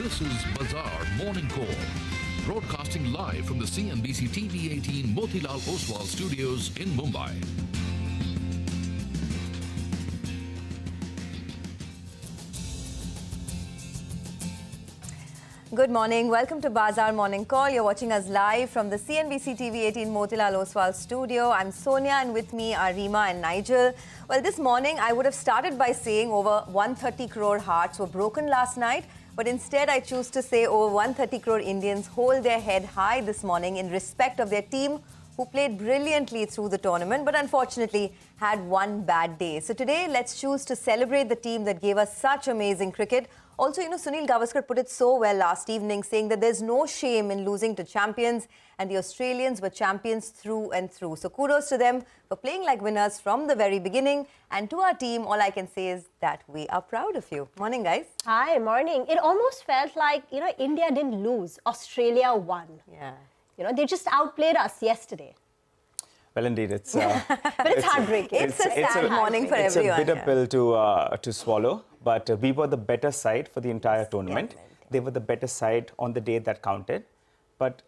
This is Bazaar Morning Call, broadcasting live from the CNBC-TV18 Motilal Oswal studios in Mumbai. Good morning. Welcome to Bazaar Morning Call. You're watching us live from the CNBC-TV18 Motilal Oswal studio. I'm Sonia and with me are Rima and Nigel. Well, this morning I would have started by saying over 130 crore hearts were broken last night. But instead, I choose to say over 130 crore Indians hold their head high this morning in respect of their team who played brilliantly through the tournament, but unfortunately had one bad day. So today, let's choose to celebrate the team that gave us such amazing cricket. Also, Sunil Gavaskar put it so well last evening, saying that there's no shame in losing to champions, and the Australians were champions through and through. So kudos to them for playing like winners from the very beginning. And to our team, all I can say is that we are proud of you. Morning, guys. Hi, morning. It almost felt like, India didn't lose. Australia won. Yeah. They just outplayed us yesterday. Well, indeed, it's but it's heartbreaking. It's a sad morning for everyone. It's a bitter pill to swallow, but we were the better side for the entire tournament. They were the better side on the day that counted. But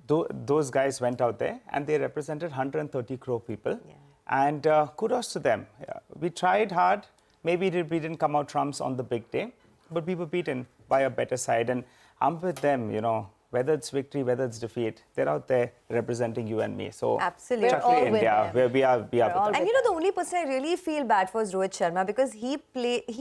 those guys went out there and they represented 130 crore people. Yeah. And kudos to them. Yeah. We tried hard. Maybe we didn't come out trumps on the big day, but we were beaten by a better side. And I'm with them, whether it's victory, whether it's defeat, they're out there representing you and me. So, absolutely, Chakri India, where we are with them. And the only person I really feel bad for is Rohit Sharma, because he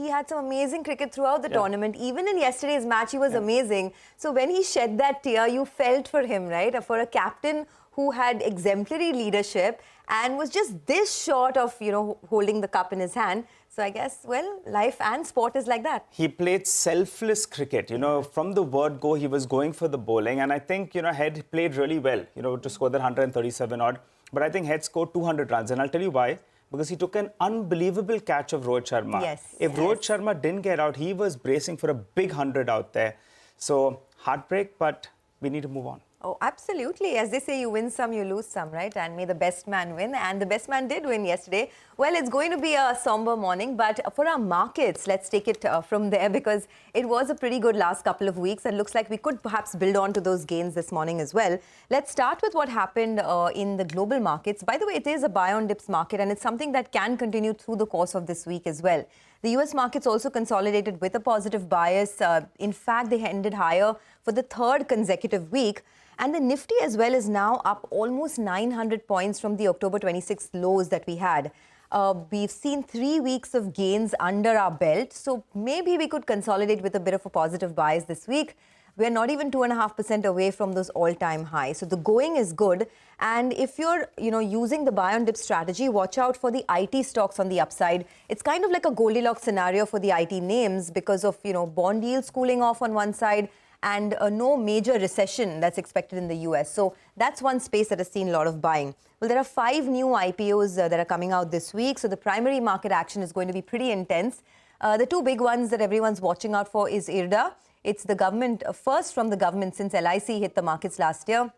had some amazing cricket throughout the tournament. Even in yesterday's match, he was amazing. So when he shed that tear, you felt for him, right? For a captain who had exemplary leadership and was just this short of, holding the cup in his hand. So I guess, well, life and sport is like that. He played selfless cricket. From the word go, he was going for the bowling. And I think, Head played really well, to score that 137 odd. But I think Head scored 200 runs. And I'll tell you why. Because he took an unbelievable catch of Rohit Sharma. Yes. If Rohit Sharma didn't get out, he was bracing for a big 100 out there. So, heartbreak, but we need to move on. Oh, absolutely. As they say, you win some, you lose some, right? And may the best man win. And the best man did win yesterday. Well, it's going to be a somber morning. But for our markets, let's take it from there, because it was a pretty good last couple of weeks. And looks like we could perhaps build on to those gains this morning as well. Let's start with what happened in the global markets. By the way, it is a buy on dips market, and it's something that can continue through the course of this week as well. The US markets also consolidated with a positive bias. In fact, they ended higher for the third consecutive week. And the Nifty as well is now up almost 900 points from the October 26th lows that we had. We've seen 3 weeks of gains under our belt. So maybe we could consolidate with a bit of a positive bias this week. We're not even 2.5% away from those all-time highs. So the going is good. And if you're, using the buy on dip strategy, watch out for the IT stocks on the upside. It's kind of like a Goldilocks scenario for the IT names because of, bond yields cooling off on one side and no major recession that's expected in the US. So that's one space that has seen a lot of buying. Well, there are 5 new IPOs that are coming out this week. So the primary market action is going to be pretty intense. The 2 big ones that everyone's watching out for is IRDA. It's the government, first from the government since LIC hit the markets last year.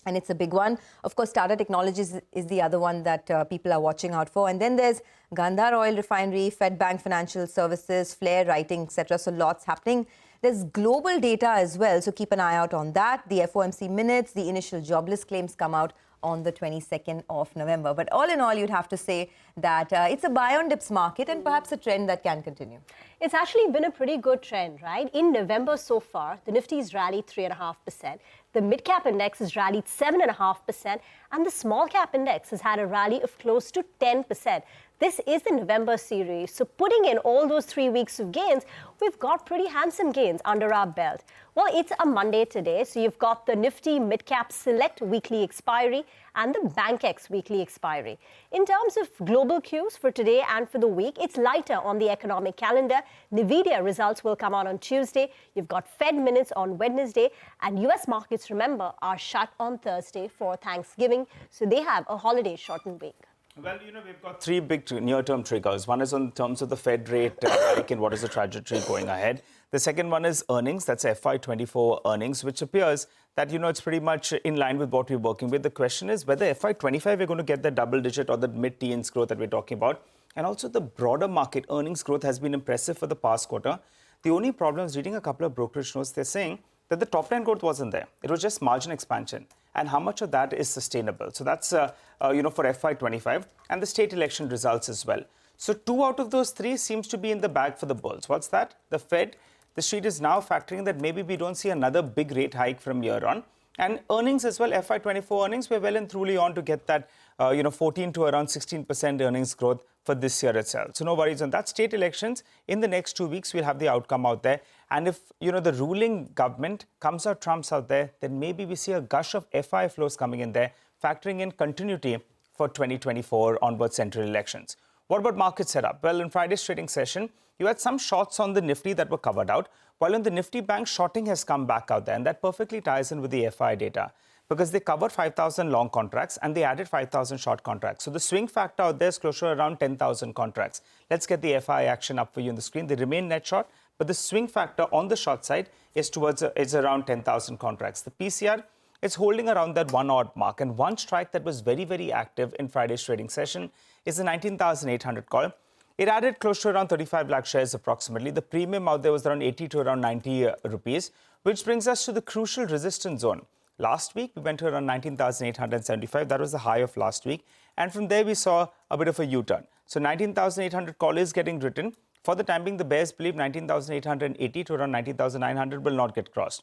And it's a big one. Of course, Tata Technologies is the other one that people are watching out for. And then there's Gandhar Oil Refinery, Fed Bank Financial Services, Flair Writing, etc. So lots happening. There's global data as well, so keep an eye out on that. The FOMC minutes, the initial jobless claims come out on the 22nd of November. But all in all, you'd have to say that it's a buy on dips market and perhaps a trend that can continue. It's actually been a pretty good trend, right? In November so far, the Nifty's rallied 3.5%. The mid-cap index has rallied 7.5%. And the small-cap index has had a rally of close to 10%. This is the November series. So putting in all those 3 weeks of gains, we've got pretty handsome gains under our belt. Well, it's a Monday today, so you've got the Nifty Midcap Select weekly expiry and the BankX weekly expiry. In terms of global cues for today and for the week, it's lighter on the economic calendar. Nvidia results will come out on Tuesday. You've got Fed minutes on Wednesday. And US markets, remember, are shut on Thursday for Thanksgiving. So they have a holiday shortened week. Well, we've got 3 big near-term triggers. One is on terms of the Fed rate hike and what is the trajectory going ahead. The second one is earnings. That's FY24 earnings, which appears that, it's pretty much in line with what we're working with. The question is whether FY25 we're going to get the double-digit or the mid-teens growth that we're talking about. And also the broader market earnings growth has been impressive for the past quarter. The only problem is reading a couple of brokerage notes, they're saying that the top line growth wasn't there. It was just margin expansion. And how much of that is sustainable? So that's, for FY25 and the state election results as well. So 2 out of those 3 seems to be in the bag for the bulls. What's that? The Fed. The street is now factoring that maybe we don't see another big rate hike from here on. And earnings as well, FY24 earnings, we're well and truly on to get that, 14 to around 16% earnings growth for this year itself. So no worries on that. State elections, in the next 2 weeks, we'll have the outcome out there. And if, the ruling government comes out trumps out there, then maybe we see a gush of FI flows coming in there, factoring in continuity for 2024 onward central elections. What about market setup? Well, in Friday's trading session, you had some shorts on the Nifty that were covered out, while on the Nifty Bank, shorting has come back out there, and that perfectly ties in with the FI data because they covered 5,000 long contracts and they added 5,000 short contracts. So the swing factor out there is closer to around 10,000 contracts. Let's get the FI action up for you on the screen. They remain net short, but the swing factor on the short side is around 10,000 contracts. The PCR, it's holding around that 1 odd mark, and one strike that was very, very active in Friday's trading session is the 19,800 call. It added close to around 35 lakh shares approximately. The premium out there was around 80 to around 90 rupees, which brings us to the crucial resistance zone. Last week, we went to around 19,875. That was the high of last week. And from there, we saw a bit of a U-turn. So 19,800 call is getting written. For the time being, the bears believe 19,880 to around 19,900 will not get crossed.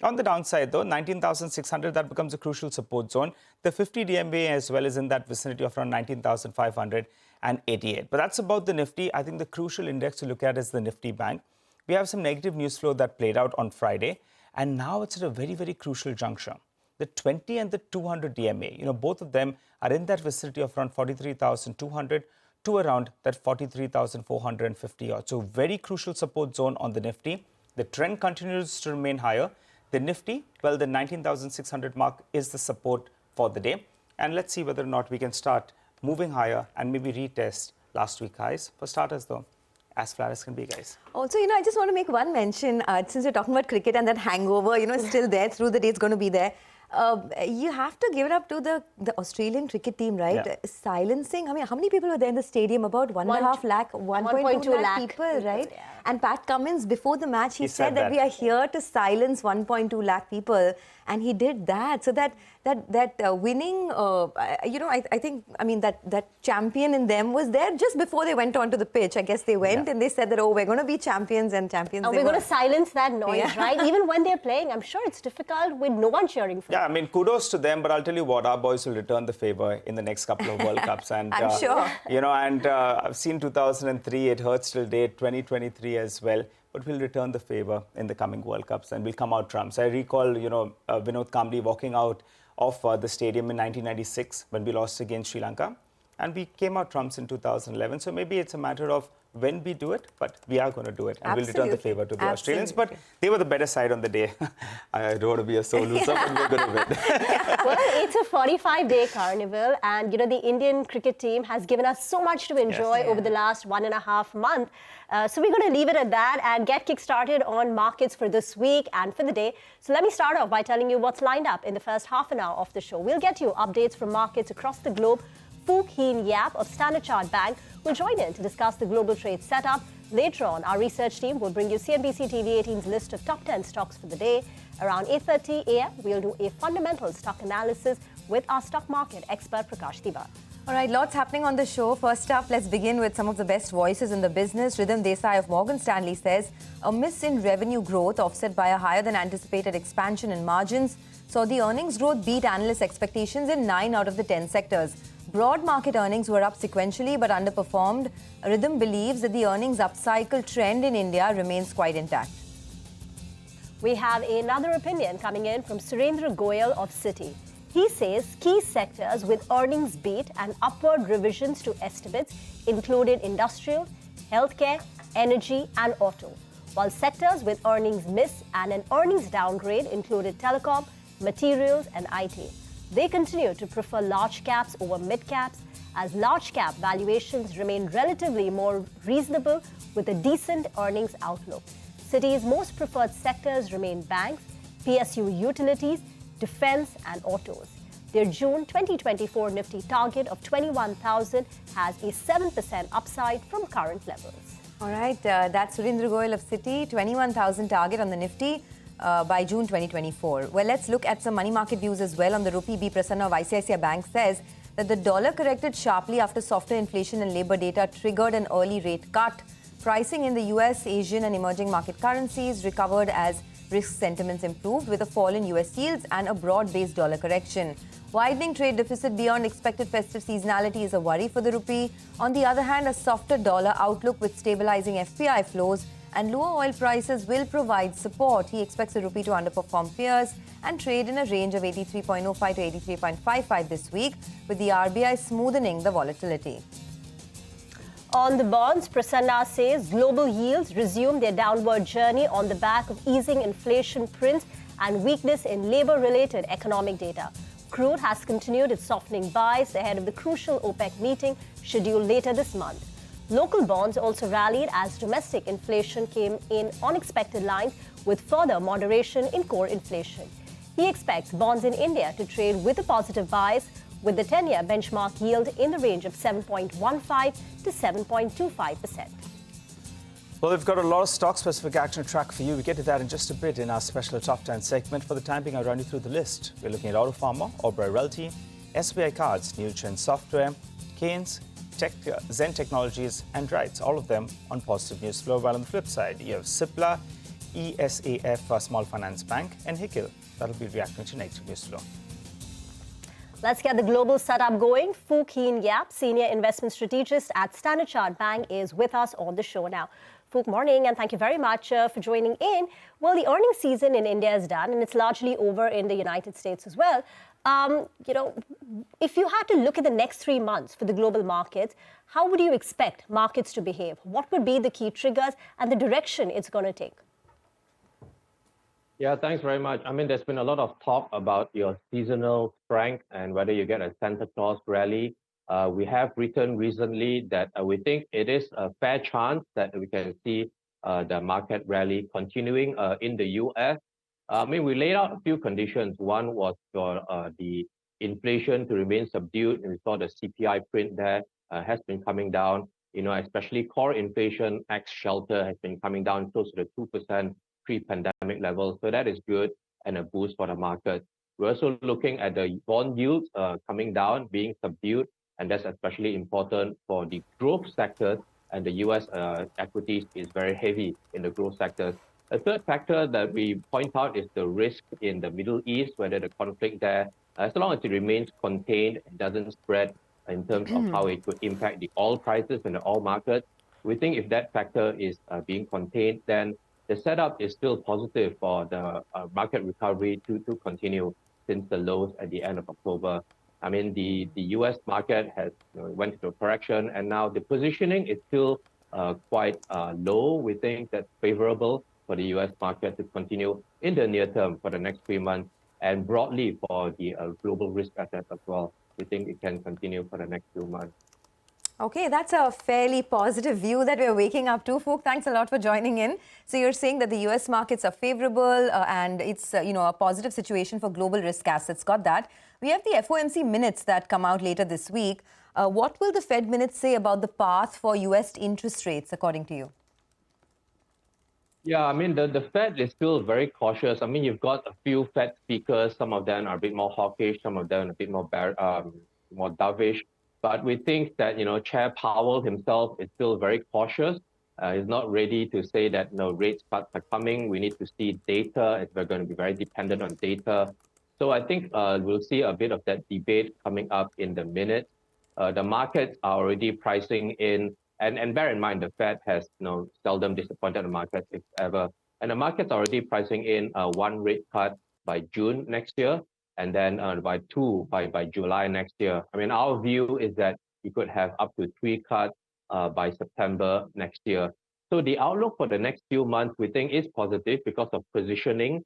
On the downside, though, 19,600, that becomes a crucial support zone. The 50 DMA as well is in that vicinity of around 19,588. But that's about the Nifty. I think the crucial index to look at is the Nifty Bank. We have some negative news flow that played out on Friday. And now it's at a very, very crucial juncture. The 20 and the 200 DMA, both of them are in that vicinity of around 43,200 to around that 43,450 odd. So very crucial support zone on the Nifty. The trend continues to remain higher. The Nifty, well, the 19,600 mark is the support for the day. And let's see whether or not we can start moving higher and maybe retest last week highs. For starters, though, as flat as can be, guys. Also, I just want to make one mention, since we're talking about cricket and that hangover, is still there through the day, it's going to be there. You have to give it up to the Australian cricket team, right? Yeah. Silencing, how many people were there in the stadium? About 1.5 lakh, 1.2 lakh people, right? Yeah. And Pat Cummins, before the match, he said that we are here to silence 1.2 lakh people. And he did that. So that winning, I think, that champion in them was there just before they went onto the pitch. I guess they went and they said that, we're going to be champions and champions. And we're going to silence that noise, right? Even when they're playing, I'm sure it's difficult with no one cheering for them. Yeah, kudos to them. But I'll tell you what, our boys will return the favor in the next couple of World Cups. And I'm sure. I've seen 2003, it hurts till date, 2023 as well. But we'll return the favor in the coming World Cups and we'll come out trumps. I recall, Vinod Kambli walking out of the stadium in 1996 when we lost against Sri Lanka. And we came out trumps in 2011. So maybe it's a matter of when we do it, but we are going to do it. And we'll return the favor to the Australians. But they were the better side on the day. I don't want to be a sore loser, but we're going to win. Well, it's a 45-day carnival. And, the Indian cricket team has given us so much to enjoy over the last 1.5 months. So we're going to leave it at that and get kick-started on markets for this week and for the day. So let me start off by telling you what's lined up in the first half an hour of the show. We'll get you updates from markets across the globe. Phu Heen Yap of Standard Chartered Bank will join in to discuss the global trade setup. Later on, our research team will bring you CNBC-TV18's list of top 10 stocks for the day. Around 8:30 a.m., we'll do a fundamental stock analysis with our stock market expert, Prakash Tiwari. All right, lots happening on the show. First up, let's begin with some of the best voices in the business. Ridham Desai of Morgan Stanley says a miss in revenue growth offset by a higher than anticipated expansion in margins saw the earnings growth beat analyst expectations in 9 out of the 10 sectors. Broad market earnings were up sequentially but underperformed. Ridham believes that the earnings upcycle trend in India remains quite intact. We have another opinion coming in from Surendra Goyal of Citi. He says key sectors with earnings beat and upward revisions to estimates included industrial, healthcare, energy and auto, while sectors with earnings miss and an earnings downgrade included telecom, materials and IT. They continue to prefer large caps over mid caps as large cap valuations remain relatively more reasonable with a decent earnings outlook. Citi's most preferred sectors remain banks, PSU utilities, defense and autos. Their June 2024 Nifty target of 21,000 has a 7% upside from current levels. All right, that's Surendra Goyal of Citi, 21,000 target on the Nifty by June 2024. Well, let's look at some money market views as well. On the rupee, B. Prasanna of ICICI Bank says that the dollar corrected sharply after softer inflation and labor data triggered an early rate cut. Pricing in the US, Asian and emerging market currencies recovered as risk sentiments improved with a fall in US yields and a broad-based dollar correction. Widening trade deficit beyond expected festive seasonality is a worry for the rupee. On the other hand, a softer dollar outlook with stabilizing FPI flows and lower oil prices will provide support. He expects the rupee to underperform fears and trade in a range of 83.05 to 83.55 this week, with the RBI smoothing the volatility. On the bonds, Prasanna says global yields resume their downward journey on the back of easing inflation prints and weakness in labor-related economic data. Crude has continued its softening buys ahead of the crucial OPEC meeting scheduled later this month. Local bonds also rallied as domestic inflation came in on expected lines with further moderation in core inflation. He expects bonds in India to trade with a positive bias, with the 10-year benchmark yield in the range of 7.15 to 7.25%. Well, we've got a lot of stock-specific action to track for you. We get to that in just a bit in our special Top 10 segment. For the time being, I'll run you through the list. We're looking at Auto Pharma, Oberoi Realty, SBI Cards, Neogen Software, Keynes, Zen Technologies, and Drites. All of them on positive news flow. While on the flip side, you have Cipla, ESAF, Small Finance Bank, and Hikil. That'll be reacting to negative news flow. Let's get the global setup going. Phu Keen Yap, Senior Investment Strategist at Standard Chartered Bank, is with us on the show now. Phu, morning, and thank you very much for joining in. Well, the earnings season in India is done, and it's largely over in the United States as well. If you had to look at the next 3 months for the global markets, how would you expect markets to behave? What would be the key triggers and the direction it's going to take? Yeah, thanks very much. I mean, there's been a lot of talk about your seasonal strength and whether you get a Santa Claus rally. We have written recently that we think it is a fair chance that we can see the market rally continuing in the US. I mean, we laid out a few conditions. One was for the inflation to remain subdued, and we saw the CPI print there has been coming down. You know, especially core inflation ex shelter has been coming down close to the 2% pre-pandemic levels. So that is good and a boost for the market. We're also looking at the bond yields coming down, being subdued, and that's especially important for the growth sectors. And the US equities is very heavy in the growth sectors. A third factor that we point out is the risk in the Middle East, whether the conflict there, as long as it remains contained and doesn't spread in terms of how it could impact the oil prices and the oil market. We think if that factor is being contained, then the setup is still positive for the market recovery to continue since the lows at the end of October. I mean, the US market has went into a correction, and now the positioning is still quite low. We think that's favorable for the US market to continue in the near term for the next 3 months, and broadly for the global risk assets as well. We think it can continue for the next few months. Okay, that's a fairly positive view that we're waking up to. Phu, thanks a lot for joining in. So you're saying that the US markets are favorable and it's a positive situation for global risk assets. Got that. We have the FOMC minutes that come out later this week. What will the Fed minutes say about the path for US interest rates, according to you? Yeah, I mean, the Fed is still very cautious. I mean, you've got a few Fed speakers. Some of them are a bit more hawkish, some of them a bit more dovish. But we think that, Chair Powell himself is still very cautious. He's not ready to say that rate cuts are coming. We need to see data. We're going to be very dependent on data. So I think we'll see a bit of that debate coming up in the minutes. The markets are already pricing in, and bear in mind, the Fed has seldom disappointed the markets, if ever. And the market's already pricing in one rate cut by June next year, and then by two by July next year. I mean, our view is that you could have up to 3 cuts by September next year. So the outlook for the next few months, we think, is positive because of positioning,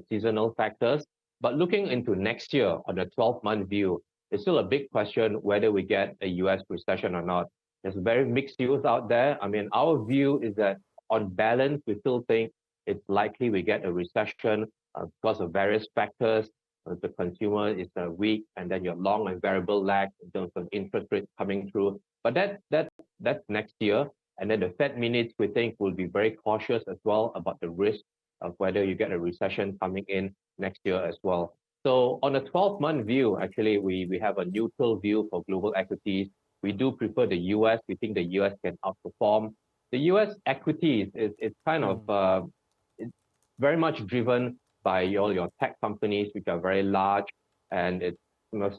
seasonal factors. But looking into next year on the 12-month view, it's still a big question whether we get a US recession or not. There's very mixed views out there. I mean, our view is that on balance, we still think it's likely we get a recession because of various factors. The consumer is weak, and then your long and variable lag in terms of interest rates coming through. But that's next year. And then the Fed minutes, we think, will be very cautious as well about the risk of whether you get a recession coming in next year as well. So on a 12-month view, actually, we have a neutral view for global equities. We do prefer the US. We think the US can outperform. The US equities is kind of it's very much driven by all your tech companies, which are very large, and it's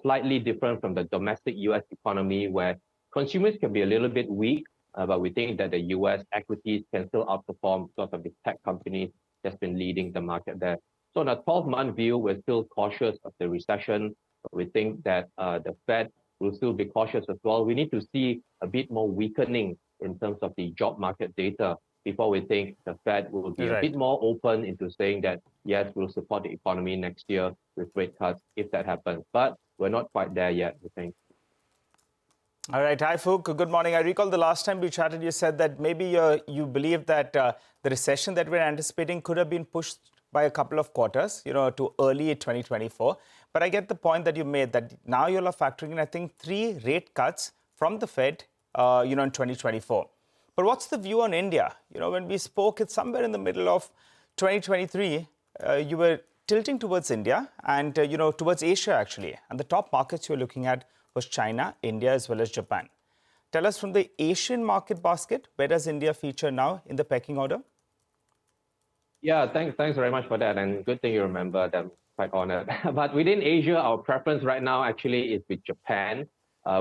slightly different from the domestic US economy, where consumers can be a little bit weak, but we think that the US equities can still outperform because of the tech companies that's been leading the market there. So on a 12-month view, we're still cautious of the recession. We think that the Fed will still be cautious as well. We need to see a bit more weakening in terms of the job market data before we think the Fed will be a bit more open into saying that, yes, we'll support the economy next year with rate cuts if that happens. But we're not quite there yet, we think. All right. Hi, Fook. Good morning. I recall the last time we chatted, you said that maybe you believe that the recession that we're anticipating could have been pushed by a couple of quarters, to early 2024. But I get the point that you made that now you're factoring in, I think, 3 rate cuts from the Fed, in 2024. But what's the view on India? When we spoke, it's somewhere in the middle of 2023, you were tilting towards India and, towards Asia, actually. And the top markets you were looking at was China, India, as well as Japan. Tell us, from the Asian market basket, where does India feature now in the pecking order? Yeah, thanks very much for that. And good thing you remember that. I'm quite honored. But within Asia, our preference right now actually is with Japan.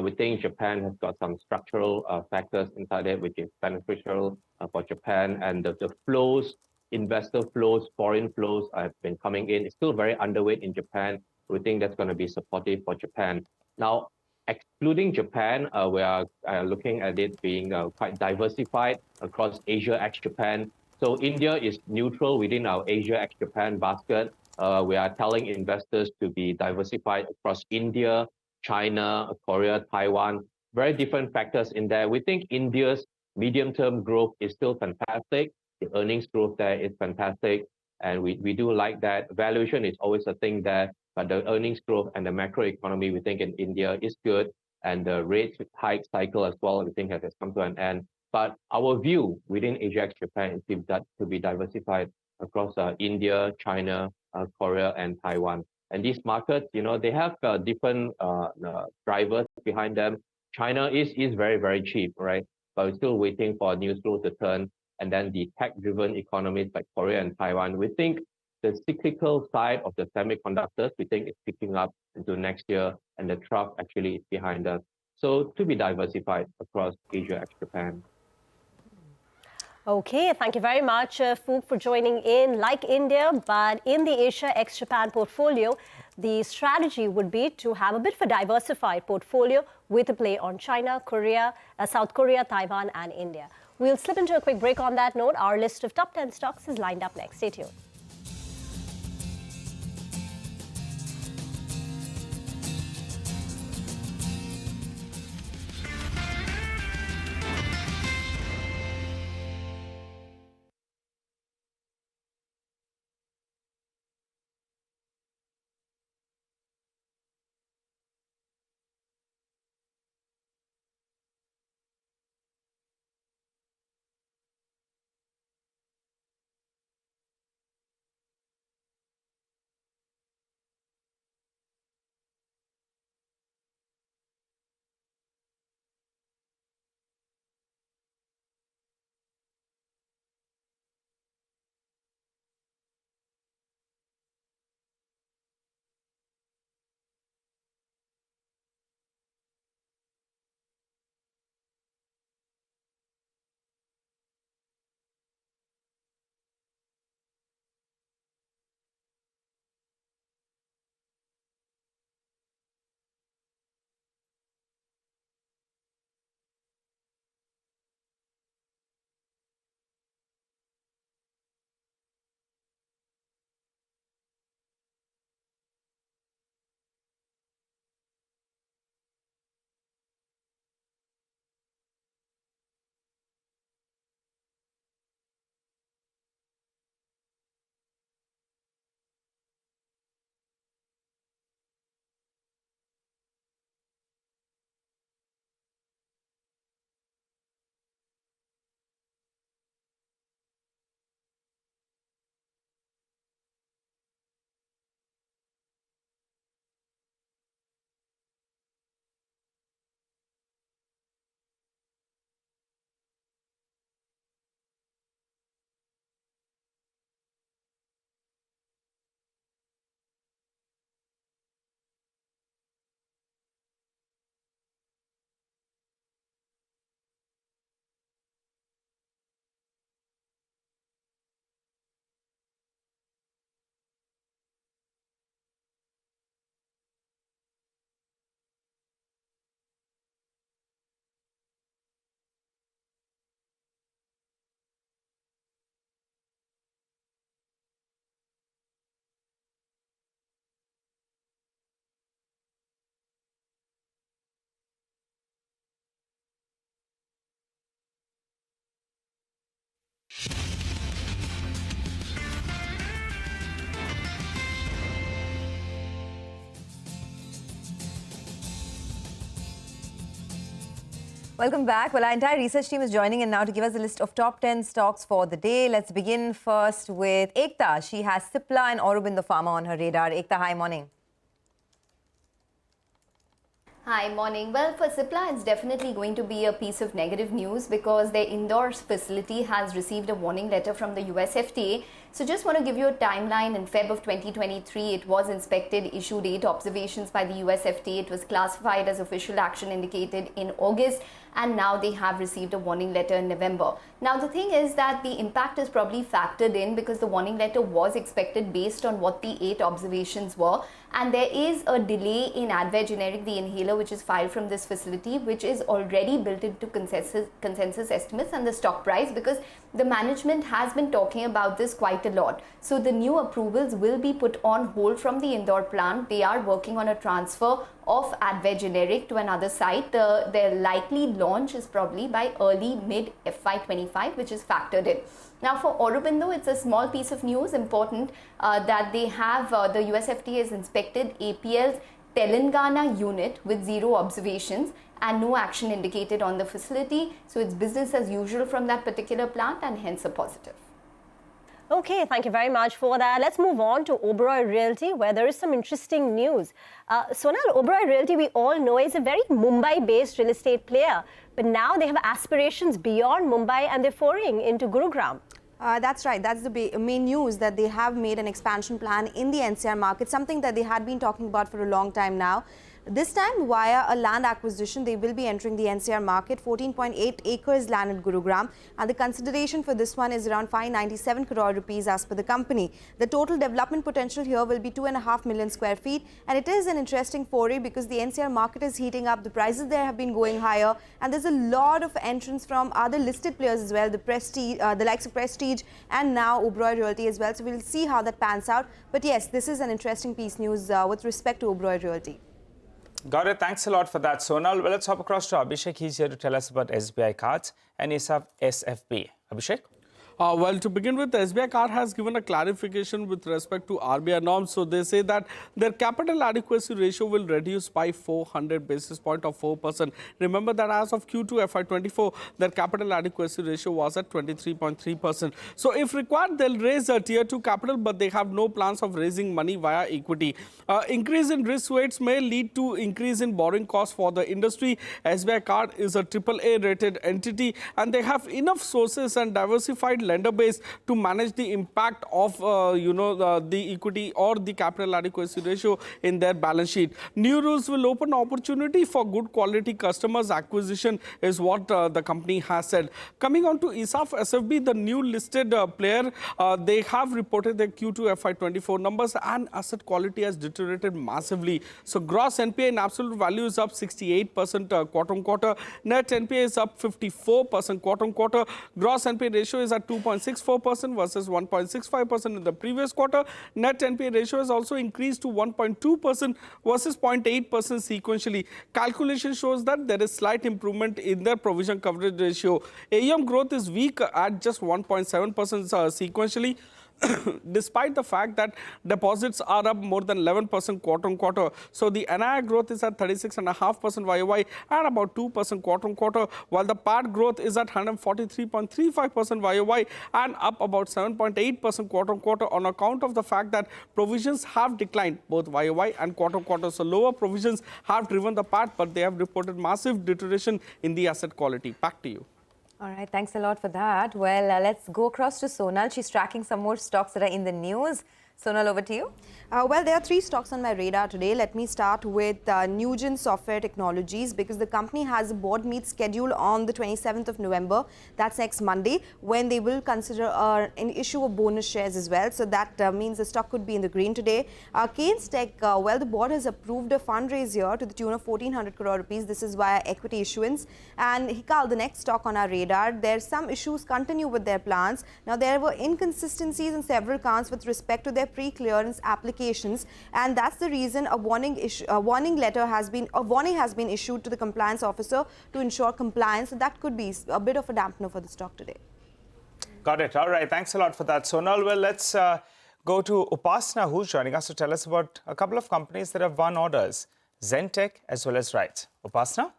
We think Japan has got some structural factors inside it, which is beneficial for Japan. And the flows, investor flows, foreign flows have been coming in. It's still very underweight in Japan. We think that's going to be supportive for Japan. Now, excluding Japan, we are looking at it being quite diversified across Asia ex-Japan. So India is neutral within our Asia ex-Japan basket. We are telling investors to be diversified across India, China, Korea, Taiwan, very different factors in there. We think India's medium-term growth is still fantastic. The earnings growth there is fantastic. And we do like that. Valuation is always a thing there. But the earnings growth and the macro economy, we think in India is good. And the rate hike cycle as well, we think has come to an end. But our view within Asia ex-Japan is to be diversified across India, China, Korea, and Taiwan. And these markets, they have different drivers behind them. China is very, very cheap, right? But we're still waiting for news flow to turn. And then the tech-driven economies like Korea and Taiwan, we think the cyclical side of the semiconductors, we think is picking up into next year, and the trough actually is behind us. So to be diversified across Asia ex-Japan. Okay, thank you very much, Fook, for joining in. Like India, but in the Asia ex-Japan portfolio, the strategy would be to have a bit of a diversified portfolio with a play on China, Korea, South Korea, Taiwan, and India. We'll slip into a quick break on that note. Our list of top 10 stocks is lined up next. Stay tuned. Welcome back. Well, our entire research team is joining in now to give us a list of top 10 stocks for the day. Let's begin first with Ekta. She has Cipla and Aurobindo Pharma on her radar. Ekta, hi, morning. Hi, morning. Well, for Cipla, it's definitely going to be a piece of negative news because their Indore facility has received a warning letter from the US FDA. So just want to give you a timeline. In Feb of 2023, it was inspected, issued 8 observations by the US FDA. It was classified as official action indicated in August, and now they have received a warning letter in November. Now, the thing is that the impact is probably factored in because the warning letter was expected based on what the 8 observations were. And there is a delay in Advair generic, the inhaler, which is filed from this facility, which is already built into consensus estimates and the stock price, because the management has been talking about this quite a lot. So the new approvals will be put on hold from the Indore plant. They are working on a transfer of Advair generic to another site. Their likely launch is probably by early mid FY25, which is factored in. Now for Aurobindo, it's a small piece of news, important that they have, the US FDA has inspected APL's Telangana unit with 0 observations and no action indicated on the facility. So it's business as usual from that particular plant and hence a positive. Okay, thank you very much for that. Let's move on to Oberoi Realty, where there is some interesting news. Sonal, Oberoi Realty, we all know, is a very Mumbai-based real estate player. But now they have aspirations beyond Mumbai and they're foraying into Gurugram. That's right. That's the main news, that they have made an expansion plan in the NCR market, something that they had been talking about for a long time now. This time, via a land acquisition, they will be entering the NCR market, 14.8 acres land in Gurugram, and the consideration for this one is around 597 crore rupees as per the company. The total development potential here will be 2.5 million square feet, and it is an interesting foray because the NCR market is heating up, the prices there have been going higher, and there's a lot of entrance from other listed players as well, the Prestige, the likes of Prestige, and now Oberoi Realty as well. So we'll see how that pans out. But yes, this is an interesting piece news with respect to Oberoi Realty. Got it. Thanks a lot for that, Sonal. Well, let's hop across to Abhishek. He's here to tell us about SBI Cards and SFB. Abhishek? Well, to begin with, the SBI Card has given a clarification with respect to RBI norms. So they say that their capital adequacy ratio will reduce by 400 basis points of 4%. Remember that as of Q2 FY24, their capital adequacy ratio was at 23.3%. So if required, they'll raise a tier 2 capital, but they have no plans of raising money via equity. Increase in risk weights may lead to increase in borrowing costs for the industry. SBI Card is a AAA rated entity, and they have enough sources and diversified lender base to manage the impact of the equity or the capital adequacy ratio in their balance sheet. New rules will open opportunity for good quality customers acquisition is what the company has said. Coming on to ESAF SFB, the new listed player, they have reported their Q2 FY24 numbers and asset quality has deteriorated massively. So gross NPA in absolute value is up 68% quarter on quarter. Net NPA is up 54% quarter on quarter. Gross NPA ratio is at 2.64% versus 1.65% in the previous quarter. Net NPA ratio has also increased to 1.2% versus 0.8% sequentially. Calculation shows that there is slight improvement in their provision coverage ratio. AUM growth is weak at just 1.7% sequentially. Despite the fact that deposits are up more than 11% quarter on quarter. So the NII growth is at 36.5% YOY and about 2% quarter on quarter, while the PAT growth is at 143.35% YOY and up about 7.8% quarter on quarter on account of the fact that provisions have declined both YOY and quarter on quarter. So lower provisions have driven the PAT, but they have reported massive deterioration in the asset quality. Back to you. All right, thanks a lot for that. Well, let's go across to Sonal. She's tracking some more stocks that are in the news. Sonal, over to you. Well, there are 3 stocks on my radar today. Let me start with Newgen Software Technologies, because the company has a board meet scheduled on the 27th of November. That's next Monday, when they will consider an issue of bonus shares as well. So that means the stock could be in the green today. Keynes Tech, well, the board has approved a fundraise here to the tune of 1,400 crore rupees. This is via equity issuance. And Hikal, the next stock on our radar, there's some issues continue with their plans. Now, there were inconsistencies in several counts with respect to their pre-clearance applications, and that's the reason a warning has been issued to the compliance officer to ensure compliance. So that could be a bit of a dampener for the stock today. Got it. All right. Thanks a lot for that, Sonal. Well, let's go to Upasna, who's joining us to tell us about a couple of companies that have won orders, Zentech as well as RITES. Upasna?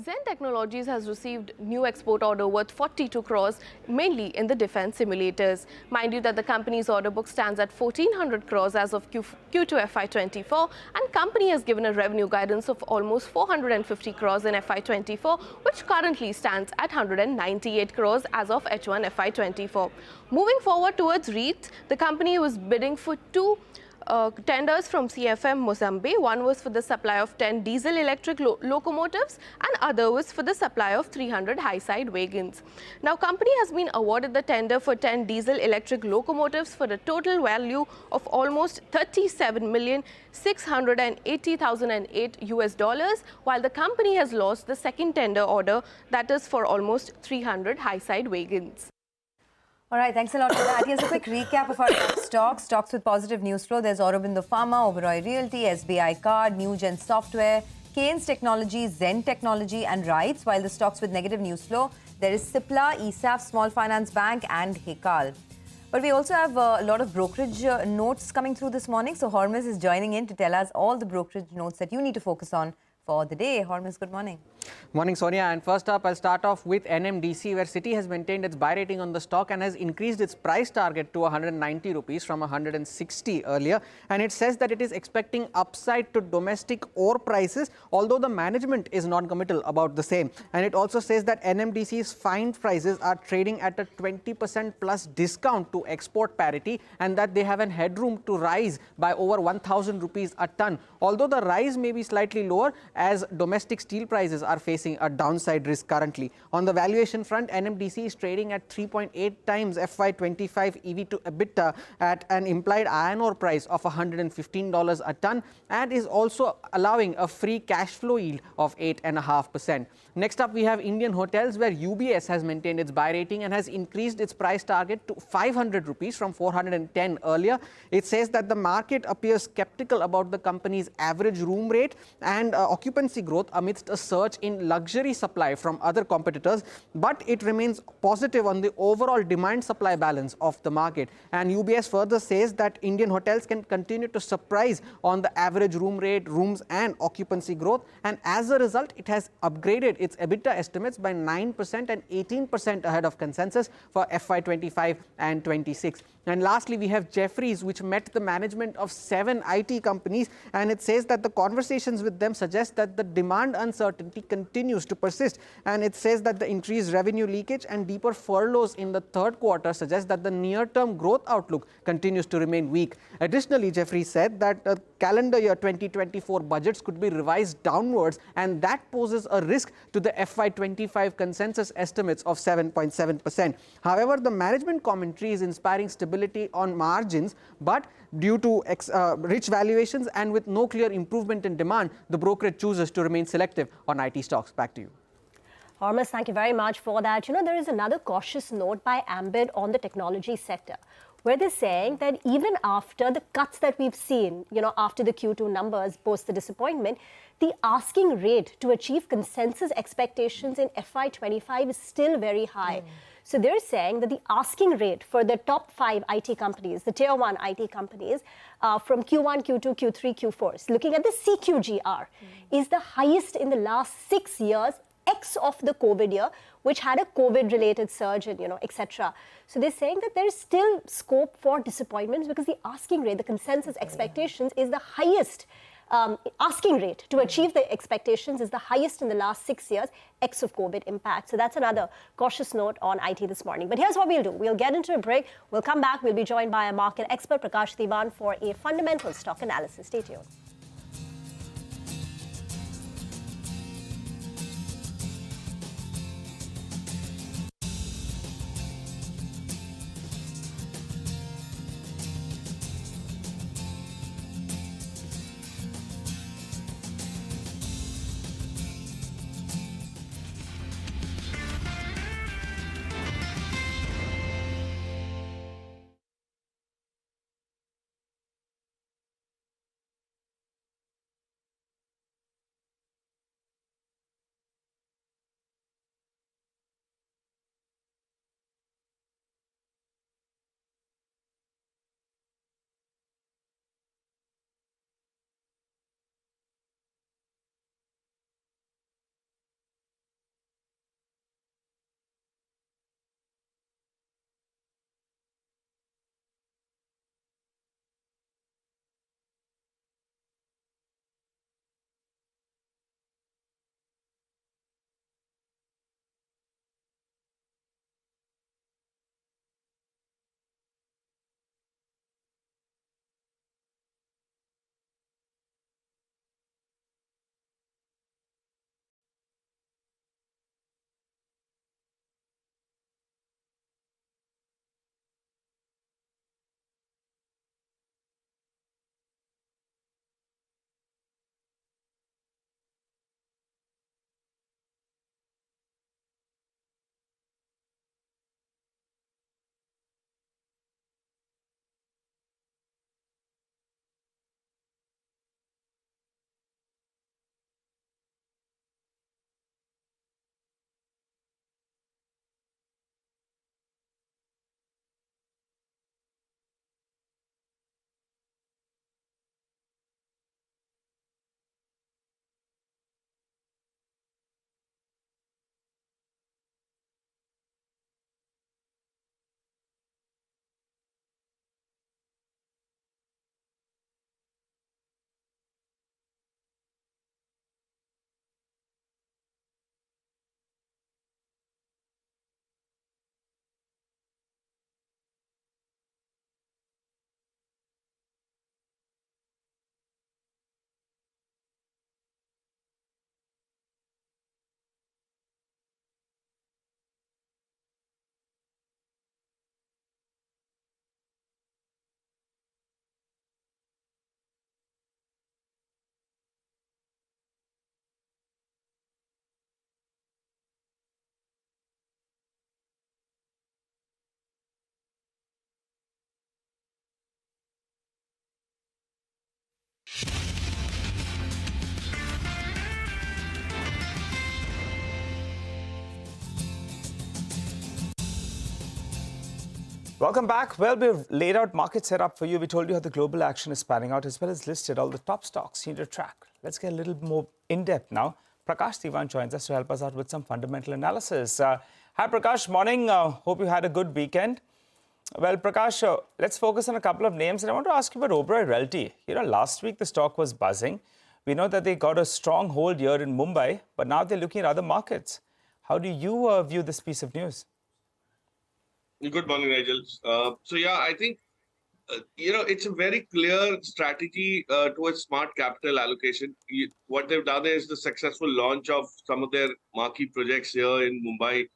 Zen Technologies has received new export order worth 42 crores, mainly in the defense simulators. Mind you that the company's order book stands at 1400 crores as of Q2 FY24, and company has given a revenue guidance of almost 450 crores in FY24, which currently stands at 198 crores as of H1 FY24. Moving forward towards REIT, the company was bidding for two tenders from CFM Mozambique. One was for the supply of 10 diesel electric locomotives and other was for the supply of 300 high-side wagons. Now, company has been awarded the tender for 10 diesel electric locomotives for a total value of almost 37,680,008 US dollars, while the company has lost the second tender order that is for almost 300 high-side wagons. All right, thanks a lot for that. Here's a quick recap of our top stocks. Stocks with positive news flow. There's Aurobindo Pharma, Oberoi Realty, SBI Card, Newgen Software, Keynes Technologies, Zen Technology and RITES. While the stocks with negative news flow, there is Cipla, ESAF, Small Finance Bank and Hekal. But we also have a lot of brokerage notes coming through this morning. So Hormuz is joining in to tell us all the brokerage notes that you need to focus on for the day. Hormuz, good morning. Morning, Sonia. And first up, I'll start off with NMDC, where Citi has maintained its buy rating on the stock and has increased its price target to 190 rupees from 160 earlier. And it says that it is expecting upside to domestic ore prices, although the management is non-committal about the same. And it also says that NMDC's fine prices are trading at a 20% plus discount to export parity and that they have an headroom to rise by over 1,000 rupees a ton, although the rise may be slightly lower as domestic steel prices are facing a downside risk currently. On the valuation front, NMDC is trading at 3.8 times FY25 EV to EBITDA at an implied iron ore price of $115 a ton and is also allowing a free cash flow yield of 8.5%. Next up, we have Indian Hotels, where UBS has maintained its buy rating and has increased its price target to 500 rupees from 410 earlier. It says that the market appears skeptical about the company's average room rate and occupancy growth amidst a surge in luxury supply from other competitors, but it remains positive on the overall demand-supply balance of the market. And UBS further says that Indian Hotels can continue to surprise on the average room rate, rooms and occupancy growth, and as a result, it has upgraded its EBITDA estimates by 9% and 18% ahead of consensus for FY25 and 26. And lastly, we have Jefferies, which met the management of 7 IT companies, and it says that the conversations with them suggest that the demand uncertainty continues to persist. And it says that the increased revenue leakage and deeper furloughs in the third quarter suggest that the near-term growth outlook continues to remain weak. Additionally, Jefferies said that calendar year 2024 budgets could be revised downwards, and that poses a risk to the FY25 consensus estimates of 7.7%. However, the management commentary is inspiring stability on margins, but due to rich valuations and with no clear improvement in demand, the brokerage chooses to remain selective on IT stocks. Back to you. Hormuz, thank you very much for that. You know, there is another cautious note by Ambit on the technology sector, where they're saying that even after the cuts that we've seen, you know, after the Q2 numbers post the disappointment, the asking rate to achieve consensus expectations in FY25 is still very high. So they're saying that the asking rate for the top 5 IT companies, the tier 1 IT companies, from Q1, Q2, Q3, Q4, looking at the CQGR, is the highest in the last 6 years, ex of the COVID year, which had a COVID-related surge and, you know, etc. So they're saying that there is still scope for disappointments because the asking rate, the consensus expectations, is the highest. Asking rate to achieve the expectations is the highest in the last 6 years, ex of COVID impact. So that's another cautious note on IT this morning. But here's what we'll do. We'll get into a break. We'll come back. We'll be joined by a market expert, Prakash Diwan, for a fundamental stock analysis. Stay tuned. Welcome back. Well, we've laid out market setup for you. We told you how the global action is panning out, as well as listed all the top stocks you need to track. Let's get a little more in-depth now. Prakash Diwan joins us to help us out with some fundamental analysis. Hi, Prakash. Morning. Hope you had a good weekend. Well, Prakash, let's focus on a couple of names. And I want to ask you about Oberoi Realty. Last week the stock was buzzing. We know that they got a strong hold here in Mumbai, but now they're looking at other markets. How do you view this piece of news? Good morning, Nigel. I think, it's a very clear strategy towards smart capital allocation. What they've done is the successful launch of some of their marquee projects here in Mumbai.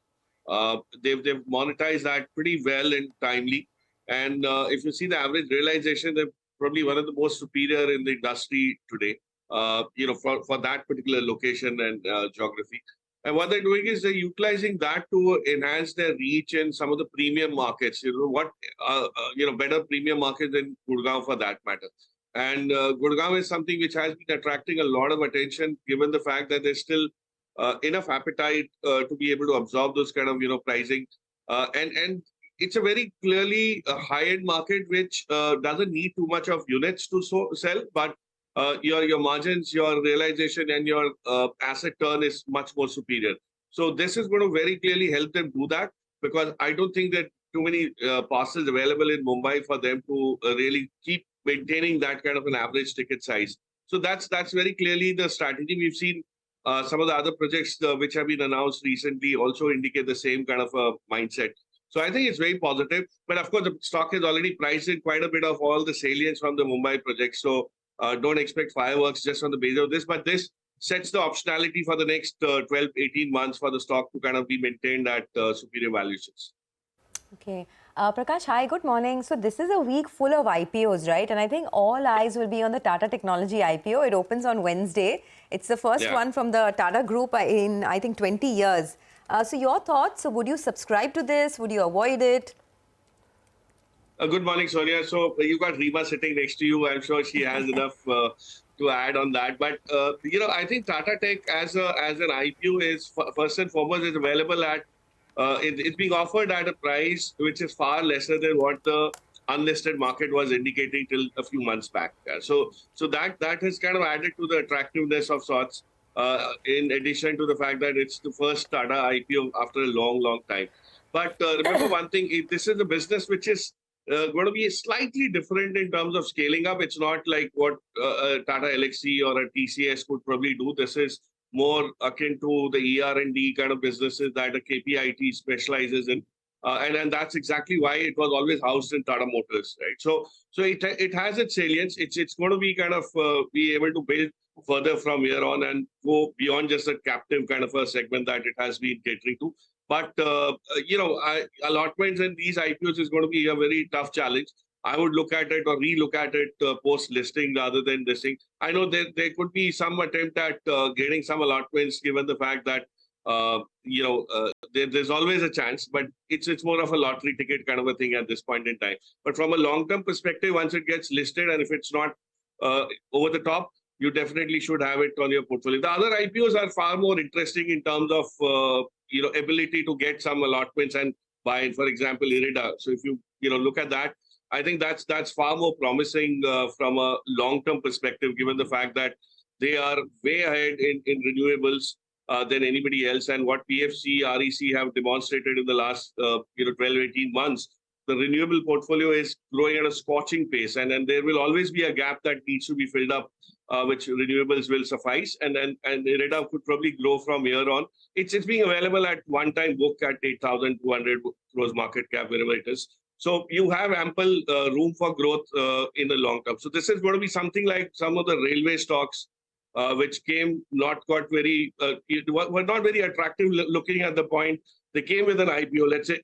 They've monetized that pretty well and timely. And if you see the average realization, they're probably one of the most superior in the industry today, for that particular location and geography. And what they're doing is they're utilizing that to enhance their reach in some of the premium markets. Better premium markets than Gurgaon for that matter. And Gurgaon is something which has been attracting a lot of attention, given the fact that there's still enough appetite to be able to absorb those kind of pricing. And it's a very clearly high-end market which doesn't need too much of units to sell, but your margins, your realization, and your asset turn is much more superior. So this is going to very clearly help them do that, because I don't think that too many parcels available in Mumbai for them to really keep maintaining that kind of an average ticket size. So that's very clearly the strategy. We've seen some of the other projects which have been announced recently also indicate the same kind of a mindset. So I think it's very positive. But of course, the stock has already priced in quite a bit of all the salience from the Mumbai project. So don't expect fireworks just on the basis of this. But this sets the optionality for the next 12, 18 months for the stock to kind of be maintained at superior valuations. Okay. Prakash, hi, good morning. So this is a week full of IPOs, right? And I think all eyes will be on the Tata Technology IPO. It opens on Wednesday. It's the first one from the Tata Group in, I think, 20 years. So your thoughts, would you subscribe to this? Would you avoid it? Good morning, Sonia. So you got Rima sitting next to you. I'm sure she has enough to add on that. But, I think Tata Tech as an IPO is, first and foremost, is available at, it's being offered at a price which is far lesser than what the unlisted market was indicating till a few months back. So that has kind of added to the attractiveness of sorts, in addition to the fact that it's the first Tata IPO after a long, long time. But remember one thing, this is a business which is going to be slightly different in terms of scaling up. It's not like what a Tata Elxsi or a TCS could probably do. This is more akin to the ER&D kind of businesses that a KPIT specializes in. And that's exactly why it was always housed in Tata Motors, right? So it has its salience. It's going to be kind of be able to build further from here on and go beyond just a captive kind of a segment that it has been catering to. But, allotments in these IPOs is going to be a very tough challenge. I would look at it or re-look at it post-listing rather than listing. I know there could be some attempt at getting some allotments given the fact that, there's always a chance, but it's more of a lottery ticket kind of a thing at this point in time. But from a long-term perspective, once it gets listed and if it's not over the top, you definitely should have it on your portfolio. The other IPOs are far more interesting in terms of, ability to get some allotments and buy in, for example, Irida. So if you, look at that, I think that's far more promising from a long-term perspective, given the fact that they are way ahead in renewables than anybody else. And what PFC, REC have demonstrated in the last 12, 18 months, the renewable portfolio is growing at a scorching pace. And then there will always be a gap that needs to be filled up, which renewables will suffice. And Irida could probably grow from here on. It's being available at one-time book at 8,200 crores market cap, wherever it is. So you have ample room for growth in the long term. So this is going to be something like some of the railway stocks, which came were not very attractive looking at the point. They came with an IPO, let's say,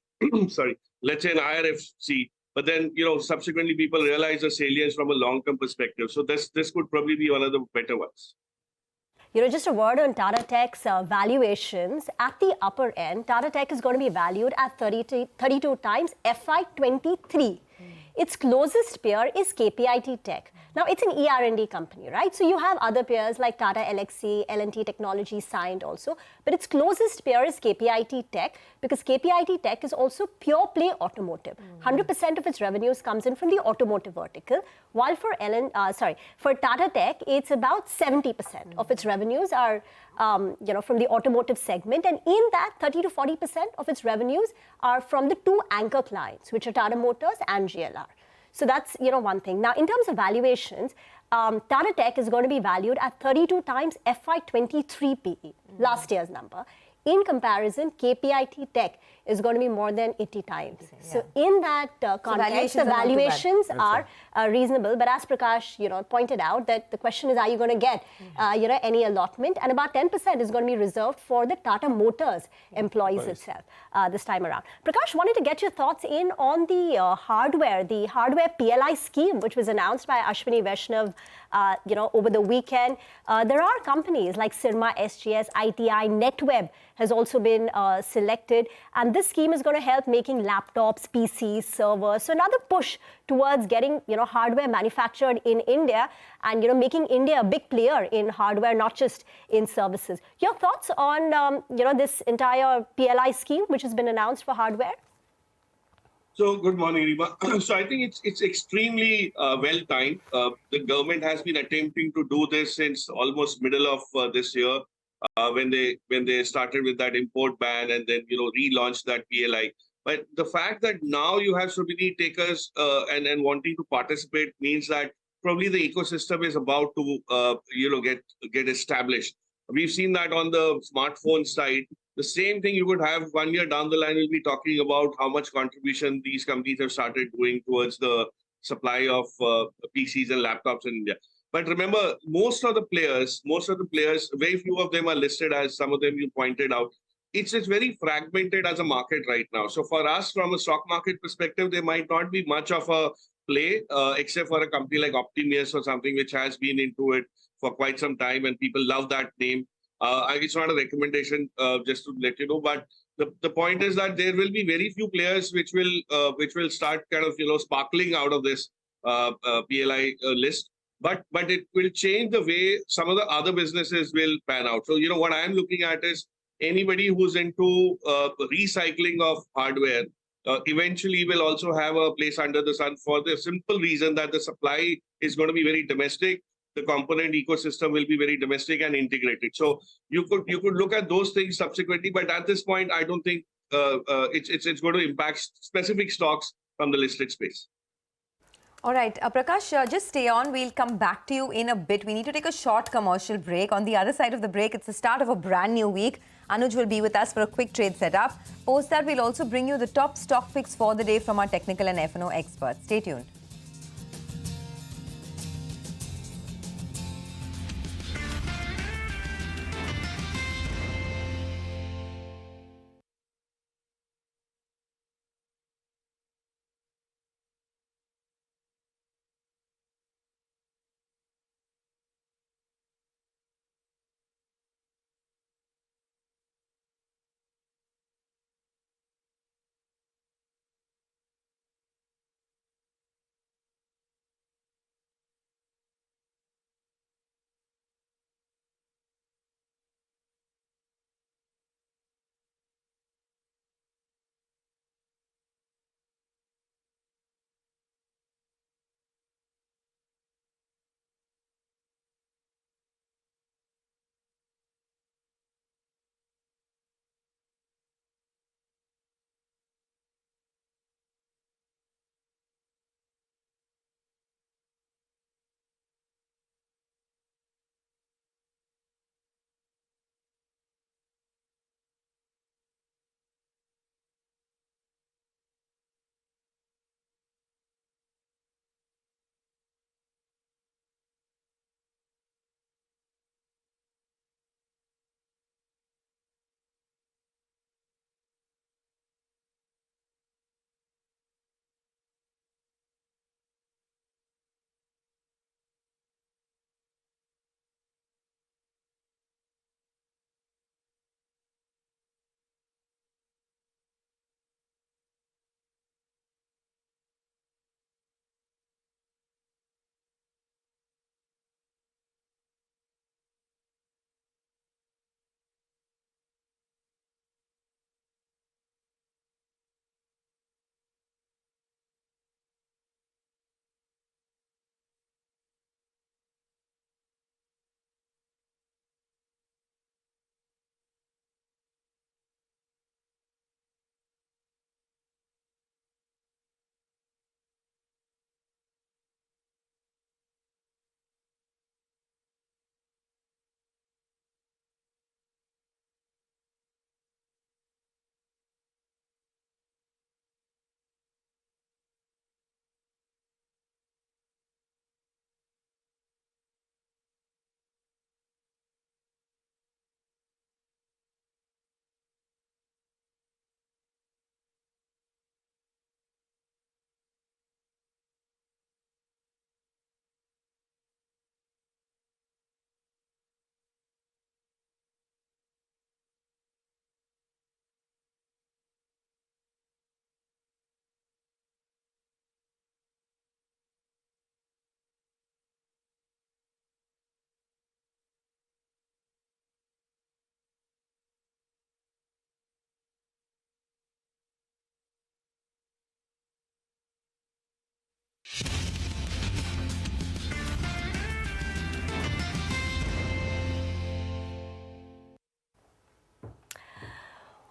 let's say an IRFC, but then, subsequently people realize the salience from a long-term perspective. So this could probably be one of the better ones. Just a word on Tata Tech's valuations. At the upper end, Tata Tech is going to be valued at 32 times FY23. Its closest peer is KPIT Tech. Now, it's an ER&D company, right? So you have other peers like Tata Elxsi, L&T Technology signed also, but its closest peer is KPIT Tech, because KPIT Tech is also pure play automotive. 100% of its revenues comes in from the automotive vertical, while for for Tata Tech, it's about 70% of its revenues are from the automotive segment, and in that 30 to 40% of its revenues are from the two anchor clients, which are Tata Motors and GLR. So that's one thing. Now, in terms of valuations, Tata Tech is going to be valued at 32 times FY23 PE, last year's number. In comparison, KPIT Tech is going to be more than 80 times. So in that context, the valuations are reasonable. But as Prakash, pointed out, that the question is, are you going to get, any allotment? And about 10% is going to be reserved for the Tata Motors employees itself this time around. Prakash, wanted to get your thoughts in on the hardware PLI scheme, which was announced by Ashwini Vaishnav, over the weekend. There are companies like Syrma, SGS, ITI, NetWeb has also been selected. And this scheme is going to help making laptops, PCs, servers. So another push towards getting, hardware manufactured in India and, making India a big player in hardware, not just in services. Your thoughts on, this entire PLI scheme, which has been announced for hardware? So good morning, Rima. So I think it's extremely well timed. The government has been attempting to do this since almost middle of this year, when they started with that import ban and then relaunched that PLI. But the fact that now you have so many takers and wanting to participate means that probably the ecosystem is about to get established. We've seen that on the smartphone side. The same thing you would have 1 year down the line. We'll be talking about how much contribution these companies have started doing towards the supply of PCs and laptops in India. But remember, most of the players, very few of them are listed, as some of them you pointed out. It's very fragmented as a market right now. So for us, from a stock market perspective, there might not be much of a play, except for a company like Optimius or something, which has been into it for quite some time, and people love that name. It's not a recommendation, just to let you know, but the point is that there will be very few players which will start kind of sparkling out of this PLI list. But it will change the way some of the other businesses will pan out. So what I'm looking at is anybody who's into recycling of hardware eventually will also have a place under the sun, for the simple reason that the supply is going to be very domestic. The component ecosystem will be very domestic and integrated. So you could look at those things subsequently, but at this point, I don't think it's going to impact specific stocks from the listed space. All right, Prakash, just stay on. We'll come back to you in a bit. We need to take a short commercial break. On the other side of the break, it's the start of a brand new week. Anuj will be with us for a quick trade setup. Post that, we'll also bring you the top stock picks for the day from our technical and F&O experts. Stay tuned.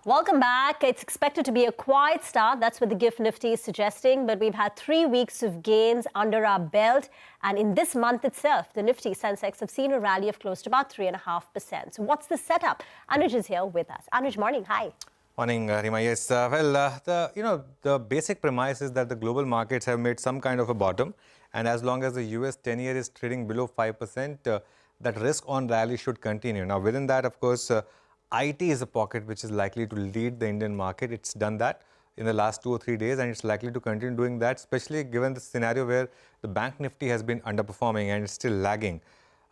Welcome back. It's expected to be a quiet start. That's what the GIFT Nifty is suggesting. But we've had 3 weeks of gains under our belt. And in this month itself, the Nifty sensex have seen a rally of close to about 3.5%. So what's the setup? Anuj is here with us. Anuj, morning. Hi. Morning, Rima. Yes, the basic premise is that the global markets have made some kind of a bottom. And as long as the US 10-year is trading below 5%, that risk on rally should continue. Now, within that, of course, IT is a pocket which is likely to lead the Indian market. It's done that in the last 2 or 3 days, and it's likely to continue doing that, especially given the scenario where the Bank Nifty has been underperforming and it's still lagging.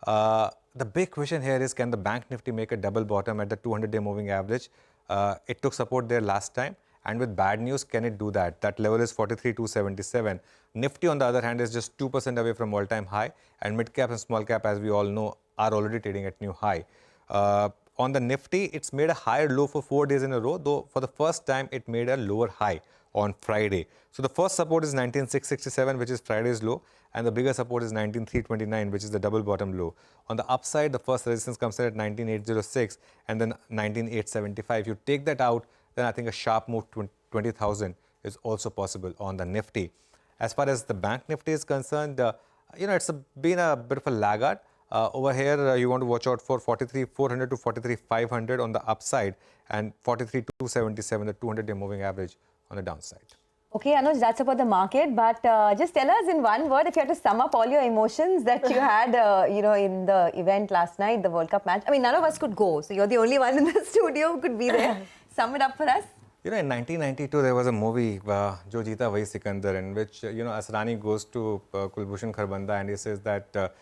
The big question here is, can the Bank Nifty make a double bottom at the 200-day moving average? It took support there last time, and with bad news, can it do that? That level is 43,277. Nifty, on the other hand, is just 2% away from all-time high, and mid-cap and small-cap, as we all know, are already trading at new high. On the Nifty, it's made a higher low for 4 days in a row, though for the first time, it made a lower high on Friday. So the first support is 19,667, which is Friday's low, and the bigger support is 19,329, which is the double bottom low. On the upside, the first resistance comes in at 19,806 and then 19,875. If you take that out, then I think a sharp move to 20,000 is also possible on the Nifty. As far as the Bank Nifty is concerned, it's been a bit of a laggard. Over here, you want to watch out for 43,400 to 43,500 on the upside and 43,277, the 200-day moving average on the downside. Okay, Anuj, that's about the market. But just tell us in one word, if you had to sum up all your emotions that you had, in the event last night, the World Cup match. I mean, none of us could go, so you're the only one in the studio who could be there. Sum it up for us. In 1992, there was a movie, Jo Jeeta Wahi Sikandar, in which, Asrani goes to Kulbhushan Kharbanda and he says that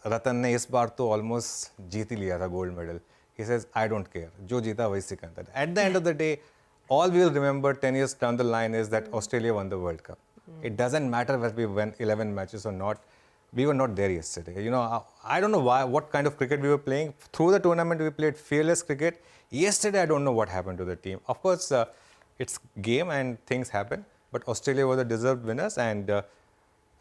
Ratan ne is baar to almost jeet hi liya tha gold medal. He says, I don't care. Jo jeeta wahi Sikandar. At the end of the day, all we will remember 10 years down the line is that Australia won the World Cup. It doesn't matter whether we won 11 matches or not. We were not there yesterday. I don't know what kind of cricket we were playing. Through the tournament, we played fearless cricket. Yesterday, I don't know what happened to the team. Of course, it's game and things happen. But Australia were the deserved winners, and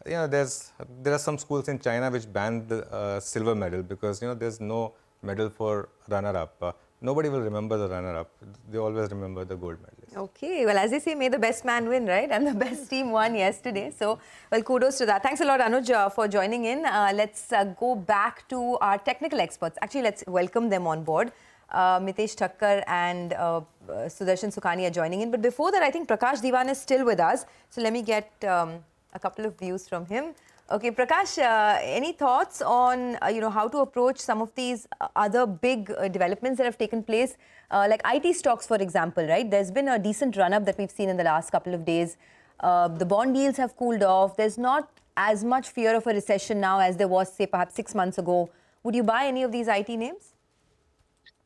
there are some schools in China which banned the silver medal because there's no medal for runner-up. Nobody will remember the runner-up. They always remember the gold medalist. Okay, well, as they say, may the best man win, right? And the best team won yesterday. So, well, kudos to that. Thanks a lot, Anuj, for joining in. Let's go back to our technical experts. Actually, let's welcome them on board. Mitesh Thakkar and Sudarshan Sukhani are joining in. But before that, I think Prakash Diwan is still with us. So let me get a couple of views from him. Okay, Prakash, any thoughts on how to approach some of these other big developments that have taken place, like IT stocks, for example, right? There's been a decent run-up that we've seen in the last couple of days. The bond yields have cooled off. There's not as much fear of a recession now as there was, say, perhaps 6 months ago. Would you buy any of these IT names?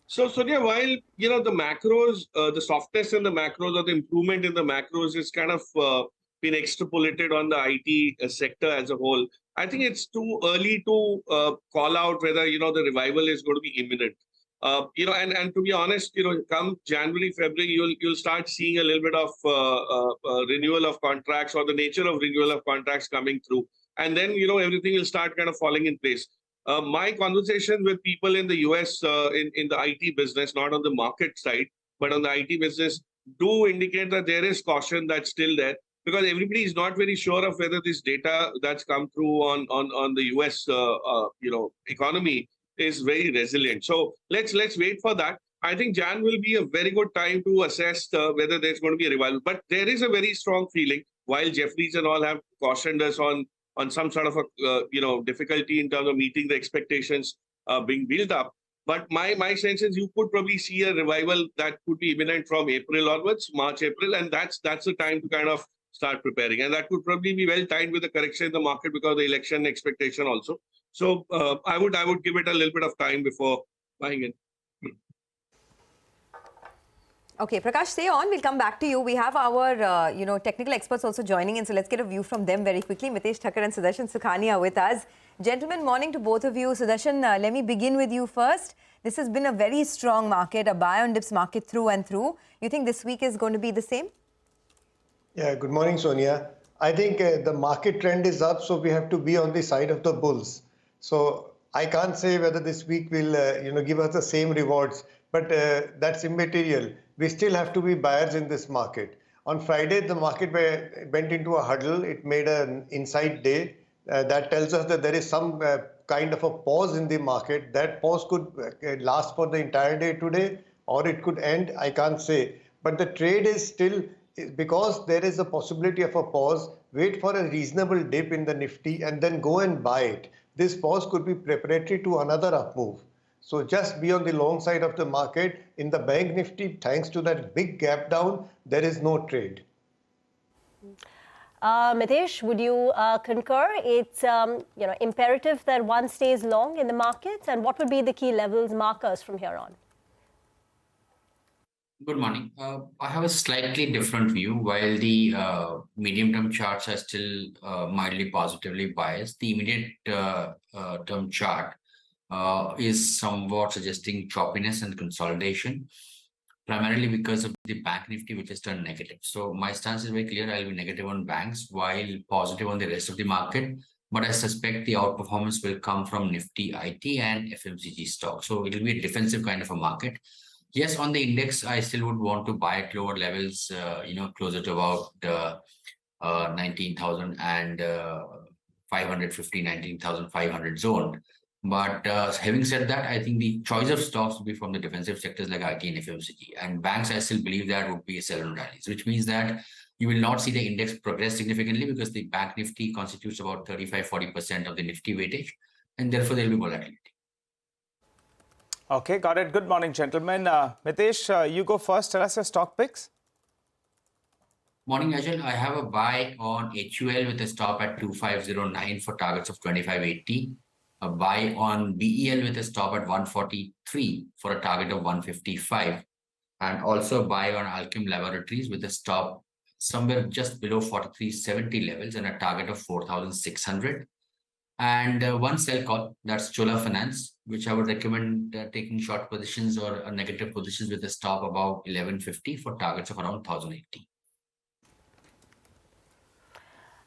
So, Sonia, while, the macros, the softness in the macros or the improvement in the macros is kind of been extrapolated on the IT sector as a whole, I think it's too early to call out whether, the revival is going to be imminent. And to be honest, come January, February, you'll start seeing a little bit of renewal of contracts or the nature of renewal of contracts coming through. And then, everything will start kind of falling in place. My conversation with people in the US in the IT business, not on the market side, but on the IT business, do indicate that there is caution that's still there, because everybody is not very sure of whether this data that's come through on the US economy is very resilient. So let's wait for that. I think Jan will be a very good time to assess whether there's going to be a revival. But there is a very strong feeling, while Jeffries and all have cautioned us on some sort of a difficulty in terms of meeting the expectations being built up. But my sense is you could probably see a revival that could be imminent from April onwards, March, April, and that's the time to kind of start preparing. And that could probably be well timed with the correction in the market because of the election expectation also. So I would give it a little bit of time before buying in. Okay, Prakash, stay on. We'll come back to you. We have our, technical experts also joining in. So let's get a view from them very quickly. Mitesh Thakkar and Sudarshan Sukhani are with us. Gentlemen, morning to both of you. Sudarshan, let me begin with you first. This has been a very strong market, a buy on dips market through and through. You think this week is going to be the same? Yeah, good morning, Sonia. I think the market trend is up, so we have to be on the side of the bulls. So I can't say whether this week will, give us the same rewards, but that's immaterial. we still have to be buyers in this market. On Friday, the market went into a huddle. It made an inside day. That tells us that there is some kind of a pause in the market. That pause could last for the entire day today, or it could end. I can't say. But the trade is still, because there is a possibility of a pause, wait for a reasonable dip in the Nifty and then go and buy it. This pause could be preparatory to another up move. So just be on the long side of the market. In the Bank Nifty, thanks to that big gap down, there is no trade. Mitesh, would you concur? It's imperative that one stays long in the markets, and what would be the key levels markers from here on? Good morning. I have a slightly different view. While the medium-term charts are still mildly positively biased, the immediate term chart is somewhat suggesting choppiness and consolidation, primarily because of the Bank Nifty, which has turned negative. So my stance is very clear. I'll be negative on banks while positive on the rest of the market. But I suspect the outperformance will come from Nifty, IT, and FMCG stocks. So it will be a defensive kind of a market. Yes, on the index, I still would want to buy at lower levels, closer to about 19,000 and 550, 19,500 zone. But having said that, I think the choice of stocks will be from the defensive sectors like IT and FMCG. And banks, I still believe that would be a sell-on rallies, which means that you will not see the index progress significantly because the Bank Nifty constitutes about 35-40% of the Nifty weightage, and therefore there will be volatility. Okay, got it. Good morning, gentlemen. Mitesh, you go first. Tell us your stock picks. Morning, Ajal. I have a buy on HUL with a stop at 2509 for targets of 2580. A buy on BEL with a stop at 143 for a target of 155. And also a buy on Alchem Laboratories with a stop somewhere just below 4370 levels and a target of 4600. And one sell call, that's Chola Finance, which I would recommend taking short positions or negative positions with a stop above 1150 for targets of around 1080.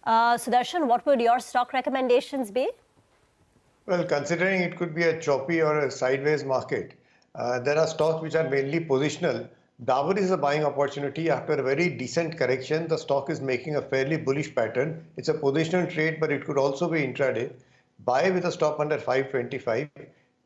Sudarshan, what would your stock recommendations be? Well, considering it could be a choppy or a sideways market, there are stocks which are mainly positional. Dabur is a buying opportunity. After a very decent correction, the stock is making a fairly bullish pattern. It's a positional trade, but it could also be intraday. Buy with a stop under 525.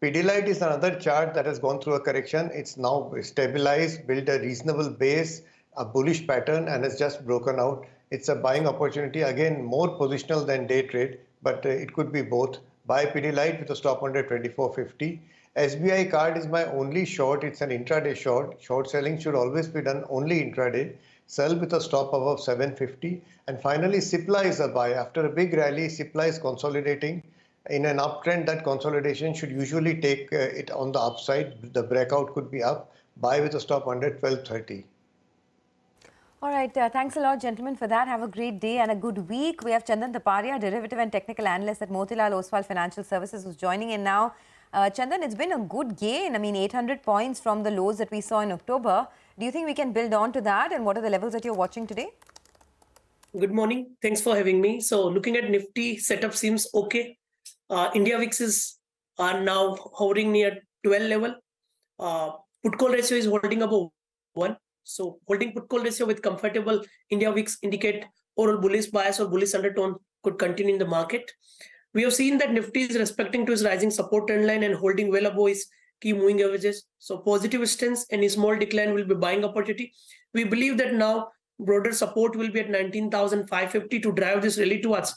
Pidilite is another chart that has gone through a correction. It's now stabilized, built a reasonable base, a bullish pattern, and has just broken out. It's a buying opportunity. Again, more positional than day trade, but it could be both. Buy Pidilite with a stop under 2450. SBI card is my only short. It's an intraday short. Short selling should always be done only intraday. Sell with a stop above 750. And finally, Cipla is a buy. After a big rally, Cipla is consolidating. In an uptrend, that consolidation should usually take it on the upside. The breakout could be up. Buy with a stop under 1230. All right. Thanks a lot, gentlemen, for that. Have a great day and a good week. We have Chandan Taparia, derivative and technical analyst at Motilal Oswal Financial Services, who's joining in now. Chandan, it's been a good gain. I mean, 800 points from the lows that we saw in October. Do you think we can build on to that? And what are the levels that you're watching today? Good morning. Thanks for having me. So looking at Nifty, setup seems okay. India VIX are now hovering near 12 level. Put call ratio is holding above 1. So holding put call ratio with comfortable India VIX indicate overall bullish bias or bullish undertone could continue in the market. We have seen that Nifty is respecting to its rising support trend line and holding well above its key moving averages. So positive stance and a small decline will be buying opportunity. We believe that now broader support will be at 19,550 to drive this rally towards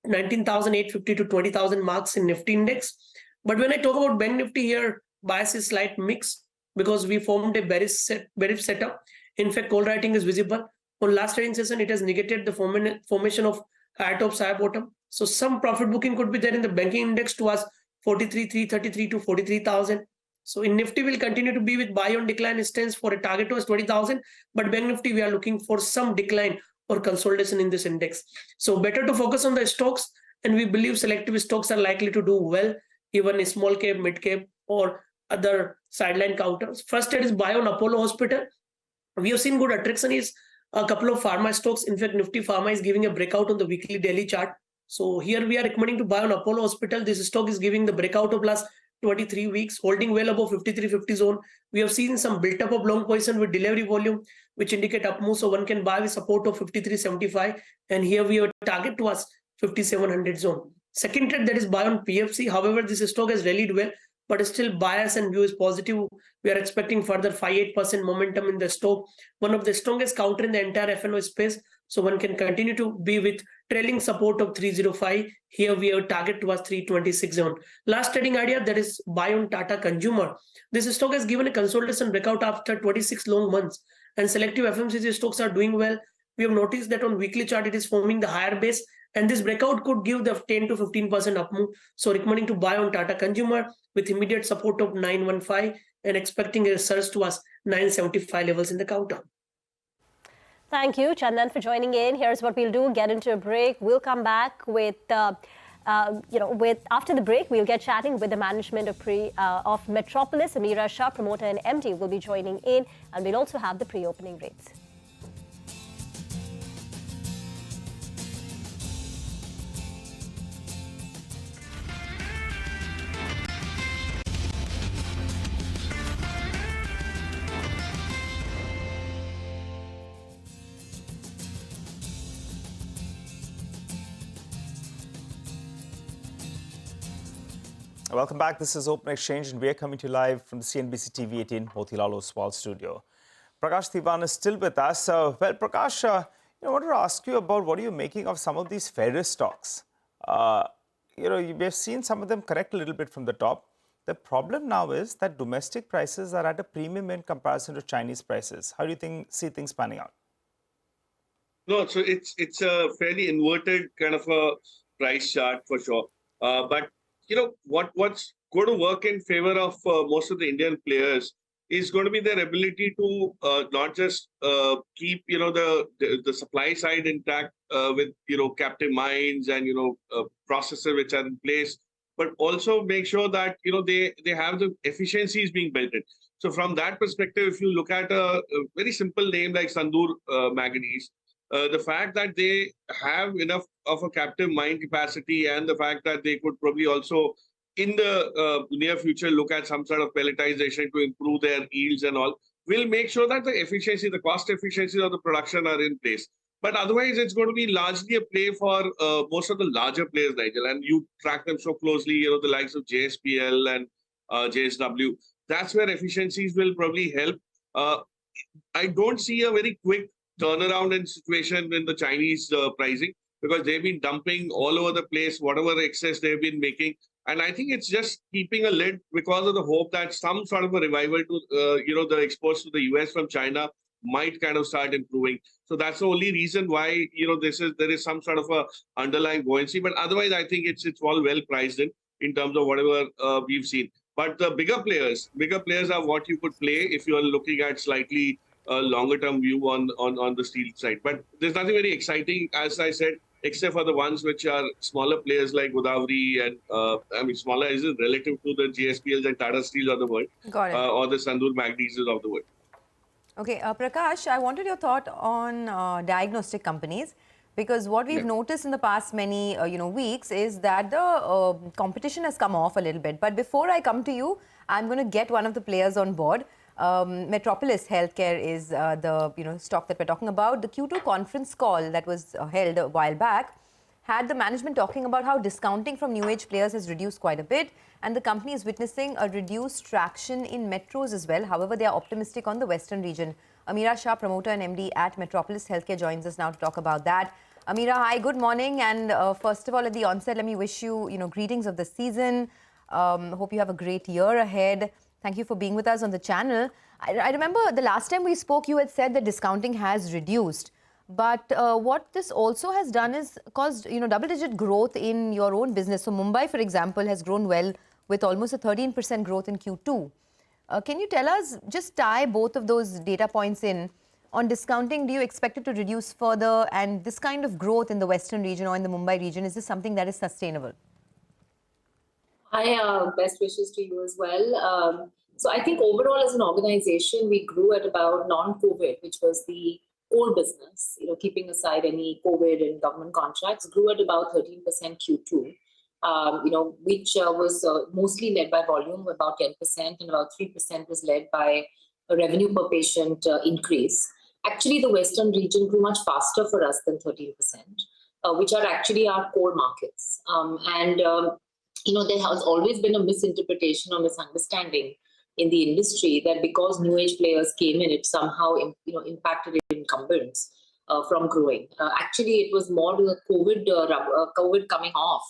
19,850 to 20,000 marks in Nifty index. But when I talk about Bank Nifty here, bias is slight mix because we formed a bearish setup. In fact, call writing is visible. On last trading session, it has negated the formation of high top, high bottom. So some profit booking could be there in the banking index towards 43,333 to 43,000. So in Nifty, we'll continue to be with buy on decline stance for a target towards 20,000. But Bank Nifty, we are looking for some decline or consolidation in this index. So better to focus on the stocks. And we believe selective stocks are likely to do well, even a small cap, mid cap, or other sideline counters. First, it is buy on Apollo Hospital. We have seen good attraction is a couple of pharma stocks. In fact, Nifty Pharma is giving a breakout on the weekly daily chart. So here we are recommending to buy on Apollo Hospital. This stock is giving the breakout of last 23 weeks, holding well above 53.50 zone. We have seen some built up of long position with delivery volume, which indicate up move. So one can buy with support of 53.75. And here we have a target towards 5700 zone. Second trade, that is buy on PFC. However, this stock has rallied well, but still bias and view is positive. We are expecting further 5-8% momentum in the stock. One of the strongest counter in the entire F&O space. So one can continue to be with trailing support of 305. Here we have a target towards 326 zone. Last trading idea, that is buy on Tata Consumer. This stock has given a consolidation breakout after 26 long months, and selective FMCG stocks are doing well. We have noticed that on weekly chart it is forming the higher base, and this breakout could give the 10 to 15% up move. So recommending to buy on Tata Consumer with immediate support of 915 and expecting a surge towards 975 levels in the counter. Thank you, Chandan, for joining in. Here's what we'll do: get into a break. We'll come back with, after the break, we'll get chatting with the management of Metropolis. Amira Shah, promoter and MD, will be joining in, and we'll also have the pre-opening rates. Welcome back. This is Open Exchange, and we are coming to you live from the CNBC-TV18 Motilal Oswal studio. Prakash Thiban is still with us. Well, Prakash, I wanted to ask you about what are you making of some of these ferrous stocks. We've seen some of them correct a little bit from the top. The problem now is that domestic prices are at a premium in comparison to Chinese prices. How do you see things panning out? No, so it's a fairly inverted kind of a price chart for sure. But what's going to work in favor of most of the Indian players is going to be their ability to not just keep the supply side intact with captive mines and processes which are in place, but also make sure that they have the efficiencies being built in. So from that perspective, if you look at a very simple name like Sandur Manganese, the fact that they have enough of a captive mine capacity, and the fact that they could probably also in the near future look at some sort of pelletization to improve their yields and all, will make sure that the cost efficiencies of the production are in place. But otherwise, it's going to be largely a play for most of the larger players, Nigel, and you track them so closely, the likes of JSPL and JSW. That's where efficiencies will probably help. I don't see a very quick turnaround in situation in the Chinese pricing, because they've been dumping all over the place, whatever excess they've been making. And I think it's just keeping a lid because of the hope that some sort of a revival to, the exports to the US from China might kind of start improving. So that's the only reason why, there is some sort of a underlying buoyancy. But otherwise, I think it's all well priced in terms of whatever we've seen. But the bigger players are what you could play if you are looking at slightly longer term view on the steel side. But there's nothing very exciting, as I said, except for the ones which are smaller players like Godavari and, smaller is relative to the GSPLs and Tata Steels of the world. Got it. Or the Sandur Manganeses of the world. Okay, Prakash, I wanted your thought on diagnostic companies, because what we've noticed in the past many weeks is that the competition has come off a little bit. But before I come to you, I'm going to get one of the players on board. Metropolis Healthcare is the stock that we're talking about. The Q2 conference call that was held a while back had the management talking about how discounting from new age players has reduced quite a bit, and the company is witnessing a reduced traction in metros as well. However, they are optimistic on the western region. Amira Shah, promoter and MD at Metropolis Healthcare, joins us now to talk about that. Amira, hi, good morning. And first of all, at the onset, let me wish you, greetings of the season. Hope you have a great year ahead. Thank you for being with us on the channel. I remember the last time we spoke, you had said that discounting has reduced. But what this also has done is caused, double-digit growth in your own business. So Mumbai, for example, has grown well with almost a 13% growth in Q2. Can you tell us, just tie both of those data points in, on discounting, do you expect it to reduce further? And this kind of growth in the western region or in the Mumbai region, is this something that is sustainable? Hi, best wishes to you as well. So I think overall as an organization, we grew at about non-COVID, which was the core business, keeping aside any COVID and government contracts, grew at about 13% Q2. which was mostly led by volume, about 10%, and about 3% was led by a revenue per patient increase. Actually, the Western region grew much faster for us than 13%, which are actually our core markets. There has always been a misinterpretation or misunderstanding in the industry that because new age players came in, it somehow impacted incumbents from growing. Actually, it was more the COVID coming off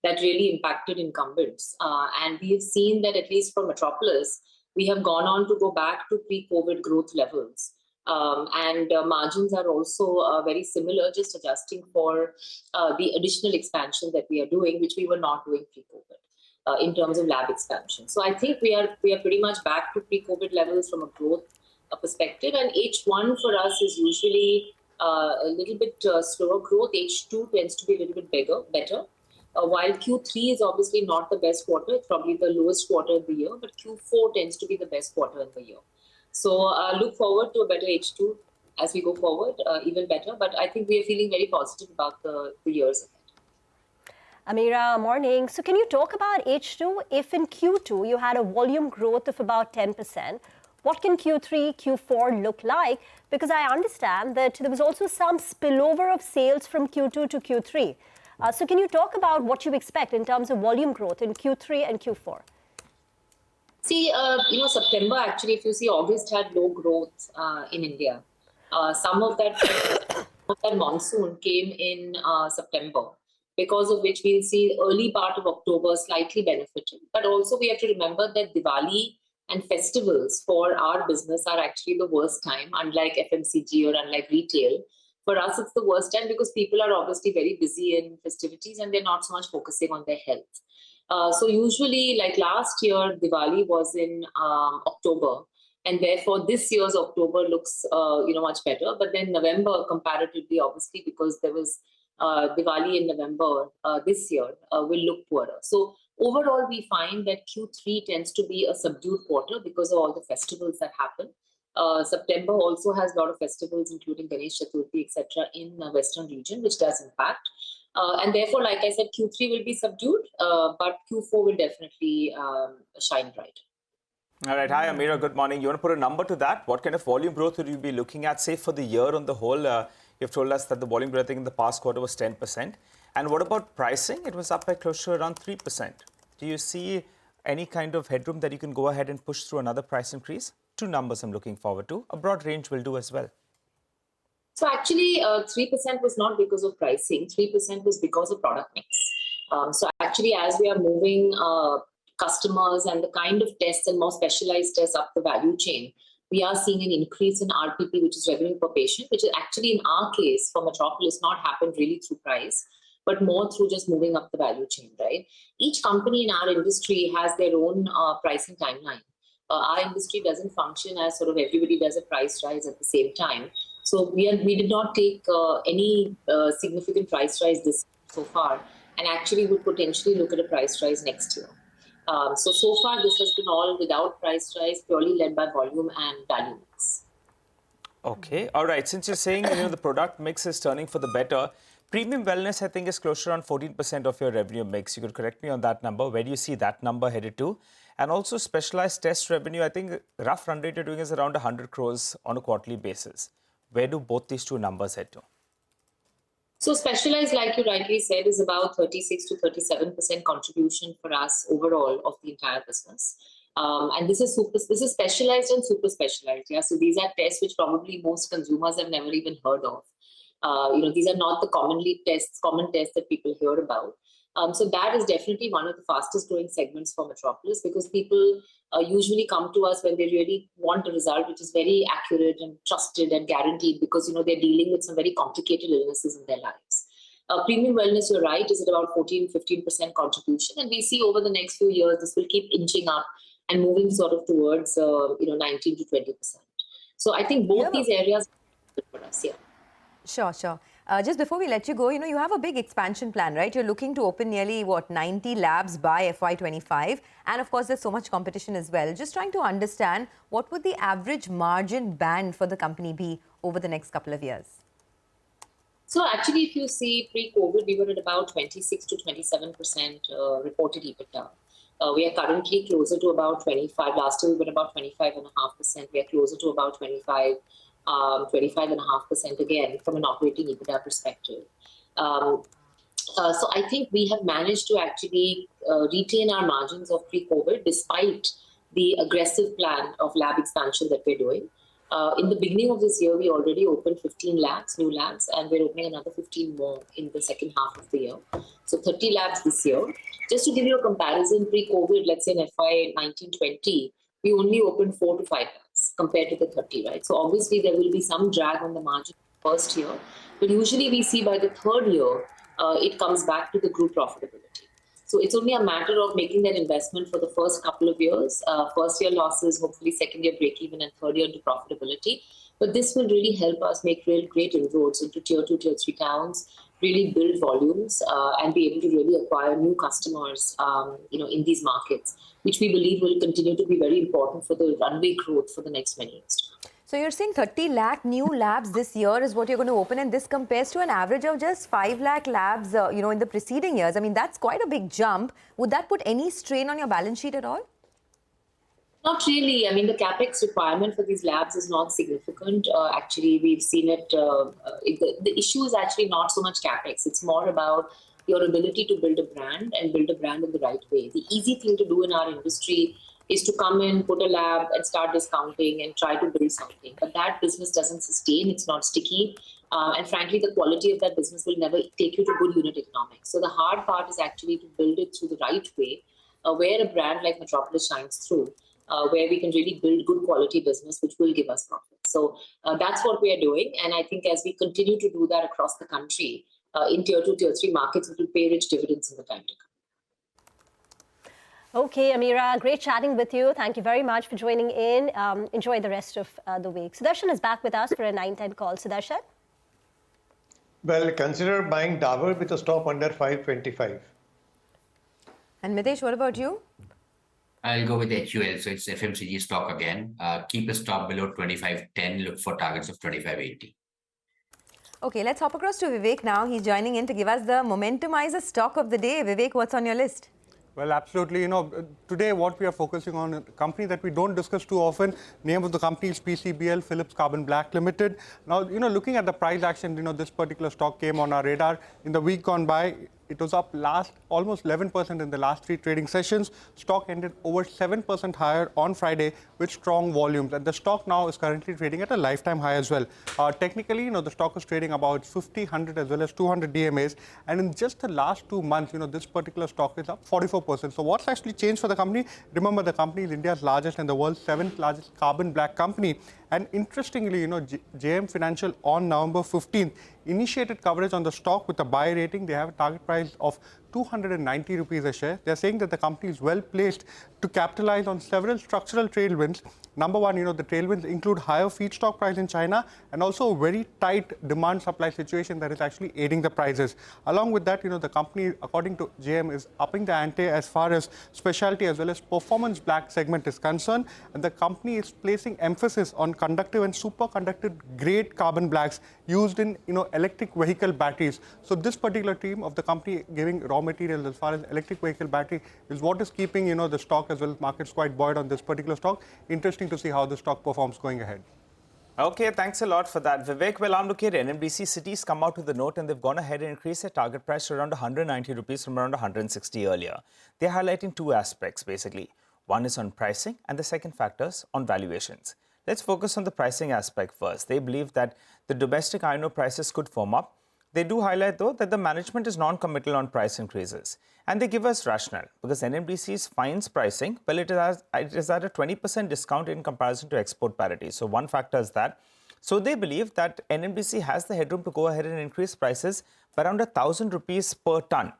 that really impacted incumbents. And we have seen that at least for Metropolis, we have gone on to go back to pre-COVID growth levels. Margins are also very similar, just adjusting for the additional expansion that we are doing, which we were not doing pre-COVID in terms of lab expansion. So I think we are pretty much back to pre-COVID levels from a growth perspective. And H1 for us is usually a little bit slower growth. H2 tends to be a little bit better. While Q3 is obviously not the best quarter, it's probably the lowest quarter of the year, but Q4 tends to be the best quarter of the year. So look forward to a better H2 as we go forward, even better. But I think we are feeling very positive about the years ahead. Ameera, morning. So can you talk about H2? If in Q2 you had a volume growth of about 10%, what can Q3, Q4 look like? Because I understand that there was also some spillover of sales from Q2 to Q3. So can you talk about what you expect in terms of volume growth in Q3 and Q4? See, September, actually, if you see, August had low growth in India. Some of that monsoon came in September, because of which we'll see early part of October slightly benefiting. But also we have to remember that Diwali and festivals for our business are actually the worst time, unlike FMCG or unlike retail. For us, it's the worst time because people are obviously very busy in festivities and they're not so much focusing on their health. So usually, like last year, Diwali was in October, and therefore this year's October looks much better. But then November, comparatively, obviously, because there was Diwali in November this year, will look poorer. So overall, we find that Q3 tends to be a subdued quarter because of all the festivals that happen. September also has a lot of festivals, including Ganesh Chaturthi, etc., in the Western region, which does impact. And therefore, like I said, Q3 will be subdued, but Q4 will definitely shine bright. All right. Hi, Ameera. Good morning. You want to put a number to that? What kind of volume growth would you be looking at, say, for the year on the whole? You've told us that the volume growth in the past quarter was 10%. And what about pricing? It was up by close to around 3%. Do you see any kind of headroom that you can go ahead and push through another price increase? Two numbers I'm looking forward to. A broad range will do as well. So actually, 3% was not because of pricing. 3% was because of product mix. So actually, as we are moving customers and the kind of tests and more specialized tests up the value chain, we are seeing an increase in RPP, which is revenue per patient, which is actually in our case for Metropolis not happened really through price, but more through just moving up the value chain, right? Each company in our industry has their own pricing timeline. Our industry doesn't function as sort of everybody does a price rise at the same time. So we did not take any significant price rise this so far, and actually would potentially look at a price rise next year. So far this has been all without price rise, purely led by volume and value mix. Okay, all right. Since you're saying the product mix is turning for the better, premium wellness I think is close to around 14% of your revenue mix. You could correct me on that number. Where do you see that number headed to? And also specialized test revenue, I think rough run rate you're doing is around 100 crores on a quarterly basis. Where do both these two numbers head to? So specialized, like you rightly said, is about 36 to 37% contribution for us overall of the entire business. And this is specialized and super specialized. Yeah, so these are tests which probably most consumers have never even heard of. These are not the common tests that people hear about. So that is definitely one of the fastest growing segments for Metropolis, because people usually come to us when they really want a result which is very accurate and trusted and guaranteed, because they're dealing with some very complicated illnesses in their lives. Premium wellness, you're right, is at about 14-15% contribution, and we see over the next few years this will keep inching up and moving sort of towards 19 to 20%. So I think both these areas are good for us. Yeah. Sure. Just before we let you go, you have a big expansion plan, right? You're looking to open nearly, 90 labs by FY25. And of course, there's so much competition as well. Just trying to understand, what would the average margin band for the company be over the next couple of years? So actually, if you see pre-COVID, we were at about 26 to 27% reported EBITDA. We are currently closer to about 25. Last year, we were about 25.5%. We are closer to about 25.5% again from an operating EBITDA perspective. So I think we have managed to actually retain our margins of pre-COVID despite the aggressive plan of lab expansion that we're doing. In the beginning of this year, we already opened 15 labs, new labs, and we're opening another 15 more in the second half of the year. So 30 labs this year. Just to give you a comparison, pre-COVID, let's say in FY 19-20, we only opened 4 to 5 labs compared to the 30, right? So obviously there will be some drag on the margin first year, but usually we see by the third year, it comes back to the group profitability. So it's only a matter of making that investment for the first couple of years, first year losses, hopefully second year break even and third year into profitability. But this will really help us make real great inroads into tier 2, tier 3 towns, really build volumes and be able to really acquire new customers, in these markets, which we believe will continue to be very important for the runway growth for the next many years. So you're saying 30 lakh new labs this year is what you're going to open, and this compares to an average of just 5 lakh labs, in the preceding years. I mean, that's quite a big jump. Would that put any strain on your balance sheet at all? Not really. I mean, the capex requirement for these labs is not significant. Actually, we've seen it. The issue is actually not so much capex. It's more about your ability to build a brand and build a brand in the right way. The easy thing to do in our industry is to come in, put a lab and start discounting and try to build something. But that business doesn't sustain, it's not sticky. And frankly, the quality of that business will never take you to good unit economics. So the hard part is actually to build it through the right way, where a brand like Metropolis shines through, where we can really build good quality business, which will give us profit. So that's what we are doing. And I think as we continue to do that across the country, in tier 2, tier 3 markets, it will pay rich dividends in the time to come. Okay, Amira, great chatting with you. Thank you very much for joining in. Enjoy the rest of the week. Sudarshan is back with us for a 9:10 call. Sudarshan? Well, consider buying Dabur with a stop under 525. And Mitesh, what about you? I'll go with HUL, so it's FMCG stock again. Keep a stop below 25.10, look for targets of 25.80. Okay, let's hop across to Vivek now. He's joining in to give us the Momentumizer stock of the day. Vivek, what's on your list? Well, absolutely. Today what we are focusing on is a company that we don't discuss too often. Name of the company is PCBL, Philips Carbon Black Limited. Now, looking at the price action, this particular stock came on our radar in the week gone by. It was up almost 11% in the last 3 trading sessions. Stock ended over 7% higher on Friday with strong volumes. And the stock now is currently trading at a lifetime high as well. Technically, the stock is trading about 50, 100 as well as 200 DMAs. And in just the last 2 months, this particular stock is up 44%. So what's actually changed for the company? Remember, the company is India's largest and the world's 7th largest carbon black company. And interestingly, JM Financial on November 15th initiated coverage on the stock with a buy rating. They have a target price of 290 rupees a share. They're saying that the company is well placed to capitalize on several structural tailwinds. Number one, the tailwinds include higher feedstock price in China and also a very tight demand-supply situation that is actually aiding the prices. Along with that, the company, according to JM, is upping the ante as far as specialty as well as performance black segment is concerned. And the company is placing emphasis on conductive and superconductive grade carbon blacks used in, electric vehicle batteries. So this particular team of the company giving raw materials as far as electric vehicle battery is what is keeping, the stock as well as markets quite buoyant on this particular stock. Interesting to see how the stock performs going ahead. Okay, thanks a lot for that, Vivek. Well, I'm looking at NMDC Cities come out with a note and they've gone ahead and increased their target price to around 190 rupees from around 160 earlier. They're highlighting 2 aspects, basically. One is on pricing and the second factor is on valuations. Let's focus on the pricing aspect first. They believe that the domestic iron ore prices could firm up. They do highlight, though, that the management is non-committal on price increases. And they give us rationale because NMDC's fines pricing, well, it is at a 20% discount in comparison to export parity. So one factor is that. So they believe that NMDC has the headroom to go ahead and increase prices by around 1,000 rupees per ton.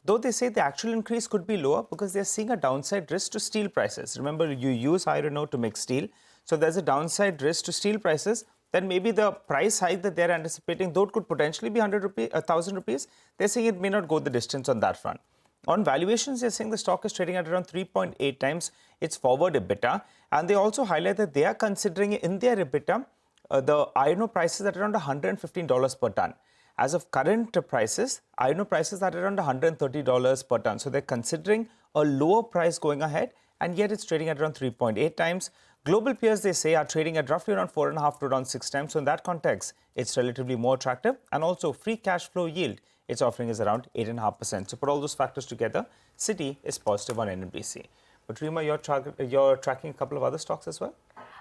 Though they say the actual increase could be lower because they're seeing a downside risk to steel prices. Remember, you use iron ore to make steel. So there's a downside risk to steel prices. Then maybe the price hike that they're anticipating, though it could potentially be 1,000 rupees, they're saying it may not go the distance on that front. On valuations, they're saying the stock is trading at around 3.8 times its forward EBITDA. And they also highlight that they are considering in their EBITDA the iron ore prices at around $115 per ton. As of current prices, iron ore prices are around $130 per ton. So they're considering a lower price going ahead, and yet it's trading at around 3.8 times. Global peers, they say, are trading at roughly around 4.5 to around 6 times. So in that context, it's relatively more attractive. And also free cash flow yield it's offering is around 8.5%. So put all those factors together, Citi is positive on NMDC. But Rima, you're tracking a couple of other stocks as well?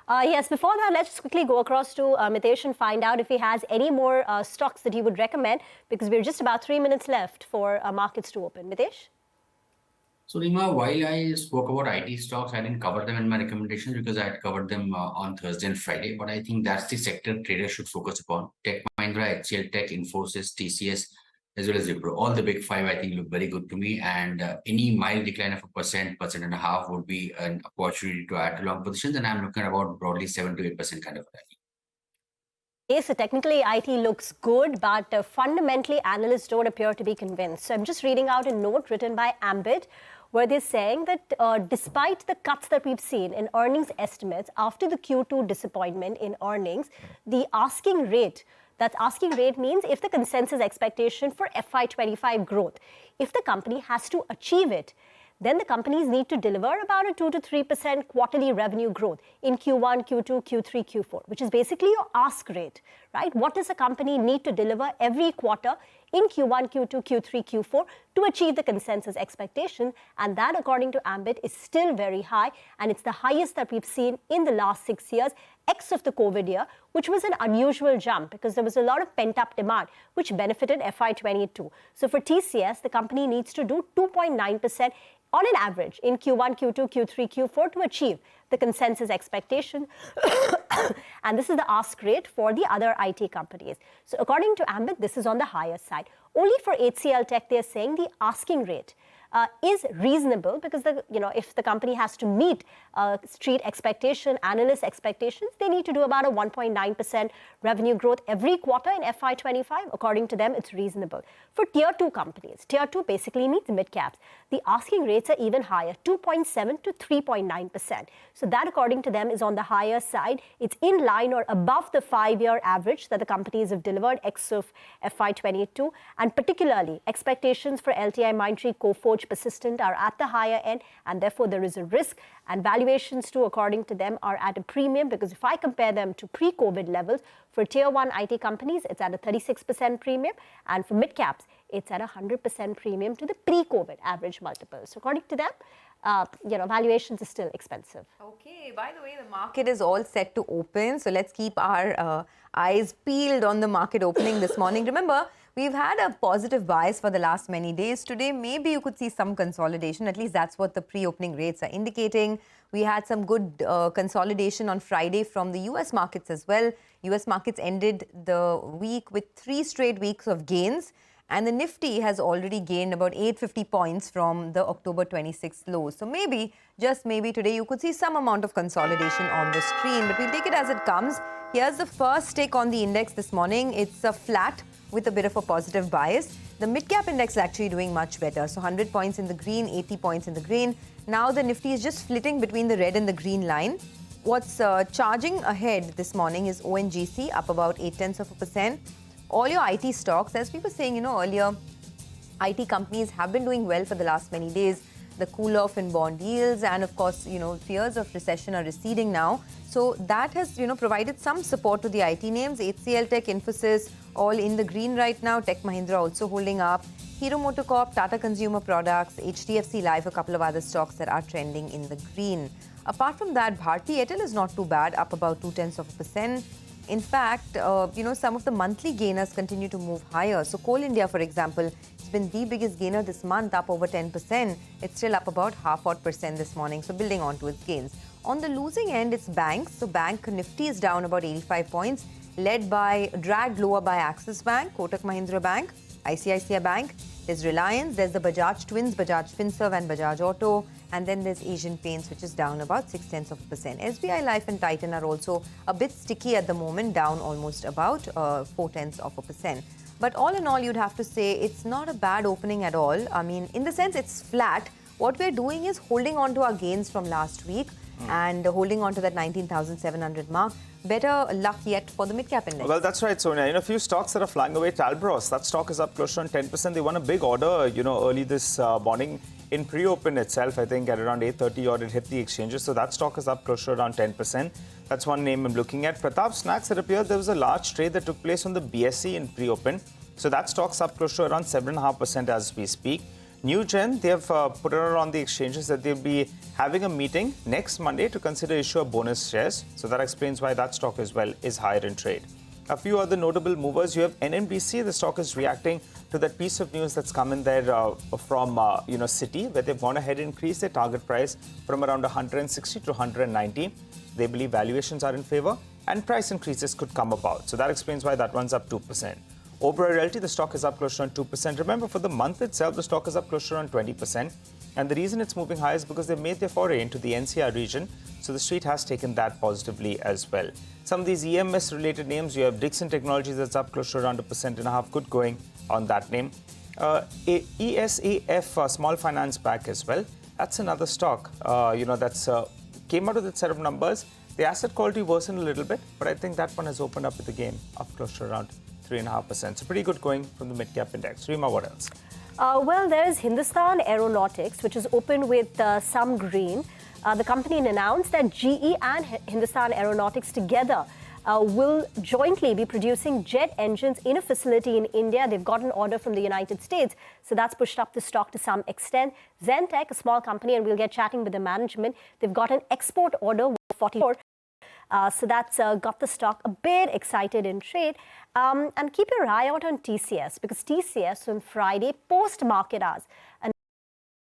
Yes, before that, let's just quickly go across to Mitesh and find out if he has any more stocks that he would recommend, because we're just about 3 minutes left for markets to open. Mitesh? So, Rima, while I spoke about IT stocks, I didn't cover them in my recommendations because I had covered them on Thursday and Friday. But I think that's the sector traders should focus upon. Tech Mahindra, HCL Tech, Infosys, TCS, as well as Wipro. All the big five, I think, look very good to me. And any mild decline of 1%, 1.5% would be an opportunity to add to long positions. And I'm looking at about broadly 7 to 8% kind of rally. Yes, so technically IT looks good, but fundamentally analysts don't appear to be convinced. So I'm just reading out a note written by Ambit, where they're saying that despite the cuts that we've seen in earnings estimates after the Q2 disappointment in earnings, the asking rate, that asking rate means if the consensus expectation for FY25 growth, if the company has to achieve it, then the companies need to deliver about a 2 to 3% quarterly revenue growth in Q1, Q2, Q3, Q4, which is basically your ask rate, right? What does a company need to deliver every quarter in Q1, Q2, Q3, Q4 to achieve the consensus expectation? And that, according to Ambit, is still very high, and it's the highest that we've seen in the last 6 years, ex of the COVID year, which was an unusual jump because there was a lot of pent-up demand, which benefited FY22. So for TCS, the company needs to do 2.9% on an average in Q1, Q2, Q3, Q4 to achieve the consensus expectation. And this is the ask rate for the other IT companies. So according to Ambit, this is on the higher side. Only for HCL Tech, they're saying the asking rate is reasonable because if the company has to meet street expectation, analyst expectations, they need to do about a 1.9% revenue growth every quarter in FY25. According to them, it's reasonable. For tier 2 companies, tier 2 basically means mid caps. The asking rates are even higher, 2.7 to 3.9%. So that, according to them, is on the higher side. It's in line or above the 5-year average that the companies have delivered ex of FY22. And particularly, expectations for LTI, Mindtree, Coforge, Persistent are at the higher end, and therefore there is a risk. And valuations too, according to them, are at a premium because if I compare them to pre-COVID levels, for tier 1 IT companies, it's at a 36% premium, and for mid caps, it's at a 100% premium to the pre-COVID average multiples. So according to them, valuations are still expensive. Okay, by the way, the market is all set to open. So let's keep our eyes peeled on the market opening this morning. Remember, we've had a positive bias for the last many days. Today, maybe you could see some consolidation. At least that's what the pre-opening rates are indicating. We had some good consolidation on Friday from the US markets as well. US markets ended the week with 3 straight weeks of gains. And the Nifty has already gained about 850 points from the October 26th lows. So maybe, just maybe today, you could see some amount of consolidation on the screen. But we'll take it as it comes. Here's the first take on the index this morning. It's a flat with a bit of a positive bias. The mid-cap index is actually doing much better. So 100 points in the green, 80 points in the green. Now the Nifty is just flitting between the red and the green line. What's charging ahead this morning is ONGC, up about 0.8%. All your IT stocks, as we were saying, earlier, IT companies have been doing well for the last many days. The cool-off in bond yields and, of course, fears of recession are receding now. So that has, provided some support to the IT names. HCL Tech, Infosys, all in the green right now. Tech Mahindra also holding up. Hero MotoCorp, Tata Consumer Products, HDFC Life, a couple of other stocks that are trending in the green. Apart from that, Bharti Airtel is not too bad, up about 0.2%. In fact, some of the monthly gainers continue to move higher. So Coal India, for example, has been the biggest gainer this month, up over 10%. It's still up about 0.5% this morning, so building on to its gains. On the losing end, it's banks. So Bank Nifty is down about 85 points, dragged lower by Axis Bank, Kotak Mahindra Bank, ICICI Bank. There's Reliance, there's the Bajaj Twins, Bajaj Finserv and Bajaj Auto. And then there's Asian Paints, which is down about 0.6%. SBI Life and Titan are also a bit sticky at the moment, down almost about 0.4%. But all in all, you'd have to say it's not a bad opening at all. I mean, in the sense it's flat. What we're doing is holding on to our gains from last week. and holding on to that 19,700 mark. Better luck yet for the mid-cap index. Well, that's right, Sonia. A few stocks that are flying away. Talbros, that stock is up close to 10%. They won a big order, early this morning in pre-open itself. I think at around 8:30 or it hit the exchanges. So that stock is up close to around 10%. That's one name I'm looking at. Pratap Snacks, it appears there was a large trade that took place on the BSE in pre-open. So that stock's up close to around 7.5% as we speak. Newgen, they have put it on the exchanges that they'll be having a meeting next Monday to consider issue of bonus shares. So that explains why that stock as well is higher in trade. A few other notable movers. You have NMDC. The stock is reacting to that piece of news that's come in there from Citi, where they've gone ahead and increased their target price from around 160 to 190. They believe valuations are in favor and price increases could come about. So that explains why that one's up 2%. Oberoi Realty, the stock is up close to around 2%. Remember, for the month itself, the stock is up close to around 20%. And the reason it's moving high is because they've made their foray into the NCR region. So the street has taken that positively as well. Some of these EMS-related names, you have Dixon Technologies that's up close to around 1.5%. Good going on that name. ESAF, Small Finance Bank as well. That's another stock, that's came out with its set of numbers. The asset quality worsened a little bit, but I think that one has opened up with the gain up close to around 3.5%. So pretty good going from the mid-cap index. Rima, what else? Well, there's Hindustan Aeronautics, which is open with some green. The company announced that GE and Hindustan Aeronautics together will jointly be producing jet engines in a facility in India. They've got an order from the United States, so that's pushed up the stock to some extent. Zentech, a small company, and we'll get chatting with the management. They've got an export order worth 44. So that's got the stock a bit excited in trade. And keep your eye out on TCS, because TCS on Friday, post-market hours, and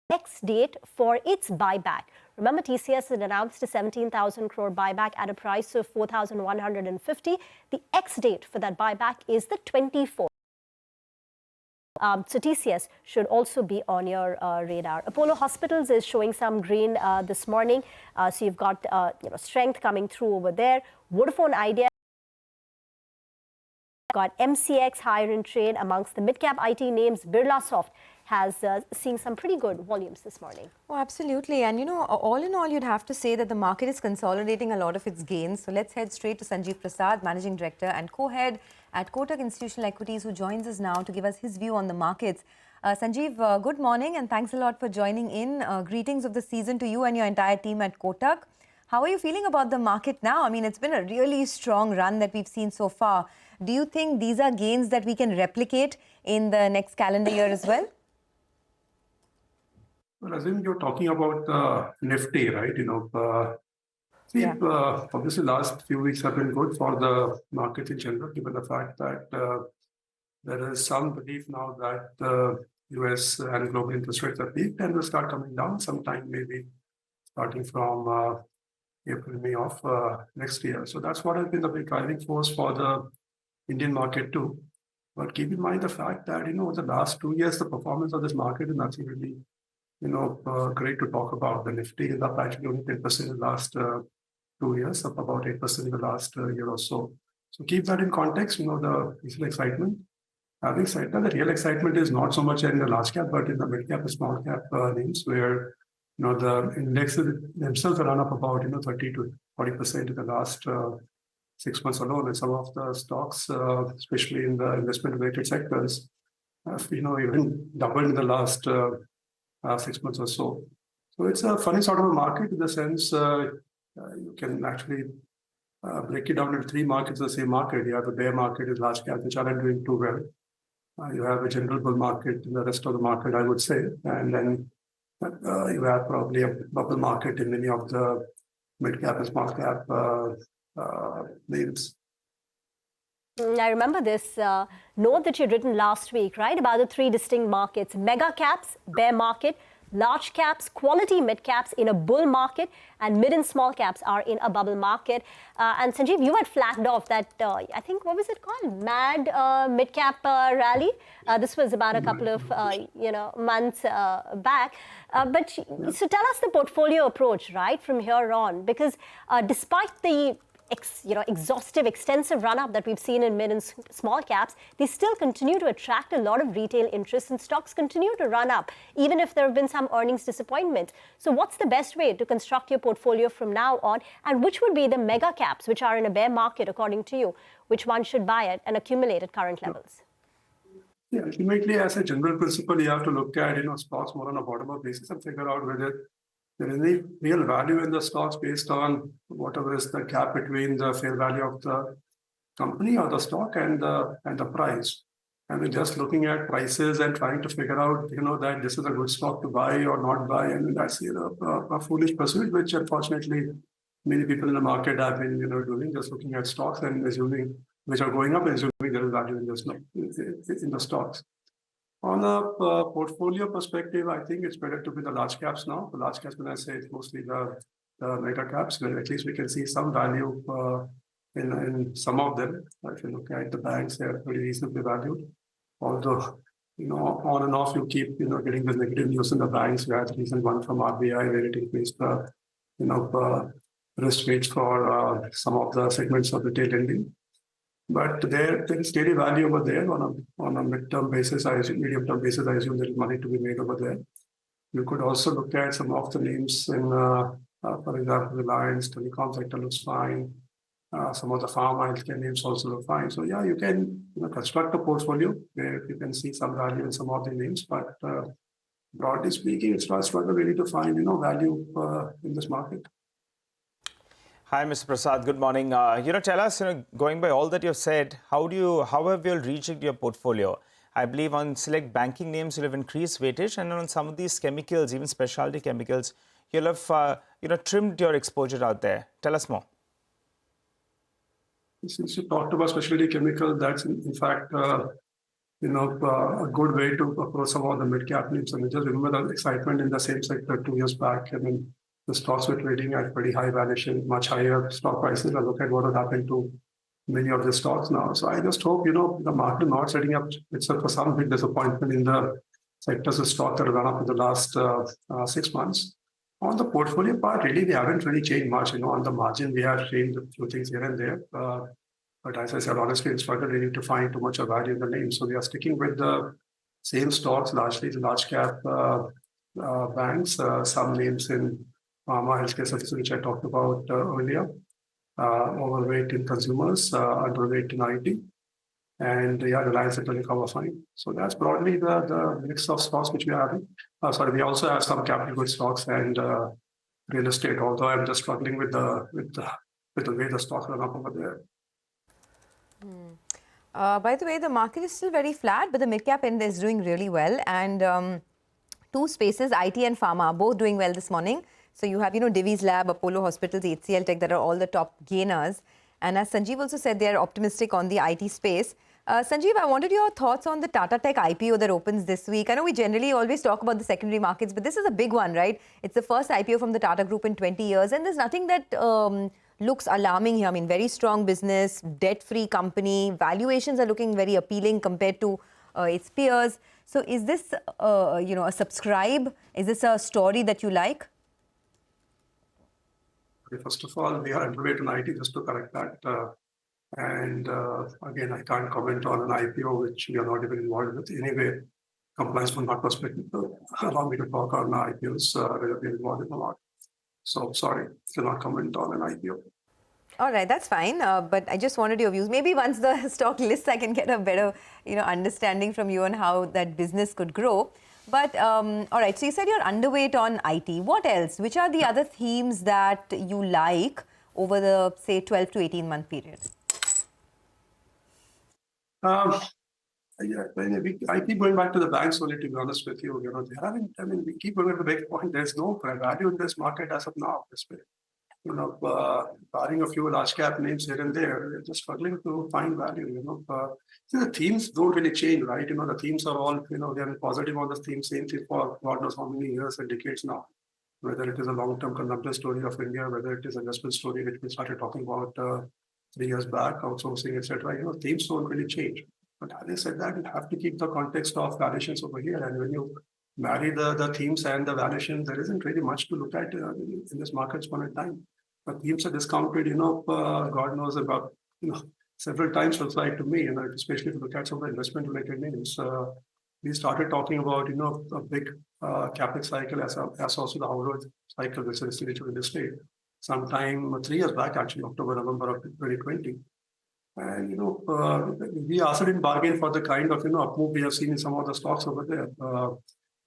next date for its buyback. Remember, TCS had announced a 17,000 crore buyback at a price of 4,150. The ex-date for that buyback is the 24th. So TCS should also be on your radar. Apollo Hospitals is showing some green this morning. So you've got strength coming through over there. Vodafone Idea got MCX higher in trade amongst the mid-cap IT names. Birlasoft has seen some pretty good volumes this morning. Oh, absolutely. And, all in all, you'd have to say that the market is consolidating a lot of its gains. So let's head straight to Sanjeev Prasad, Managing Director and Co-Head at Kotak Institutional Equities, who joins us now to give us his view on the markets. Sanjeev, good morning and thanks a lot for joining in. Greetings of the season to you and your entire team at Kotak. How are you feeling about the market now? I mean, it's been a really strong run that we've seen so far. Do you think these are gains that we can replicate in the next calendar year as well? Well, I think you're talking about Nifty, right? Obviously, last few weeks have been good for the market in general, given the fact that there is some belief now that the US and global interest rates are peaked and will start coming down sometime, maybe starting from April, May of next year. So that's what has been the big driving force for the Indian market too. But keep in mind the fact that, the last 2 years, the performance of this market is nothing really great to talk about. The Nifty is up actually only 10% in the last 2 years, up about 8% in the last year or so. So keep that in context, the recent excitement. Having said that, the real excitement is not so much in the large cap, but in the mid cap and small cap names, where the indexes themselves are run up about 30 to 40% in the last 6 months alone, and some of the stocks, especially in the investment-related sectors, have even doubled in the last 6 months or so. So it's a funny sort of a market in the sense you can actually break it down into three markets in the same market. You have the bear market in large cap, which aren't doing too well. You have a general bull market in the rest of the market, I would say, and then you have probably a bubble market in many of the mid cap and small cap names. I remember this note that you'd written last week, right, about the three distinct markets: mega caps, bear market, large caps, quality mid caps in a bull market, and mid and small caps are in a bubble market. And Sanjeev, you had flagged off that, I think, what was it called? Mad mid cap rally. This was about a couple of months back. So tell us the portfolio approach, right, from here on, because despite the exhaustive, extensive run-up that we've seen in mid and small caps, they still continue to attract a lot of retail interest and stocks continue to run up, even if there have been some earnings disappointment. So what's the best way to construct your portfolio from now on? And which would be the mega caps, which are in a bear market, according to you? Which one should buy it and accumulate at current levels? Yeah, ultimately, as a general principle, you have to look at stocks more on a bottom-up basis and figure out whether there is any real value in the stocks based on whatever is the gap between the fair value of the company or the stock and the price. And we're just looking at prices and trying to figure out, that this is a good stock to buy or not buy. And that's a foolish pursuit, which unfortunately many people in the market have been, doing, just looking at stocks and assuming which are going up and assuming there is value in the stocks. On a portfolio perspective, I think it's better to be the large caps now. The large caps, when I say it's mostly the mega caps, where at least we can see some value in some of them. If you look at the banks, they're pretty reasonably valued. Although, on and off, you keep, getting the negative news in the banks. We had a recent one from RBI where it increased the, risk weights for some of the segments of retail lending. But there is steady value over there on a medium-term basis. I assume there is money to be made over there. You could also look at some of the names in, for example, Reliance, telecom sector looks fine. Some of the pharma healthcare names also look fine. So yeah, you can construct a portfolio where you can see some value in some of the names. But broadly speaking, it's not struggle really to find value in this market. Hi, Mr. Prasad. Good morning. Tell us, going by all that you've said, how have you rejigged your portfolio? I believe on select banking names, you'll have increased weightage, and on some of these chemicals, even specialty chemicals, you'll have trimmed your exposure out there. Tell us more. Since you talked about specialty chemical, that's in fact a good way to approach some of the mid-cap names. I mean, just remember the excitement in the same sector 2 years back. I mean, the stocks were trading at pretty high valuation, much higher stock prices. And look at what has happened to many of the stocks now. So I just hope, the market not setting up itself for some big disappointment in the sectors of stock that have run up in the last 6 months. On the portfolio part, really, we haven't really changed much. On the margin, we have changed a few things here and there. But as I said, honestly, it's struggled really to find too much of value in the name. So we are sticking with the same stocks, largely the large cap banks, some names in pharma, healthcare services, which I talked about earlier, overweight in consumers, underweight in IT, and Reliance and telecom are fine. So that's broadly the mix of stocks which we are having. We also have some capital goods stocks and real estate, although I'm just struggling with the way the stocks run up over there. By the way, the market is still very flat, but the mid-cap index is doing really well. And two spaces, IT and pharma, both doing well this morning. So you have, Divi's Lab, Apollo Hospitals, HCL Tech that are all the top gainers. And as Sanjeev also said, they are optimistic on the IT space. Sanjeev, I wanted your thoughts on the Tata Tech IPO that opens this week. I know we generally always talk about the secondary markets, but this is a big one, right? It's the first IPO from the Tata Group in 20 years. And there's nothing that looks alarming here. I mean, very strong business, debt-free company. Valuations are looking very appealing compared to its peers. So is this, a subscribe? Is this a story that you like? First of all, we are underweight on IT, just to correct that. Again, I can't comment on an IPO which we are not even involved with. Anyway, compliance from our perspective, allow me to talk on IPOs whether we are involved in or not. So sorry, cannot comment on an IPO. All right, that's fine. But I just wanted your views. Maybe once the stock lists, I can get a better, understanding from you on how that business could grow. But all right, so you said you're underweight on IT. What else? Which are the other themes that you like over the, say, 12 to 18-month period? I keep going back to the banks only, to be honest with you. We keep going to the big point. There's no value in this market as of now. Barring a few large cap names here and there, we're just struggling to find value. The themes don't really change, right? The themes are all, they are positive on the theme, same thing for God knows how many years and decades now. Whether it is a long-term consumption story of India, whether it is an investment story which we started talking about 3 years back, outsourcing, etc. Themes don't really change. But having said that, you have to keep the context of valuations over here. And when you marry the themes and the valuations, there isn't really much to look at in this market's point in time. the themes are discounted, God knows about, several times looks like to me, especially if you look at some of the investment related names. We started talking about, a big capex cycle as also the outward cycle, which is digital real estate, sometime 3 years back, actually, October, November of 2020. And, we also didn't bargain for the kind of, up move we have seen in some of the stocks over there.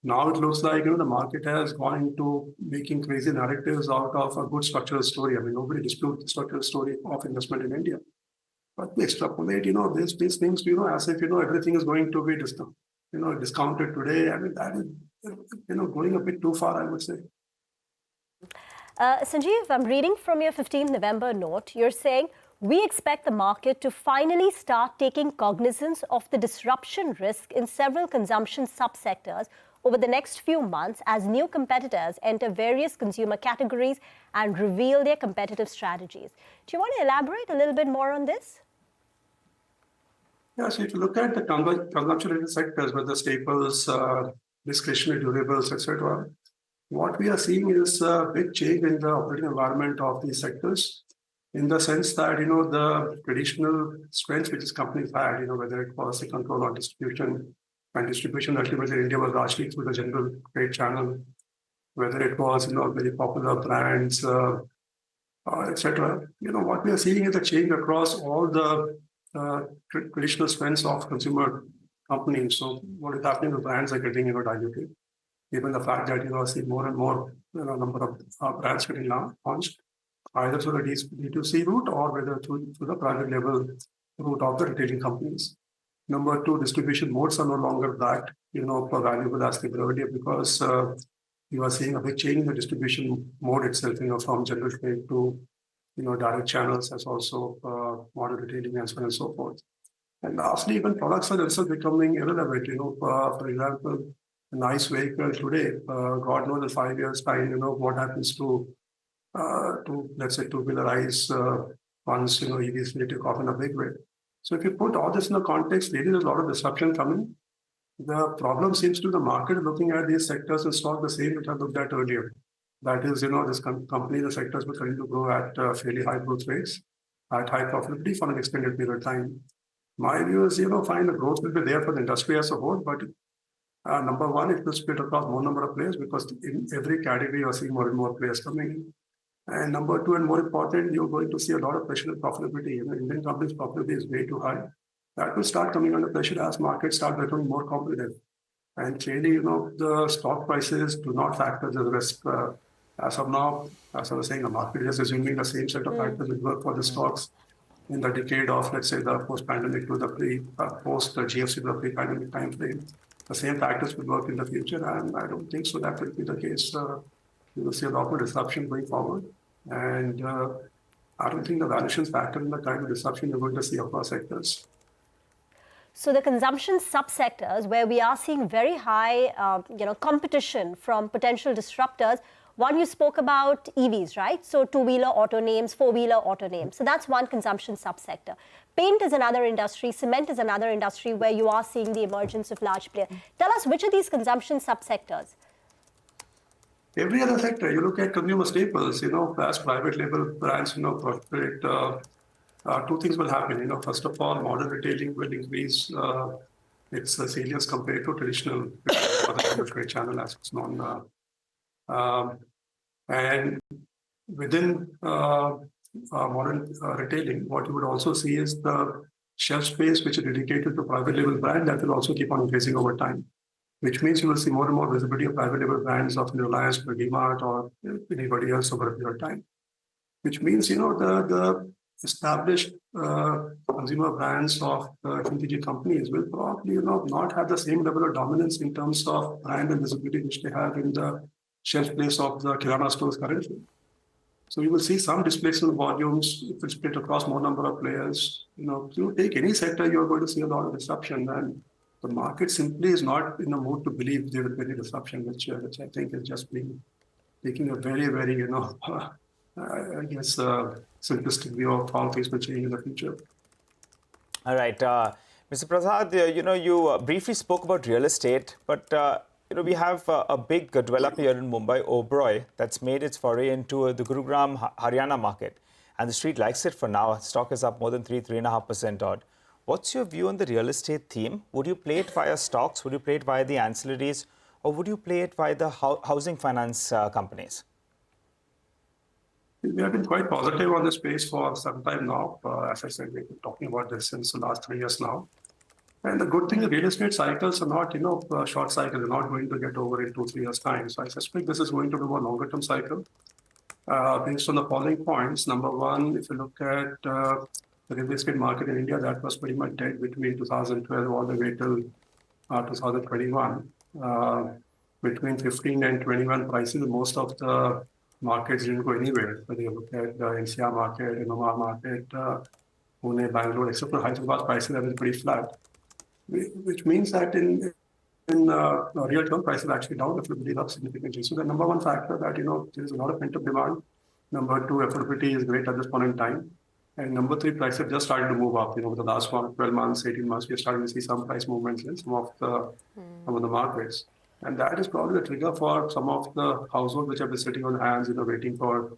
Now it looks like, the market has gone into making crazy narratives out of a good structural story. I mean, nobody disputes the structural story of investment in India. But we extrapolate, these things, as if, everything is going to be discounted today. I mean, that is, going a bit too far, I would say. Sanjeev, I'm reading from your 15th November note. You're saying, we expect the market to finally start taking cognizance of the disruption risk in several consumption subsectors over the next few months as new competitors enter various consumer categories and reveal their competitive strategies. Do you want to elaborate a little bit more on this? Yeah, so if you look at the consumption-related sectors, whether staples, discretionary durables, etc., what we are seeing is a big change in the operating environment of these sectors, in the sense that, the traditional strengths which these companies had, whether it was the control or distribution, and distribution ultimately in India was largely through the general trade channel, whether it was, very popular brands, etc. What we are seeing is a change across all the traditional strengths of consumer companies. So what is happening, the brands are getting, diluted. Given the fact that, I see more and more, number of brands getting launched, either through the D2C route or whether through the private label route of the retailing companies. Number two, distribution modes are no longer that, valuable as they were earlier, because you are seeing a big change in the distribution mode itself, from general trade to, direct channels, as also modern retailing and so on and so forth. And lastly, even products are themselves becoming irrelevant. For example, a nice vehicle today, God knows in 5 years' time, what happens to let's say, two-wheelerized once, EVs will take off in a big way. So if you put all this in the context, there is a lot of disruption coming. The problem seems to the market looking at these sectors and stock the same which I looked at earlier. That is, this company, the sectors will continue to grow at fairly high growth rates, at high profitability for an extended period of time. My view is, fine, the growth will be there for the industry as a whole, but number one, it will split across more number of players because in every category you're seeing more and more players coming in. And number two, and more important, you're going to see a lot of pressure on profitability. Indian companies' profitability is way too high. That will start coming under pressure as markets start becoming more competitive. And clearly, the stock prices do not factor the risk. As of now, as I was saying, the market is assuming the same set of factors which work for the stocks in the decade of, let's say, the post-pandemic to the post-GFC to the pre-pandemic time frame. The same factors will work in the future, and I don't think so that will be the case. You will see a lot more disruption going forward. And I don't think the valuations factor in the kind of disruption you're going to see across sectors. So the consumption subsectors where we are seeing very high, competition from potential disruptors. One, you spoke about EVs, right? So two-wheeler auto names, four-wheeler auto names. So that's one consumption subsector. Paint is another industry. Cement is another industry where you are seeing the emergence of large players. Tell us, which of these consumption subsectors? Every other sector, you look at consumer staples, as private label brands, proliferate, two things will happen. First of all, modern retailing will increase its salience compared to traditional trade channel as it's known. And within modern retailing, what you would also see is the shelf space which is dedicated to private label brand that will also keep on increasing over time, which means you will see more and more visibility of private label brands of Reliance, DMart, or anybody else over a period of time. Which means, the established consumer brands of FMCG companies will probably, not have the same level of dominance in terms of brand and visibility which they have in the shelf place of the Kirana stores currently. So you will see some displacement volumes if it's split across more number of players. You take any sector, you're going to see a lot of disruption, and the market simply is not in the mood to believe there will be any disruption, which I think is just taking a very, very, I guess, simplistic view of how things will change in the future. All right. Mr. Prasad, you briefly spoke about real estate, but we have a big developer here in Mumbai, Oberoi, that's made its foray into the Gurugram, Haryana market. And the street likes it for now. Stock is up more than 3.5% odd. What's your view on the real estate theme? Would you play it via stocks? Would you play it via the ancillaries? Or would you play it via the housing finance companies? We have been quite positive on this space for some time now. As I said, we've been talking about this since the last 3 years now. And the good thing, the real estate cycles are not, short cycles. They're not going to get over in 2-3 years' time. So I suspect this is going to be a longer-term cycle. Based on the following points. Number one, if you look at the real estate market in India, that was pretty much dead between 2012 all the way till 2021. Between 15 and 21 prices, most of the markets didn't go anywhere. Whether you look at the NCR market, Innova market, Pune, Bangalore, except for Hyderabad, prices have been pretty flat, which means that in real term, prices are actually down, affordability is up significantly. So the number one factor that, there is a lot of pent-up demand. Number two, affordability is great at this point in time. And number three, prices have just started to move up. Over the last 12 months, 18 months, we're starting to see some price movements in some of the markets. And that is probably the trigger for some of the households which have been sitting on hands, waiting for,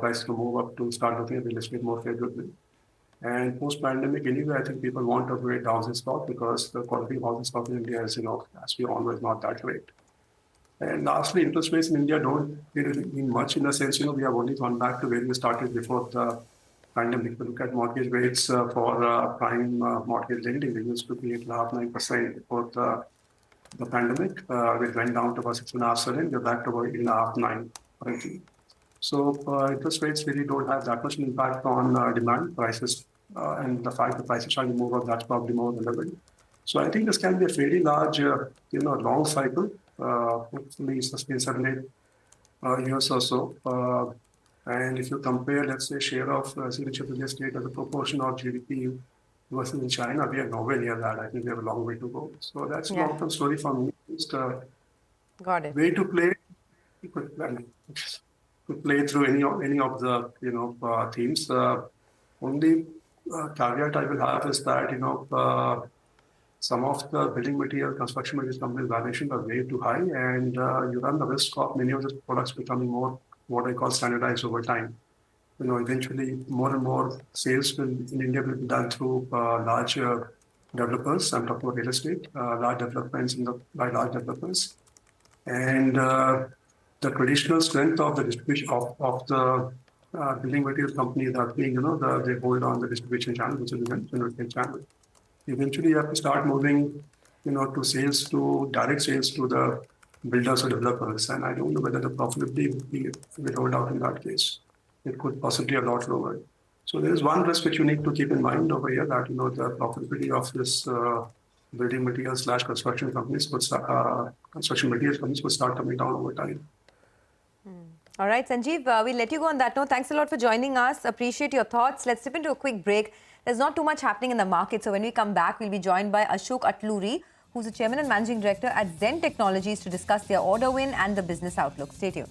prices to move up to start looking at real estate more favorably. And post-pandemic, anyway, I think people want to upgrade housing stock because the quality of housing stock in India is, as we all know, is not that great. And lastly, interest rates in India don't really mean much in the sense, we have only gone back to where we started before the pandemic. If you look at mortgage rates for prime mortgage lending, they used to be 8.5-9% before the pandemic. It went down to about 6.5-7%. We're back to about 8.5-9% currently. So interest rates really don't have that much impact on demand prices, and the fact that prices trying to move up, that's probably more relevant. So I think this can be a fairly large, long cycle, hopefully sustained 7-8 years or so. And if you compare, let's say, share of residential real estate as a proportion of GDP versus in China, we are nowhere near that. I think we have a long way to go. So that's a long-term story for me. Just Got it. Way to play. To play through any of the themes. Only caveat I will have is that some of the building material, construction materials companies' valuations are way too high, and you run the risk of many of these products becoming more what I call standardized over time. Eventually more and more sales in India will be done through large developers. I'm talking about real estate, large developments by large developers, and the traditional strength of the distribution of the building material companies are being, they hold on the distribution channel, which is the general channel. Eventually, you have to start moving, to direct sales to the builders or developers. And I don't know whether the profitability will hold out in that case. It could possibly a lot lower. So there is one risk which you need to keep in mind over here, that, the profitability of this building materials / construction companies would start, construction materials companies would start coming down over time. All right, Sanjeev, we'll let you go on that note. Thanks a lot for joining us. Appreciate your thoughts. Let's dip into a quick break. There's not too much happening in the market. So when we come back, we'll be joined by Ashok Atluri, who's the Chairman and Managing Director at Zen Technologies, to discuss their order win and the business outlook. Stay tuned.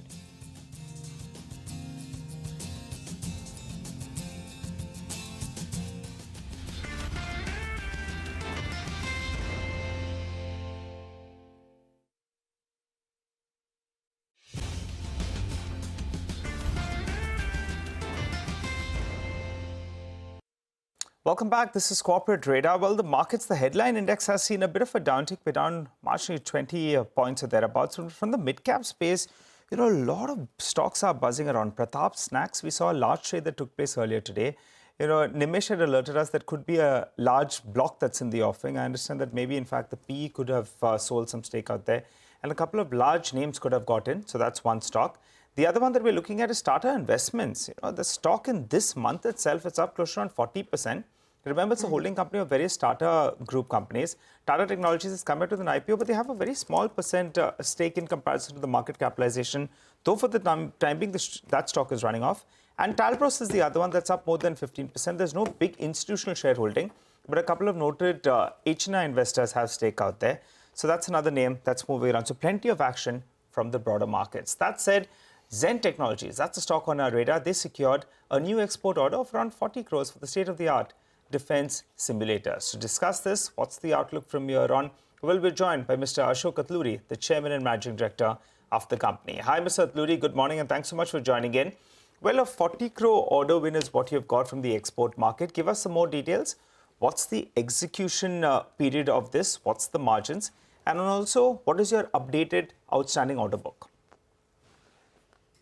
Welcome back. This is Corporate Radar. Well, the markets, the headline index has seen a bit of a downtick. We're down marginally 20 points or thereabouts. From the mid-cap space, a lot of stocks are buzzing around. Pratap Snacks, we saw a large trade that took place earlier today. Nimesh had alerted us that could be a large block that's in the offing. I understand that maybe, in fact, the PE could have sold some stake out there, and a couple of large names could have got in. So that's one stock. The other one that we're looking at is Tata Investments. The stock in this month itself, it's up close to around 40%. Remember, it's a holding company of various Tata Group companies. Tata Technologies has come out with an IPO, but they have a very small percent stake in comparison to the market capitalization. Though for the time being, that stock is running off. And Talbros is the other one that's up more than 15%. There's no big institutional shareholding, but a couple of noted HNI investors have stake out there. So that's another name that's moving around. So plenty of action from the broader markets. That said, Zen Technologies, that's a stock on our radar. They secured a new export order of around 40 crores for the state-of-the-art defense simulators. To discuss this, what's the outlook from here on? Well, we're joined by Mr. Ashok Atluri, the Chairman and Managing Director of the company. Hi, Mr. Atluri. Good morning and thanks so much for joining in. Well, a 40 crore order win is what you've got from the export market. Give us some more details. What's the execution period of this? What's the margins? And also, what is your updated outstanding order book?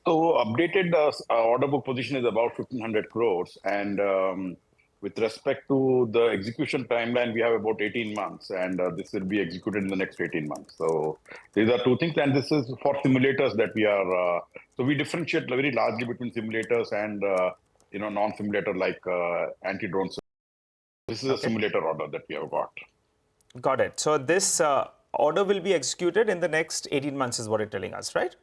So updated order book position is about 1,500 crores. And with respect to the execution timeline, we have about 18 months. And this will be executed in the next 18 months. So these are two things. And this is for simulators that we are... so we differentiate very largely between simulators and, non-simulator like anti-drone systems. This is a simulator order that we have got. Got it. So this order will be executed in the next 18 months is what you're telling us, right?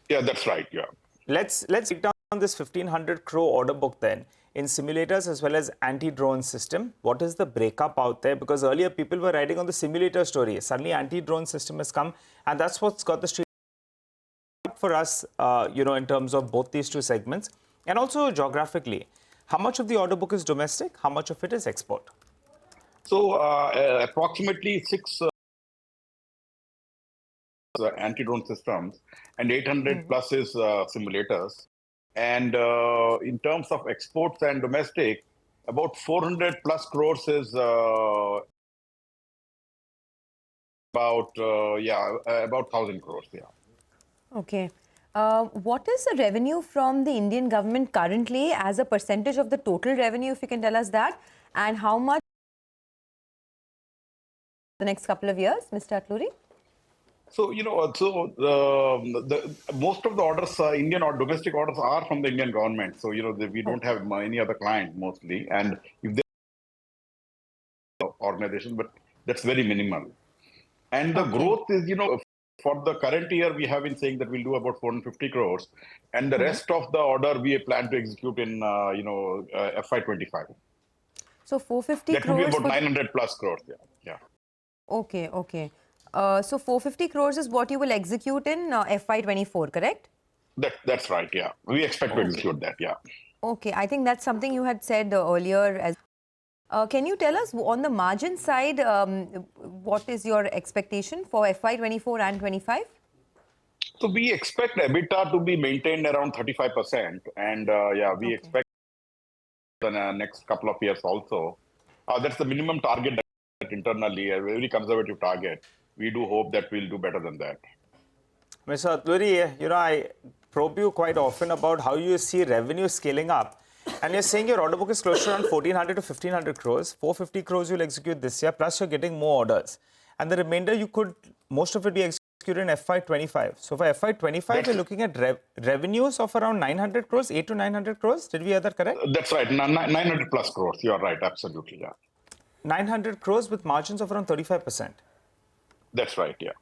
Yeah, that's right. Yeah. Let's break down this 1,500 crore order book then in simulators as well as anti-drone system. What is the breakup out there? Because earlier people were riding on the simulator story. Suddenly anti-drone system has come and that's what's got the street for us, in terms of both these two segments. And also geographically, how much of the order book is domestic? How much of it is export? So approximately 6 anti-drone systems and 800 plus is simulators. And in terms of exports and domestic, about 400 plus crores is about 1,000 crores. Yeah. Okay. What is the revenue from the Indian government currently as a percentage of the total revenue, if you can tell us that? And how much the next couple of years, Mr. Atluri? So, most of the orders, Indian or domestic orders are from the Indian government. So, we don't have any other client mostly. And if they organization, but that's very minimal. And the growth is, for the current year, we have been saying that we'll do about 450 crores. And the rest of the order we plan to execute in, FY25. So 450 that crores. That will be about 900 plus crores. Yeah. Okay. So 450 crores is what you will execute in FY24, correct? That's right, yeah. We expect to execute that, yeah. Okay, I think that's something you had said earlier. Can you tell us on the margin side, what is your expectation for FY24 and 25? So we expect EBITDA to be maintained around 35%. And we expect in the next couple of years also. That's the minimum target that internally, a very conservative target. We do hope that we'll do better than that. Mr. Atluri, I probe you quite often about how you see revenue scaling up. And you're saying your order book is close to around 1,400 to 1,500 crores. 450 crores you'll execute this year, plus you're getting more orders. And the remainder, most of it be executed in FY25. So for FY25, we're looking at revenues of around 900 crores, 8 to 900 crores. Did we hear that correct? That's right, 900 plus crores. You're right, absolutely, yeah. 900 crores with margins of around 35%. That's right, yeah.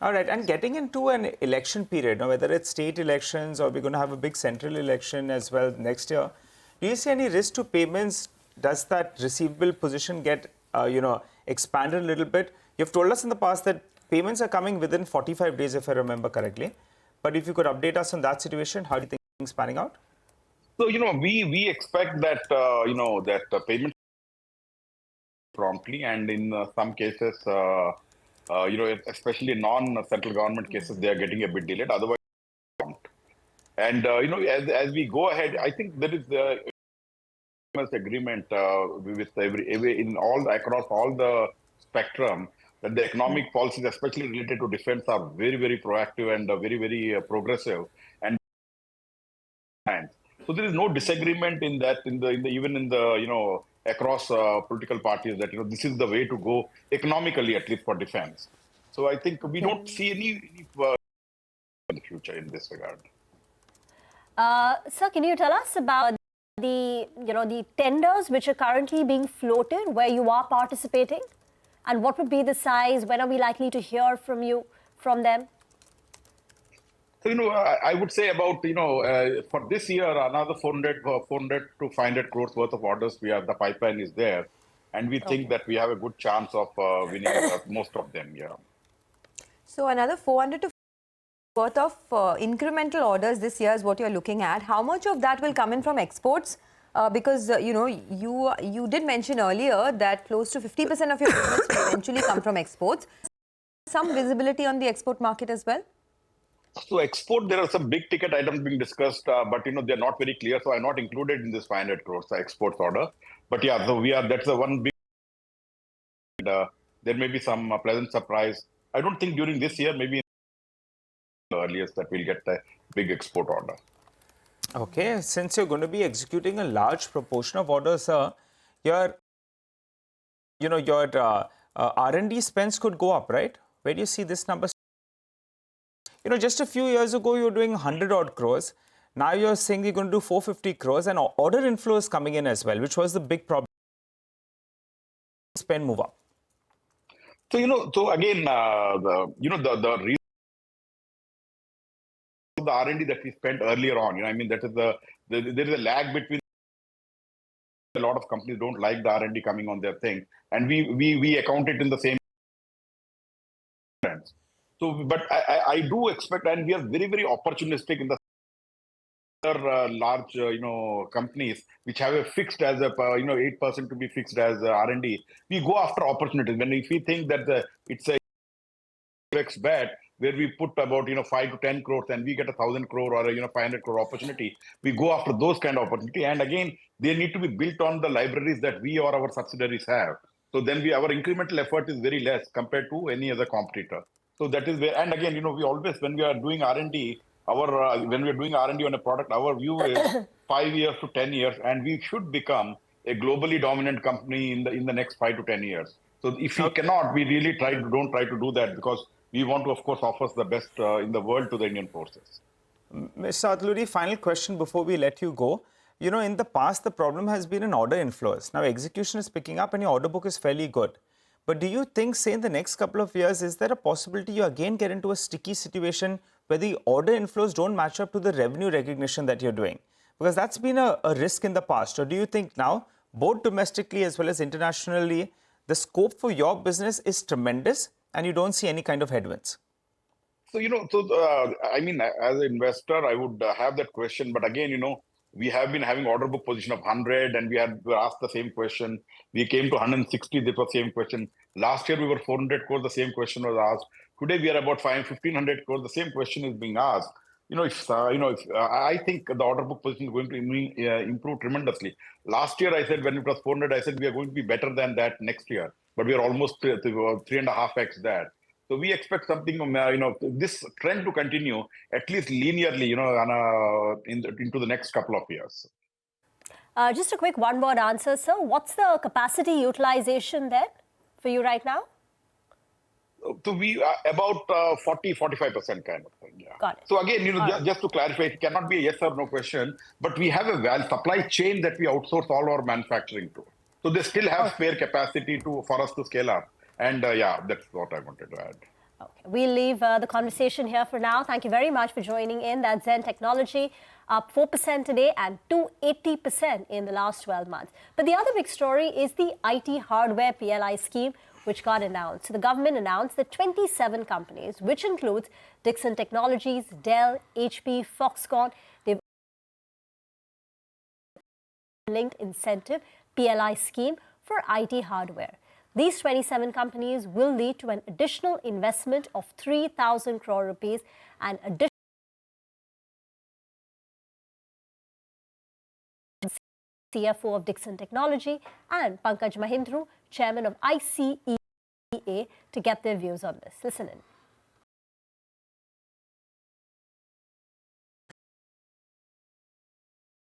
All right, and getting into an election period, whether it's state elections or we're going to have a big central election as well next year, do you see any risk to payments? Does that receivable position get, expanded a little bit? You've told us in the past that payments are coming within 45 days, if I remember correctly. But if you could update us on that situation, how do you think things panning out? So, we expect that, that payments promptly, and in some cases, especially non-central government cases, they are getting a bit delayed. Otherwise, and as we go ahead, I think there is the agreement with across all the spectrum that the economic policies, especially related to defense, are very, very proactive and very, very progressive. And so there is no disagreement in that, even in the across political parties, that this is the way to go economically, at least for defense. So I think we don't see any in the future in this regard. Sir, can you tell us about the tenders which are currently being floated, where you are participating, and what would be the size? When are we likely to hear from them? So, I would say about, for this year, another 400 to 500 crores worth of orders. The pipeline is there. And we think that we have a good chance of winning most of them, yeah. So another 400 to worth of incremental orders this year is what you're looking at. How much of that will come in from exports? Because, you did mention earlier that close to 50% of your business will eventually come from exports. Some visibility on the export market as well? So export, there are some big ticket items being discussed, but they're not very clear. So I'm not included in this 500 crores exports order. But yeah, so that's the one big. There may be some pleasant surprise. I don't think during this year, maybe the earliest that we'll get a big export order. Okay, since you're going to be executing a large proportion of orders, your R&D spends could go up, right? Where do you see this number? Just a few years ago, you were doing 100 odd crores. Now you're saying you're going to do 450 crores, and order inflow is coming in as well, which was the big problem. Spend move up. So so again, the reason the R&D that we spent earlier on, I mean, that is there is a lag between. A lot of companies don't like the R&D coming on their thing, and we account it in the same. So, but I do expect, and we are very, very opportunistic in the large, companies which have a fixed as a, 8% to be fixed as R&D. We go after opportunities. If we think that it's a fixed bet where we put about, 5 to 10 crores and we get 1,000 crore or 500 crore opportunity, we go after those kind of opportunity. And again, they need to be built on the libraries that we or our subsidiaries have. So then our incremental effort is very less compared to any other competitor. So that is where, and again, we always, when we are doing R&D, when we are doing R&D on a product, our view is 5 years to 10 years, and we should become a globally dominant company in the next 5 to 10 years. So if we cannot, we really don't try to do that, because we want to, of course, offer the best in the world to the Indian forces. Mr. Atluri, final question before we let you go. In the past, the problem has been in order inflows. Now, execution is picking up and your order book is fairly good. But do you think, say, in the next couple of years, is there a possibility you again get into a sticky situation where the order inflows don't match up to the revenue recognition that you're doing? Because that's been a risk in the past. Or do you think now, both domestically as well as internationally, the scope for your business is tremendous and you don't see any kind of headwinds? So, I mean, as an investor, I would have that question. But again, we have been having order book position of 100, and we were asked the same question. We came to 160, this was the same question. Last year, we were 400 crores, the same question was asked. Today, we are about 1,500 crores, the same question is being asked. I think the order book position is going to improve tremendously. Last year, I said, when it was 400, I said we are going to be better than that next year. But we are almost 3.5x that. So we expect something, this trend to continue at least linearly, into the next couple of years. Just a quick one-word answer, sir. What's the capacity utilization there for you right now? So we are about 40-45% kind of thing. Yeah. Got it. So again, just to clarify, it cannot be a yes or no question, but we have a supply chain that we outsource all our manufacturing to. So they still have spare capacity for us to scale up. And yeah, that's what I wanted to add. Okay. We'll leave the conversation here for now. Thank you very much for joining in. That's Zen Technology, up 4% today and 280% in the last 12 months. But the other big story is the IT hardware PLI scheme, which got announced. So the government announced that 27 companies, which includes Dixon Technologies, Dell, HP, Foxconn, they've linked incentive PLI scheme for IT hardware. These 27 companies will lead to an additional investment of 3,000 crore rupees and additional CFO of Dixon Technology and Pankaj Mahindru, chairman of ICEA, to get their views on this. Listen in.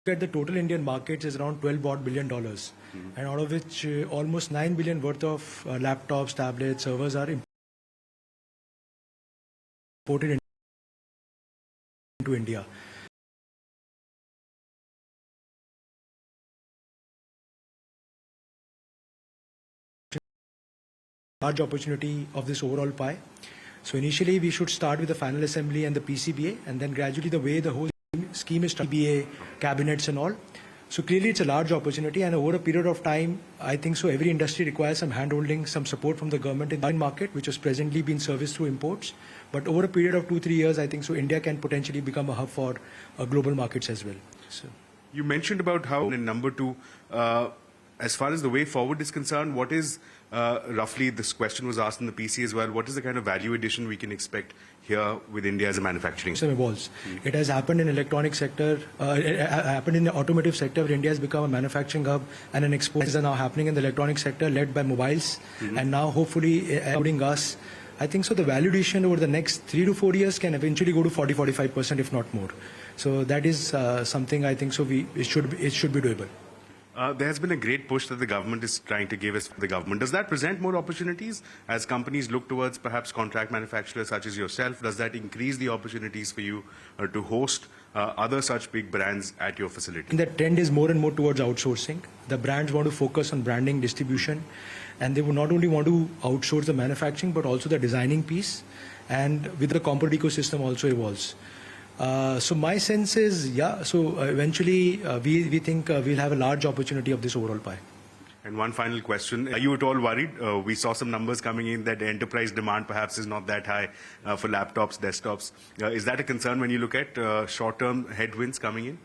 At the total Indian markets is around $12 billion, and out of which almost $9 billion worth of laptops, tablets, servers are imported into India. Large opportunity of this overall pie. So initially we should start with the final assembly and the PCBA, and then gradually the way the whole scheme is PCBA, cabinets and all. So clearly it's a large opportunity, and over a period of time, I think so every industry requires some hand-holding, some support from the government in the market, which is presently being serviced through imports. But over a period of 2-3 years, I think so India can potentially become a hub for global markets as well. So you mentioned about how in number 2, as far as the way forward is concerned, what is roughly, this question was asked in the PC as well. What is the kind of value addition we can expect here with India as a manufacturing? Evolves. It has happened in electronic sector, it happened in the automotive sector where India has become a manufacturing hub and an export is now happening in the electronic sector led by mobiles and now hopefully including us. I think so the value addition over the next 3 to 4 years can eventually go to 40-45% if not more. So that is something I think so it should be doable. There has been a great push that the government is trying to give us the government. Does that present more opportunities as companies look towards perhaps contract manufacturers such as yourself? Does that increase the opportunities for you to host other such big brands at your facility? The trend is more and more towards outsourcing. The brands want to focus on branding, distribution, and they would not only want to outsource the manufacturing but also the designing piece, and with the component ecosystem also evolves. So my sense is, yeah, so eventually we think we'll have a large opportunity of this overall pie. And one final question. Are you at all worried? We saw some numbers coming in that enterprise demand perhaps is not that high for laptops, desktops. Is that a concern when you look at short-term headwinds coming in?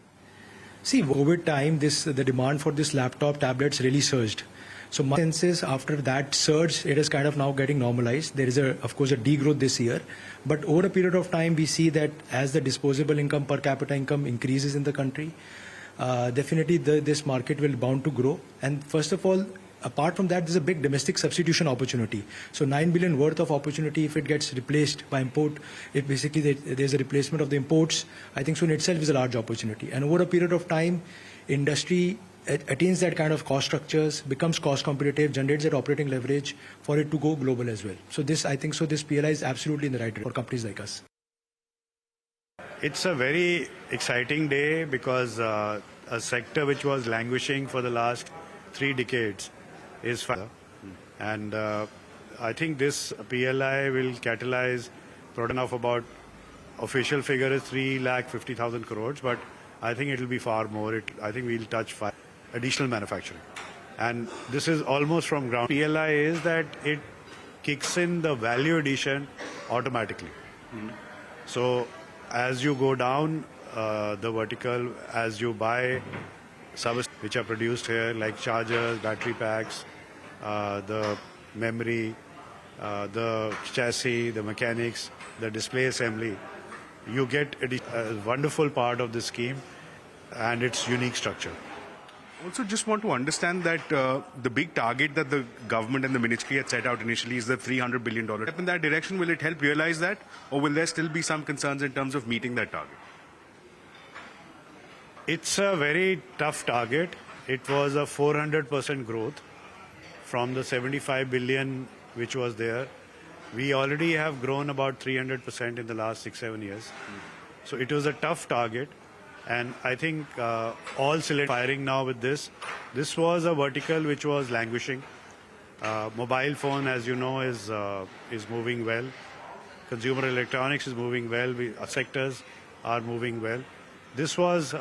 See, over time, the demand for this laptop, tablets really surged. So my sense is after that surge, it is kind of now getting normalized. There is, of course, a degrowth this year. But over a period of time, we see that as the disposable income, per capita income increases in the country, definitely this market will bound to grow. And first of all, apart from that, there's a big domestic substitution opportunity. So 9 billion worth of opportunity, if it gets replaced by import, it basically there's a replacement of the imports. I think so in itself is a large opportunity. And over a period of time, industry attains that kind of cost structures, becomes cost competitive, generates that operating leverage for it to go global as well. So this, I think so this PLI is absolutely in the right direction for companies like us. It's a very exciting day because a sector which was languishing for the last 3 decades is further. And I think this PLI will catalyze production of about, official figure is 3,50,000 crores, but I think it will be far more. I think we'll touch 5 additional manufacturing. And this is almost from ground. PLI is that it kicks in the value addition automatically. So as you go down the vertical, as you buy services which are produced here like chargers, battery packs, the memory, the chassis, the mechanics, the display assembly, you get a wonderful part of the scheme and its unique structure. Also, just want to understand that the big target that the government and the ministry had set out initially is the $300 billion. In that direction, will it help realize that, or will there still be some concerns in terms of meeting that target? It's a very tough target. It was a 400% growth from the 75 billion which was there. We already have grown about 300% in the last 6-7 years. So it was a tough target. And I think all cylinders firing now with this. This was a vertical which was languishing. Mobile phone, as you know, is moving well. Consumer electronics is moving well. Sectors are moving well. This was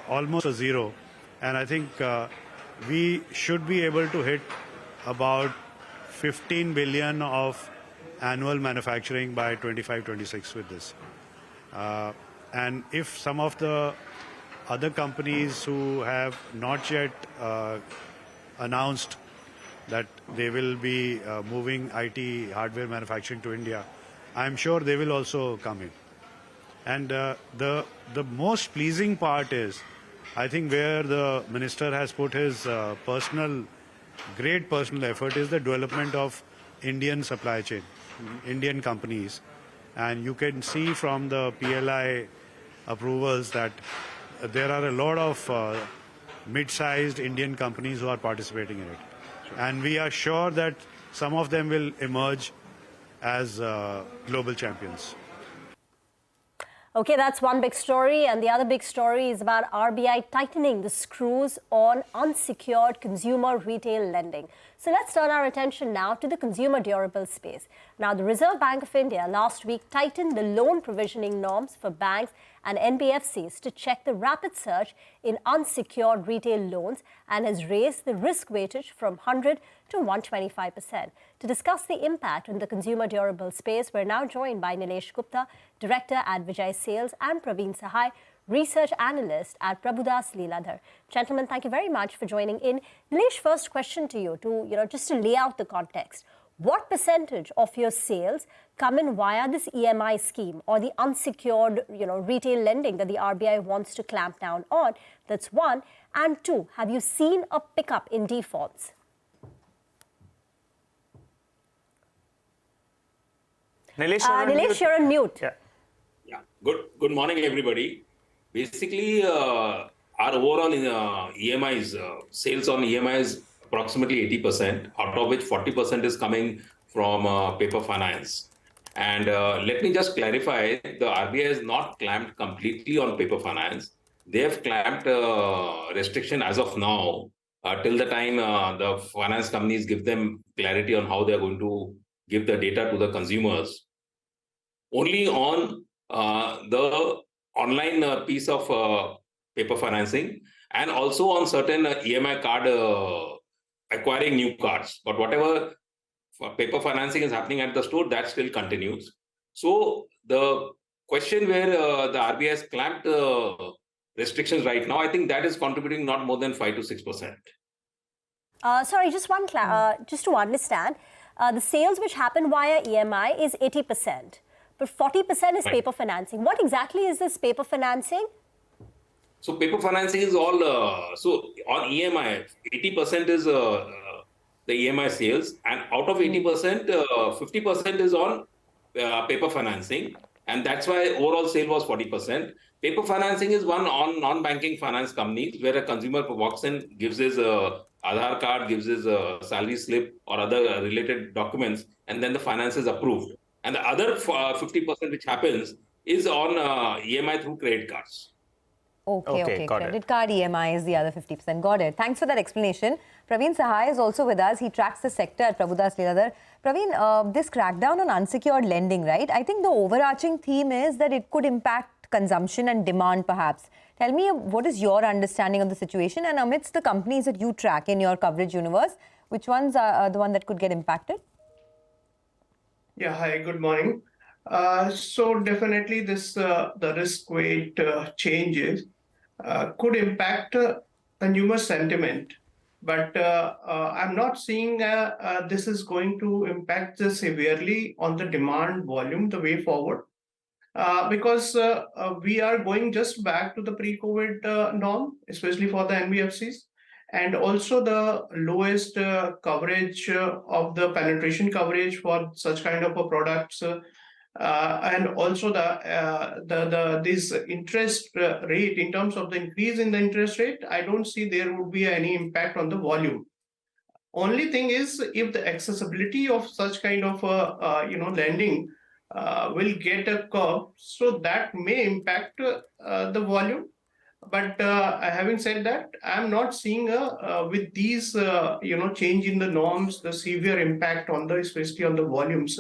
almost a zero. And I think we should be able to hit about 15 billion of annual manufacturing by 25-26 with this. And if some of the other companies who have not yet announced that they will be moving IT hardware manufacturing to India, I'm sure they will also come in. And the most pleasing part is, I think where the minister has put his great personal effort is the development of Indian supply chain, Indian companies. And you can see from the PLI approvals that there are a lot of mid-sized Indian companies who are participating in it. And we are sure that some of them will emerge as global champions. Okay, that's one big story. And the other big story is about RBI tightening the screws on unsecured consumer retail lending. So let's turn our attention now to the consumer durable space. Now, the Reserve Bank of India last week tightened the loan provisioning norms for banks and NBFCs to check the rapid surge in unsecured retail loans and has raised the risk weightage from 100 to 125%. To discuss the impact on the consumer durable space, we're now joined by Nilesh Gupta, Director at Vijay Sales, and Praveen Sahai, research analyst at Prabhudas Leeladhar. Gentlemen, thank you very much for joining in. Nilesh, first question to you, just to lay out the context. What percentage of your sales come in via this EMI scheme or the unsecured, retail lending that the RBI wants to clamp down on? That's one. And two, have you seen a pickup in defaults? Nilesh, you're on mute. Yeah. Good morning, everybody. Basically, our overall EMIs, sales on EMIs approximately 80%, out of which 40% is coming from paper finance. And let me just clarify, the RBI has not clamped completely on paper finance. They have clamped restriction as of now, till the time the finance companies give them clarity on how they are going to give the data to the consumers. Only on the online piece of paper financing, and also on certain EMI card acquiring new cards. But whatever paper financing is happening at the store, that still continues. So the question where the RBI has clamped restrictions right now, I think that is contributing not more than 5 to 6%. Sorry, just just to understand, the sales which happen via EMI is 80%, but 40% is paper financing. What exactly is this paper financing? So paper financing is all, so on EMI, 80% is the EMI sales, and out of 80%, 50% is on paper financing, and that's why overall sale was 40%. Paper financing is one on non-banking finance companies where a consumer walks in, gives his Aadhaar card, gives his salary slip or other related documents, and then the finance is approved. And the other 50% which happens is on EMI through credit cards. Okay. Credit card EMI is the other 50%. Got it. Thanks for that explanation. Praveen Sahai is also with us. He tracks the sector at Prabhudas Leeladhar. Praveen, this crackdown on unsecured lending, right? I think the overarching theme is that it could impact consumption and demand, perhaps. Tell me, what is your understanding of the situation? And amidst the companies that you track in your coverage universe, which ones are the one that could get impacted? Yeah, hi, good morning. So definitely this the risk weight changes could impact consumer sentiment, but I'm not seeing this is going to impact severely on the demand volume the way forward, because we are going just back to the pre-COVID norm, especially for the NBFCs, and also the lowest coverage of the penetration coverage for such kind of products. And also this interest rate, in terms of the increase in the interest rate, I don't see there would be any impact on the volume. Only thing is, if the accessibility of such kind of lending will get a curve, so that may impact the volume. But having said that, I'm not seeing with these change in the norms, the severe impact on the, especially on the volumes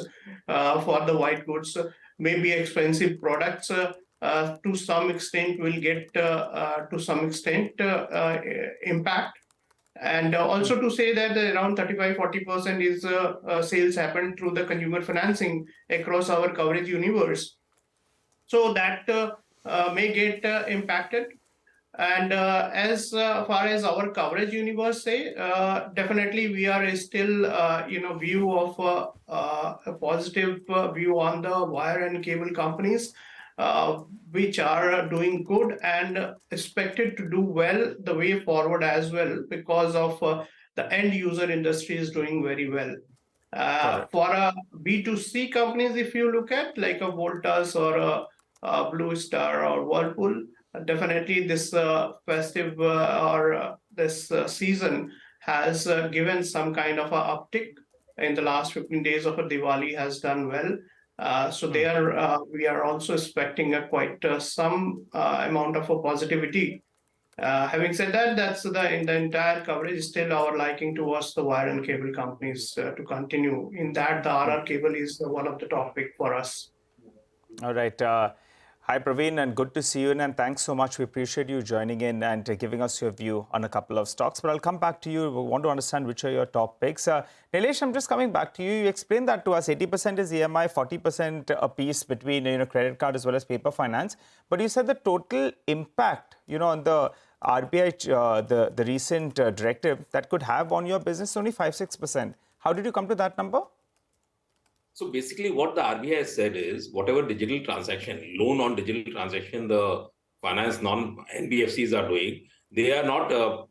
for the white goods. Maybe expensive products to some extent will get to some extent impact. And also to say that around 35-40% is sales happen through the consumer financing across our coverage universe. So that may get impacted. And as far as our coverage universe say, definitely we are still, view of a positive view on the wire and cable companies, which are doing good and expected to do well the way forward as well, because of the end user industry is doing very well. For B2C companies, if you look at like a Voltas or a Blue Star or Whirlpool, definitely this festive or this season has given some kind of a uptick. In the last 15 days of a Diwali has done well. So there we are also expecting a quite some amount of a positivity. Having said that, that's in the entire coverage still our liking towards the wire and cable companies to continue. In that, the RR cable is one of the top pick for us. All right. Hi, Praveen, and good to see you. And thanks so much. We appreciate you joining in and giving us your view on a couple of stocks. But I'll come back to you. We want to understand which are your top picks. Nilesh, I'm just coming back to you. You explained that to us. 80% is EMI, 40% a piece between credit card as well as paper finance. But you said the total impact, on the RBI, the recent directive that could have on your business is only 5-6%. How did you come to that number? So basically what the RBI has said is whatever digital transaction, loan on digital transaction, the finance non-NBFCs are doing, they are not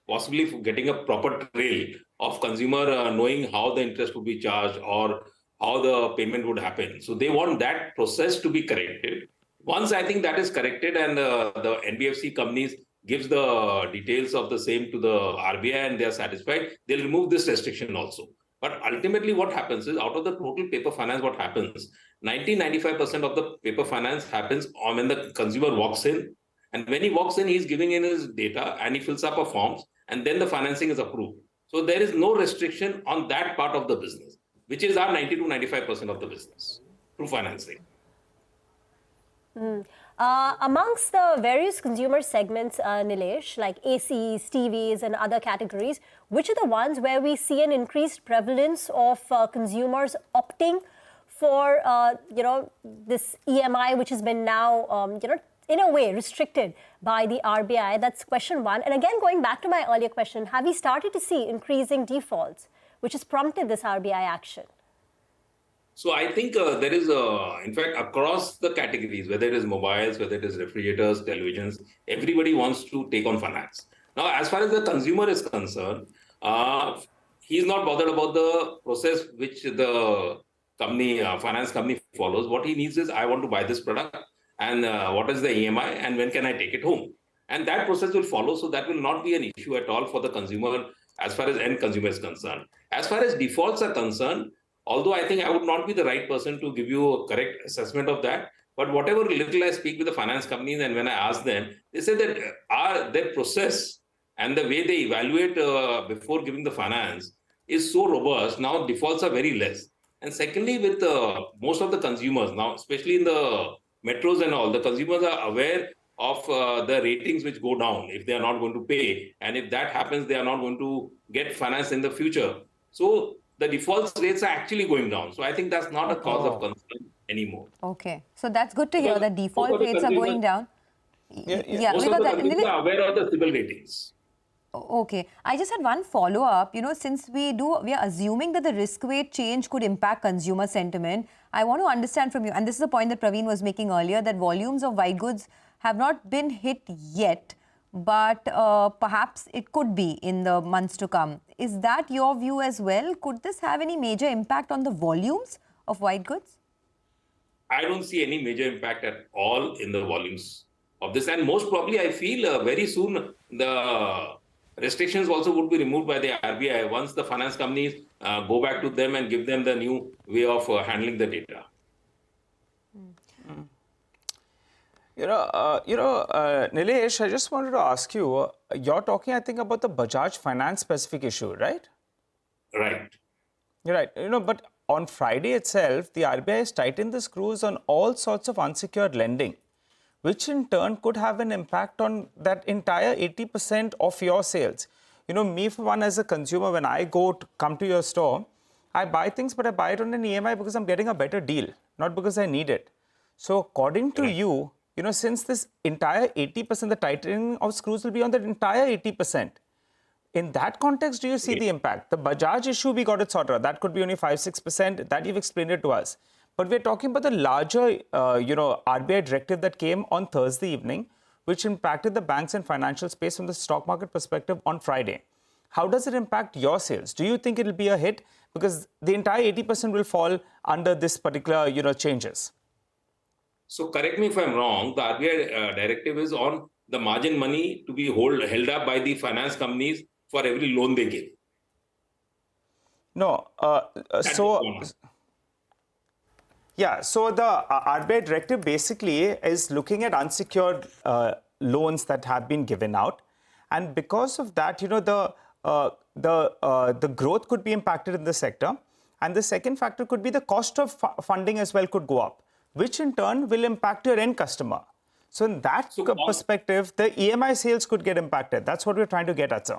possibly getting a proper trail of consumer knowing how the interest would be charged or how the payment would happen. So they want that process to be corrected. Once I think that is corrected and the NBFC companies gives the details of the same to the RBI and they are satisfied, they'll remove this restriction also. But ultimately what happens is out of the total paper finance, what happens, 90-95% of the paper finance happens when the consumer walks in. And when he walks in, he's giving in his data and he fills up a forms and then the financing is approved. So there is no restriction on that part of the business, which is our 90-95% of the business through financing. Amongst the various consumer segments, Nilesh, like ACs, TVs and other categories, which are the ones where we see an increased prevalence of consumers opting for, this EMI, which has been now, in a way restricted by the RBI? That's question one. And again, going back to my earlier question, have we started to see increasing defaults, which has prompted this RBI action? So I think there is, in fact, across the categories, whether it is mobiles, whether it is refrigerators, televisions, everybody wants to take on finance. Now, as far as the consumer is concerned, he's not bothered about the process which the company, finance company follows. What he needs is, I want to buy this product and what is the EMI and when can I take it home? And that process will follow. So that will not be an issue at all for the consumer as far as end consumer is concerned. As far as defaults are concerned, although I think I would not be the right person to give you a correct assessment of that, but whatever little I speak with the finance companies and when I ask them, they say that their process and the way they evaluate before giving the finance is so robust. Now defaults are very less. And secondly, with most of the consumers now, especially in the metros and all, the consumers are aware of the ratings which go down if they are not going to pay. And if that happens, they are not going to get finance in the future. So the default rates are actually going down. So I think that's not a cause of concern anymore. Okay. So that's good to hear that default rates are going down. Yeah, most of the consumers are aware of the CIBIL ratings. Okay. I just had one follow-up. Since we are assuming that the risk weight change could impact consumer sentiment, I want to understand from you, and this is the point that Praveen was making earlier, that volumes of white goods have not been hit yet, but perhaps it could be in the months to come. Is that your view as well? Could this have any major impact on the volumes of white goods? I don't see any major impact at all in the volumes of this. And most probably, I feel very soon the restrictions also would be removed by the RBI once the finance companies go back to them and give them the new way of handling the data. Nilesh, I just wanted to ask you, you're talking, I think, about the Bajaj Finance specific issue, right? Right. You're right. But on Friday itself, the RBI has tightened the screws on all sorts of unsecured lending, which in turn could have an impact on that entire 80% of your sales. Me, for one, as a consumer, when I come to your store, I buy things, but I buy it on an EMI because I'm getting a better deal, not because I need it. So according to you, since this entire 80%, the tightening of screws will be on the entire 80%. In that context, do you see the impact? The Bajaj issue, we got it sorted out. That could be only 5-6%. That you've explained it to us. But we're talking about the larger, RBI directive that came on Thursday evening, which impacted the banks and financial space from the stock market perspective on Friday. How does it impact your sales? Do you think it'll be a hit? Because the entire 80% will fall under this particular, changes. So correct me if I'm wrong, the RBI directive is on the margin money to be held up by the finance companies for every loan they give. No. Yeah, so the RBI directive basically is looking at unsecured loans that have been given out. And because of that, the growth could be impacted in the sector. And the second factor could be the cost of funding as well could go up. which in turn will impact your end customer. So in that perspective, the EMI sales could get impacted. That's what we're trying to get at, sir.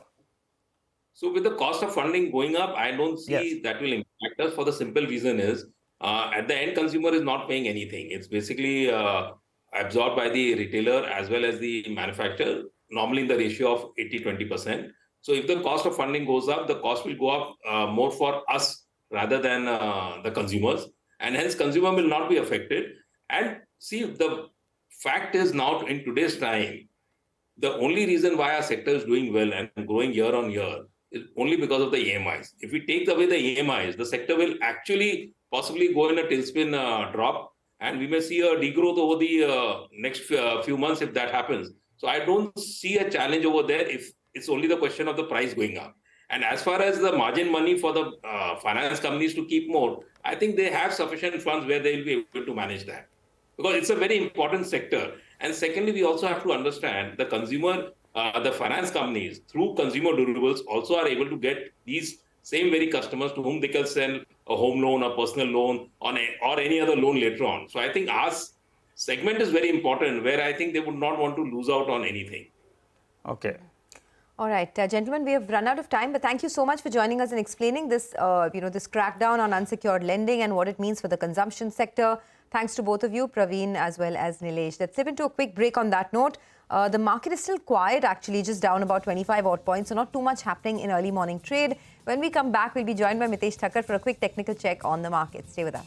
So with the cost of funding going up, I don't see that will impact us, for the simple reason is, at the end consumer is not paying anything. It's basically absorbed by the retailer as well as the manufacturer, normally in the ratio of 80-20%. So if the cost of funding goes up, the cost will go up more for us rather than the consumers. And hence consumer will not be affected. And see, the fact is now in today's time, the only reason why our sector is doing well and growing year on year is only because of the EMIs. If we take away the EMIs, the sector will actually possibly go in a tailspin drop, and we may see a degrowth over the next few months if that happens. So I don't see a challenge over there if it's only the question of the price going up. And as far as the margin money for the finance companies to keep more, I think they have sufficient funds where they will be able to manage that, because it's a very important sector. And secondly, we also have to understand the consumer, the finance companies through consumer durables also are able to get these same very customers to whom they can sell a home loan, a personal loan, or any other loan later on. So I think our segment is very important, where I think they would not want to lose out on anything. Okay. All right, gentlemen, we have run out of time, but thank you so much for joining us and explaining this, this crackdown on unsecured lending and what it means for the consumption sector. Thanks to both of you, Praveen as well as Nilesh. Let's slip into a quick break on that note. The market is still quiet, actually, just down about 25 odd points, so not too much happening in early morning trade. When we come back, we'll be joined by Mitesh Thakkar for a quick technical check on the market. Stay with us.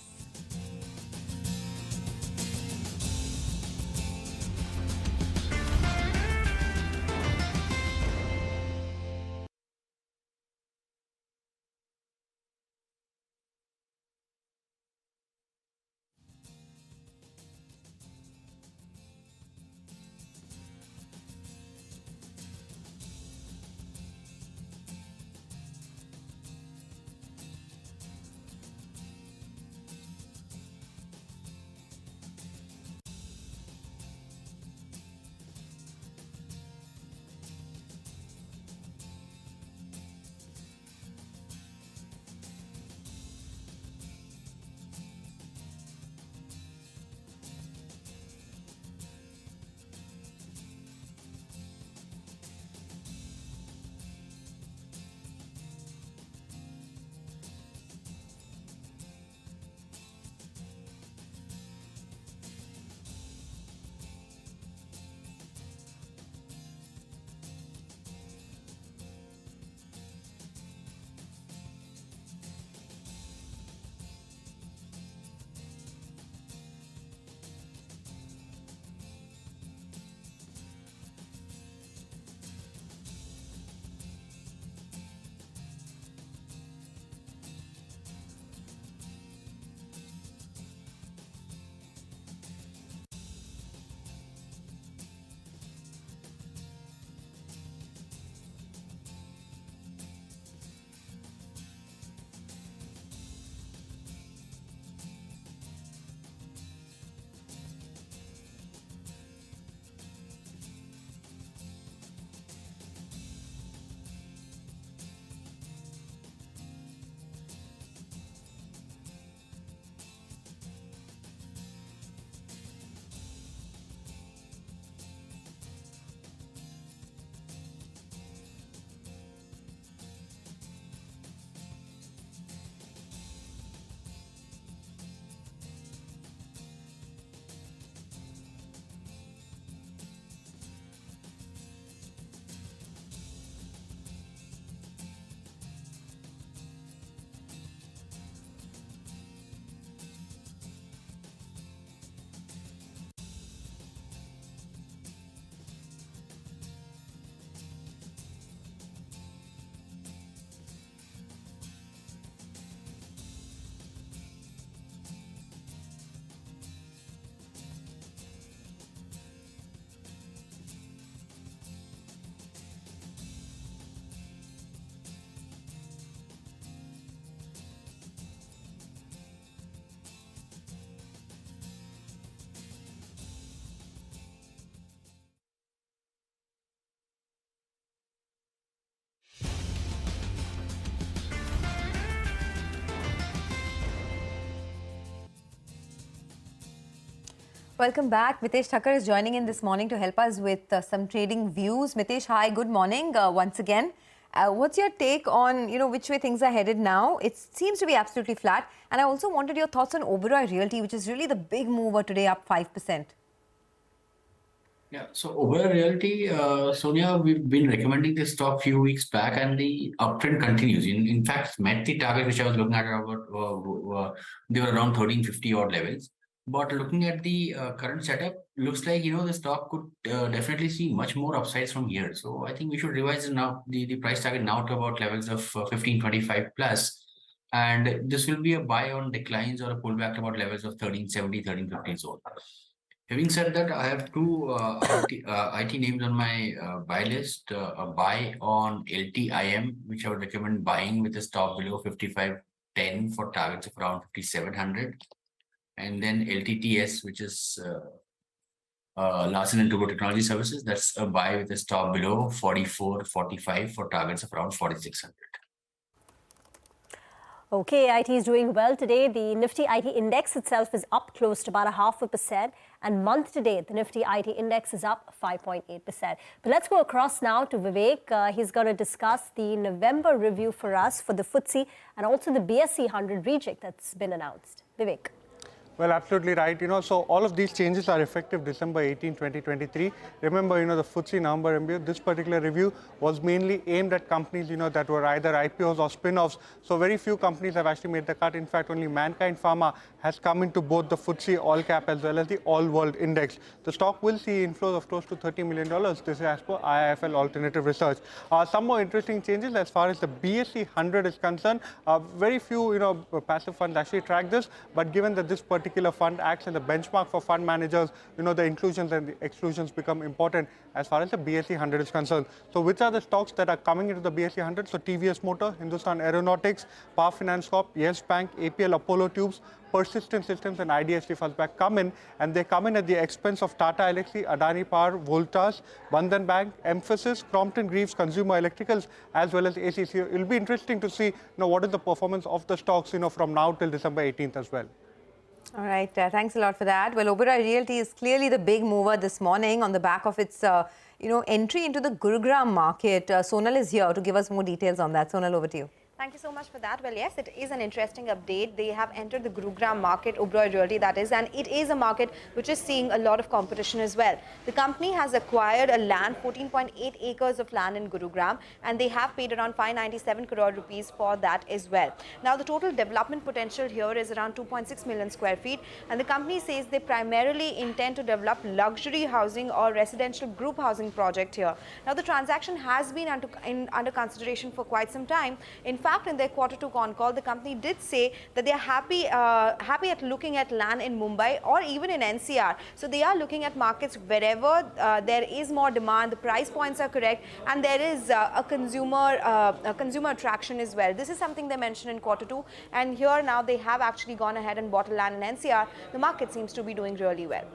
Welcome back. Mitesh Thakkar is joining in this morning to help us with some trading views. Mitesh, hi, good morning once again. What's your take on, which way things are headed now? It seems to be absolutely flat. And I also wanted your thoughts on Oberoi Realty, which is really the big mover today, up 5%. Yeah, so Bazaar Realty, Sonia, we've been recommending this stock few weeks back, and the uptrend continues. In fact, met the target which I was looking at about they were around 1350 odd levels. But looking at the current setup, looks like the stock could definitely see much more upsides from here. So I think we should revise now the price target now to about levels of 1525 plus. And this will be a buy on declines or a pullback to about levels of 1370, 1350 zone. Having said that, I have two IT names on my buy list. A buy on LTIM, which I would recommend buying with a stop below 55.10 for targets of around 5700. And then LTTS, which is Larsen & Toubro Technology Services. That's a buy with a stop below 44.45 for targets of around 4600. Okay, IT is doing well today. The Nifty IT index itself is up close to about 0.5%. And month to date, the Nifty IT index is up 5.8%. But let's go across now to Vivek. He's going to discuss the November review for us for the FTSE and also the BSE 100 reject that's been announced. Vivek. Well, absolutely right. So all of these changes are effective December 18, 2023. Remember, the FTSE November review, this particular review was mainly aimed at companies, that were either IPOs or spin-offs. So very few companies have actually made the cut. In fact, only Mankind Pharma has come into both the FTSE All Cap as well as the All World Index. The stock will see inflows of close to $30 million. This is as per IIFL Alternative Research. Some more interesting changes as far as the BSE 100 is concerned. Very few, passive funds actually track this, but given that this particular fund acts as a benchmark for fund managers, the inclusions and the exclusions become important as far as the BSE 100 is concerned. So which are the stocks that are coming into the BSE 100? So TVS Motor, Hindustan Aeronautics, Power Finance Corp, Yes Bank, APL Apollo Tubes, Persistent Systems and IDFC Fastback come in, and they come in at the expense of Tata Elxsi, Adani Power, Voltas, Bandhan Bank, Emphasis, Crompton Greaves, Consumer Electricals, as well as ACC. It will be interesting to see what is the performance of the stocks from now till December 18th as well. All right, thanks a lot for that. Well, Oberoi Realty is clearly the big mover this morning on the back of its, entry into the Gurugram market. Sonal is here to give us more details on that. Sonal, over to you. Thank you so much for that. Well, yes, it is an interesting update. They have entered the Gurugram market, Oberoi Realty that is, and it is a market which is seeing a lot of competition as well. The company has acquired a land, 14.8 acres of land in Gurugram, and they have paid around 597 crore rupees for that as well. Now, the total development potential here is around 2.6 million square feet, and the company says they primarily intend to develop luxury housing or residential group housing project here. Now, the transaction has been under consideration for quite some time. In fact, in their Q2 con call, the company did say that they are happy at looking at land in Mumbai or even in NCR. So they are looking at markets wherever there is more demand, the price points are correct, and there is a consumer attraction as well. This is something they mentioned in Q2, and here now they have actually gone ahead and bought a land in NCR. The market seems to be doing really well.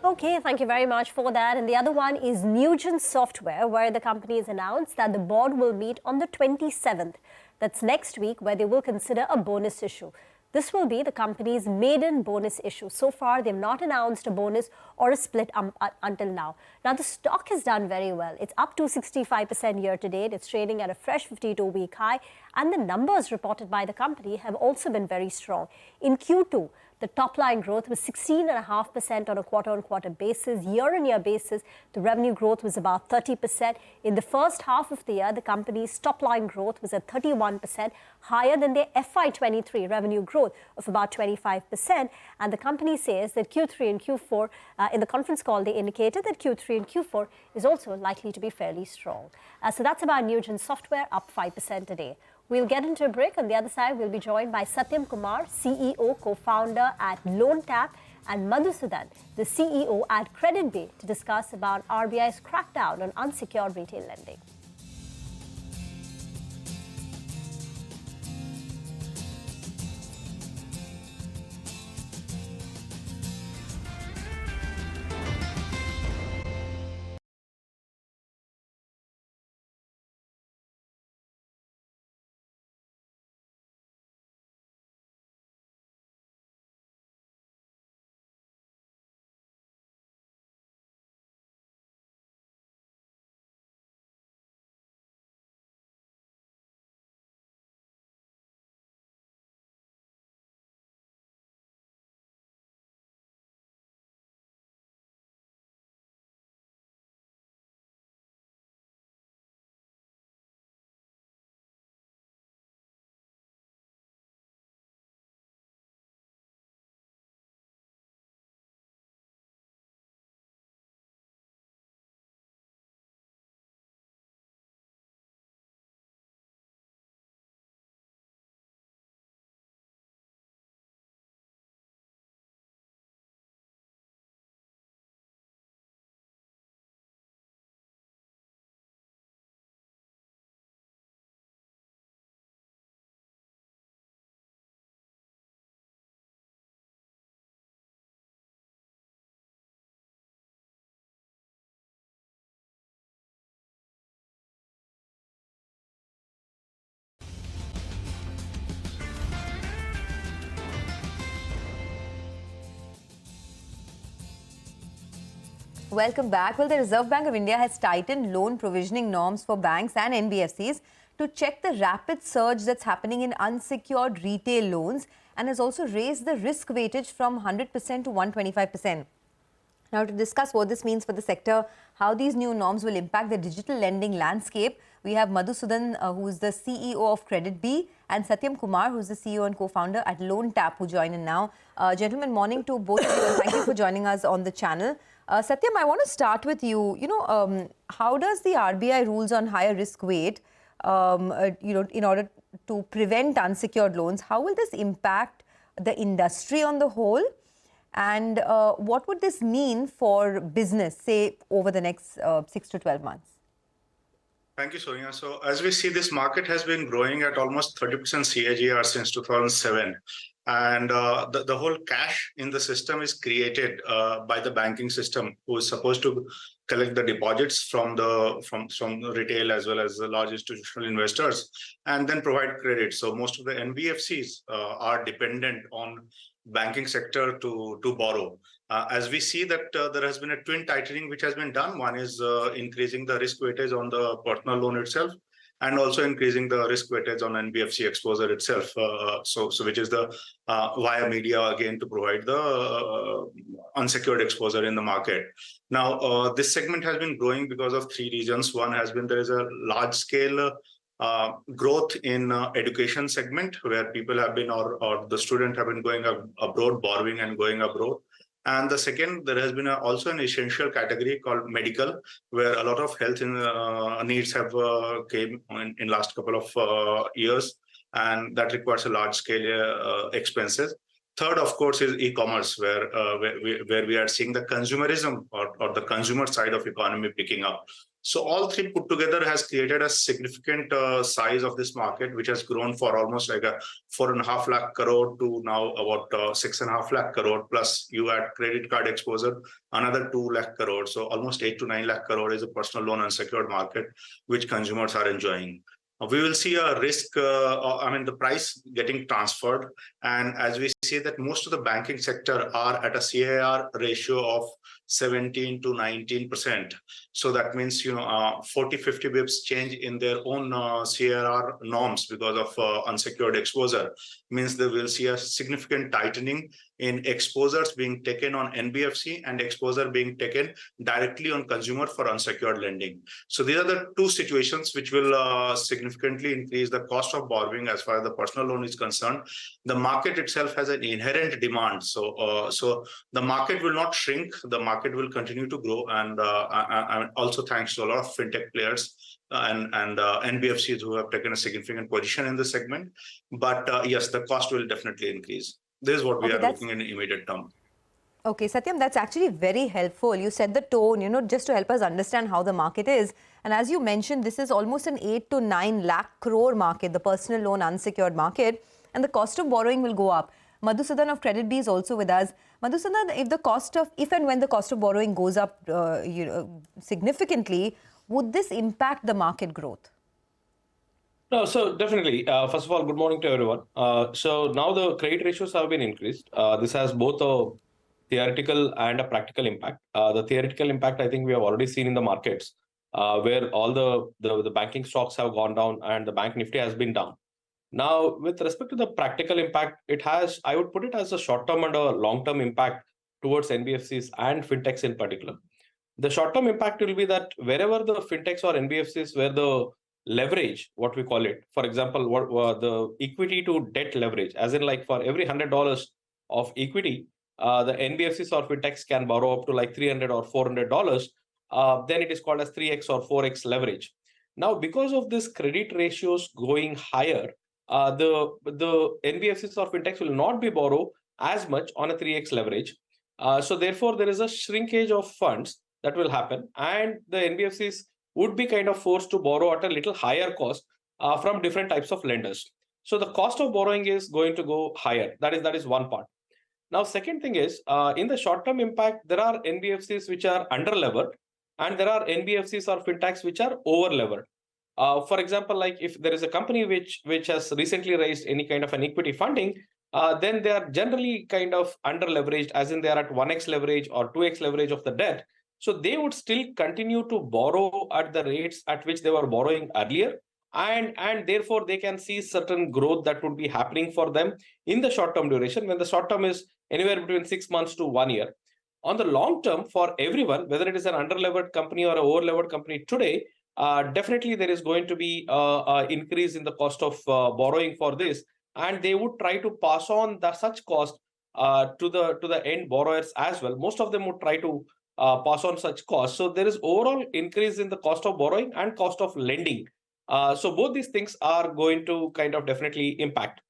Okay, thank you very much for that. And the other one is Nugent Software, where the company has announced that the board will meet on the 27th. That's next week, where they will consider a bonus issue. This will be the company's maiden bonus issue. So far, they've not announced a bonus or a split until now. Now, the stock has done very well. It's up 265% year to date. It's trading at a fresh 52-week high. And the numbers reported by the company have also been very strong. In Q2, the top line growth was 16.5% on a quarter-on-quarter basis. Year-on-year basis, the revenue growth was about 30%. In the first half of the year, the company's top line growth was at 31%, higher than their FY23 revenue growth of about 25%. And the company says that Q3 and Q4, in the conference call, they indicated that Q3 and Q4 is also likely to be fairly strong. So that's about Nugent Software, up 5% today. We'll get into a break. On the other side, we'll be joined by Satyam Kumar, CEO, co-founder at LoanTap, and Madhusudan, the CEO at CreditBay, to discuss about RBI's crackdown on unsecured retail lending. Welcome back. Well, the Reserve Bank of India has tightened loan provisioning norms for banks and NBFCs to check the rapid surge that's happening in unsecured retail loans and has also raised the risk weightage from 100% to 125%. Now, to discuss what this means for the sector, how these new norms will impact the digital lending landscape, we have Madhusudan, who is the CEO of Credit B, and Satyam Kumar, who is the CEO and co-founder at Loan Tap, who join in now. Gentlemen, morning to both of you, and thank you for joining us on the channel. Satyam, I want to start with you. How does the RBI rules on higher risk weight, in order to prevent unsecured loans, how will this impact the industry on the whole? And what would this mean for business, say, over the next 6 to 12 months? Thank you, Sonia. So as we see, this market has been growing at almost 30% CAGR since 2007. And the whole cash in the system is created by the banking system, who is supposed to collect the deposits from the retail as well as the large institutional investors, and then provide credit. So most of the NBFCs are dependent on banking sector to borrow. As we see that there has been a twin tightening which has been done. One is increasing the risk weightage on the personal loan itself, and also increasing the risk weightage on NBFC exposure itself. So which is the via media again to provide the unsecured exposure in the market. Now, this segment has been growing because of three reasons. One has been there is a large scale growth in education segment, where people have been or the student have been going abroad, borrowing and going abroad. And the second, there has been also an essential category called medical, where a lot of health needs have came in last couple of years, and that requires a large scale expenses. Third, of course, is e-commerce, where we are seeing the consumerism or the consumer side of economy picking up. So all three put together has created a significant size of this market, which has grown for almost like a 4.5 lakh crore to now about 6.5 lakh crore. Plus you add credit card exposure, another 2 lakh crore. So almost 8 to 9 lakh crore is a personal loan unsecured market, which consumers are enjoying. We will see a risk, the price getting transferred. And as we see that most of the banking sector are at a CAR ratio of 17 to 19%. So that means, 40, 50 bips change in their own CAR norms because of unsecured exposure means they will see a significant tightening in exposures being taken on NBFC and exposure being taken directly on consumer for unsecured lending. So these are the two situations which will significantly increase the cost of borrowing as far as the personal loan is concerned. The market itself has an inherent demand. So the market will not shrink. The market will continue to grow. And also thanks to a lot of fintech players and NBFCs who have taken a significant position in the segment. But yes, the cost will definitely increase. This is what we are looking in immediate term. Okay, Satyam, that's actually very helpful. You set the tone, just to help us understand how the market is. And as you mentioned, this is almost an 8 to 9 lakh crore market, the personal loan unsecured market, and the cost of borrowing will go up. Madhusudan of Credit B is also with us. Madhusudan, if and when the cost of borrowing goes up significantly, would this impact the market growth? No, so definitely. First of all, good morning to everyone. So now the credit ratios have been increased. This has both a theoretical and a practical impact. The theoretical impact, I think we have already seen in the markets, where all the banking stocks have gone down and the bank nifty has been down. Now, with respect to the practical impact, I would put it as a short-term and a long-term impact towards NBFCs and fintechs in particular. The short-term impact will be that wherever the fintechs or NBFCs where the leverage, what we call it, for example, the equity to debt leverage, as in like for every $100 of equity, the NBFCs or fintechs can borrow up to like $300 or $400, then it is called as 3x or 4x leverage. Now, because of this credit ratios going higher, the NBFCs or fintechs will not be borrow as much on a 3x leverage. So therefore, there is a shrinkage of funds that will happen, and the NBFCs would be kind of forced to borrow at a little higher cost from different types of lenders. So the cost of borrowing is going to go higher. That is one part. Now, second thing is, in the short-term impact, there are NBFCs which are under-levered, and there are NBFCs or fintechs which are over-levered. For example, like if there is a company which has recently raised any kind of an equity funding, then they are generally kind of under-leveraged, as in they are at 1x leverage or 2x leverage of the debt. So they would still continue to borrow at the rates at which they were borrowing earlier. And therefore, they can see certain growth that would be happening for them in the short-term duration, when the short term is anywhere between 6 months to 1 year. On the long term, for everyone, whether it is an under-levered company or an over-levered company today, definitely there is going to be an increase in the cost of borrowing for this, and they would try to pass on such cost to the end borrowers as well. Most of them would try to pass on such costs. So there is overall increase in the cost of borrowing and cost of lending. So both these things are going to kind of definitely impact.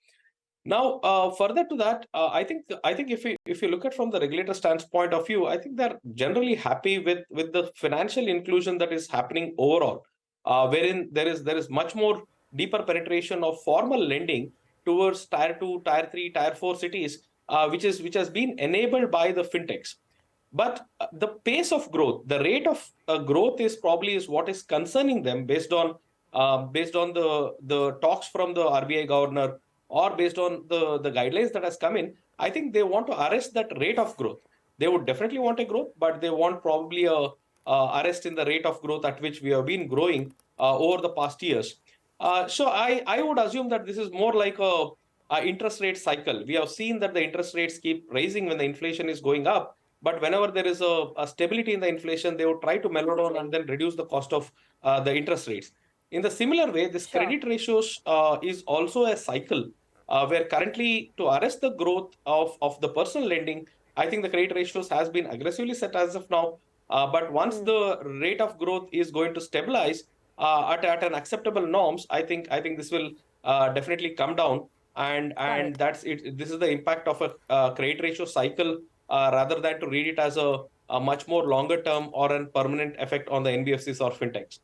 Now, further to that, I think if you look at from the regulator standpoint of view, I think they're generally happy with the financial inclusion that is happening overall, wherein there is much more deeper penetration of formal lending towards tier 2, tier 3, tier 4 cities, which has been enabled by the fintechs. But the pace of growth, the rate of growth is what is concerning them based on the talks from the RBI governor, or based on the guidelines that has come in. I think they want to arrest that rate of growth. They would definitely want a growth, but they want probably a arrest in the rate of growth at which we have been growing over the past years. So I would assume that this is more like a interest rate cycle. We have seen that the interest rates keep rising when the inflation is going up, but whenever there is a stability in the inflation, they would try to mellow down and then reduce the cost of the interest rates. In the similar way, this credit ratios is also a cycle where currently, to arrest the growth of the personal lending, I think the credit ratios has been aggressively set as of now. But once the rate of growth is going to stabilize at an acceptable norms, I think this will definitely come down. And that's it. This is the impact of a credit ratio cycle, rather than to read it as a much more longer term or a permanent effect on the NBFCs or fintechs.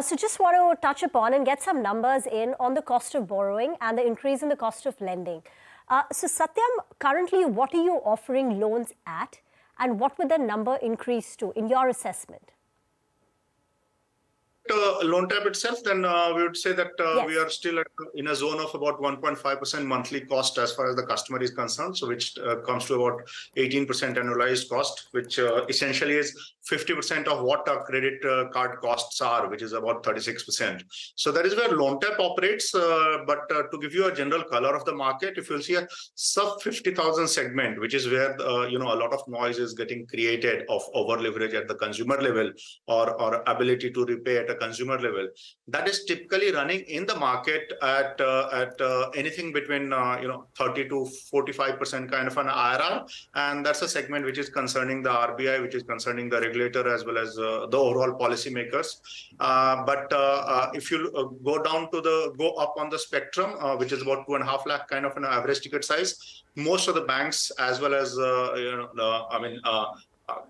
So just want to touch upon and get some numbers in on the cost of borrowing and the increase in the cost of lending. So Satyam, currently what are you offering loans at, and what would the number increase to in your assessment? Loan type itself, then we would say that we are still in a zone of about 1.5% monthly cost as far as the customer is concerned, so which comes to about 18% annualized cost, which essentially is 50% of what our credit card costs are, which is about 36%. So that is where loan type operates. But to give you a general color of the market, if you'll see a sub 50,000 segment, which is where a lot of noise is getting created of over leverage at the consumer level, or ability to repay at a consumer level, that is typically running in the market at anything between 30 to 45% kind of an IRR, and that's a segment which is concerning the RBI, which is concerning the regulator as well as the overall policymakers. But if you go up on the spectrum, which is about 2.5 lakh kind of an average ticket size, most of the banks as well as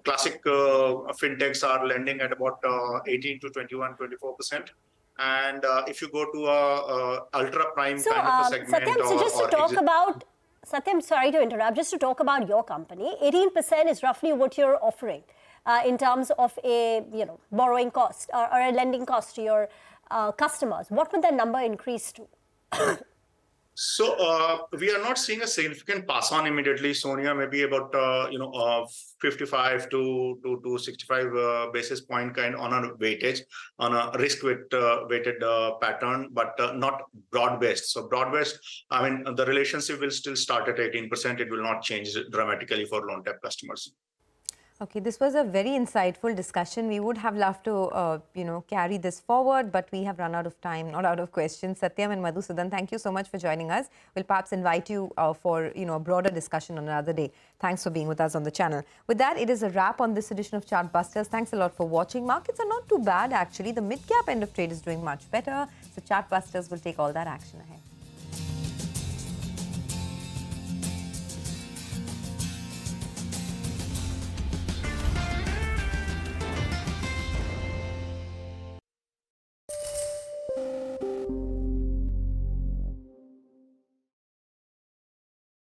classic fintechs are lending at about 18 to 21, 24%. And if you go to ultra prime kind of a segment, Satyam, so just to talk about, Satyam, sorry to interrupt, just to talk about your company, 18% is roughly what you're offering in terms of a borrowing cost or a lending cost to your customers. What would that number increase to? So we are not seeing a significant pass on immediately, Sonia. Maybe about 55 to 65 basis point kind on a weightage, on a risk weighted pattern, but not broad based. So broad based, I mean, the relationship will still start at 18%. It will not change dramatically for loan type customers. Okay, this was a very insightful discussion. We would have loved to, carry this forward, but we have run out of time, not out of questions. Satyam and Madhusudan, thank you so much for joining us. We'll perhaps invite you for, a broader discussion on another day. Thanks for being with us on the channel. With that, it is a wrap on this edition of Chartbusters. Thanks a lot for watching. Markets are not too bad, actually. The mid-cap end of trade is doing much better. So Chartbusters will take all that action ahead.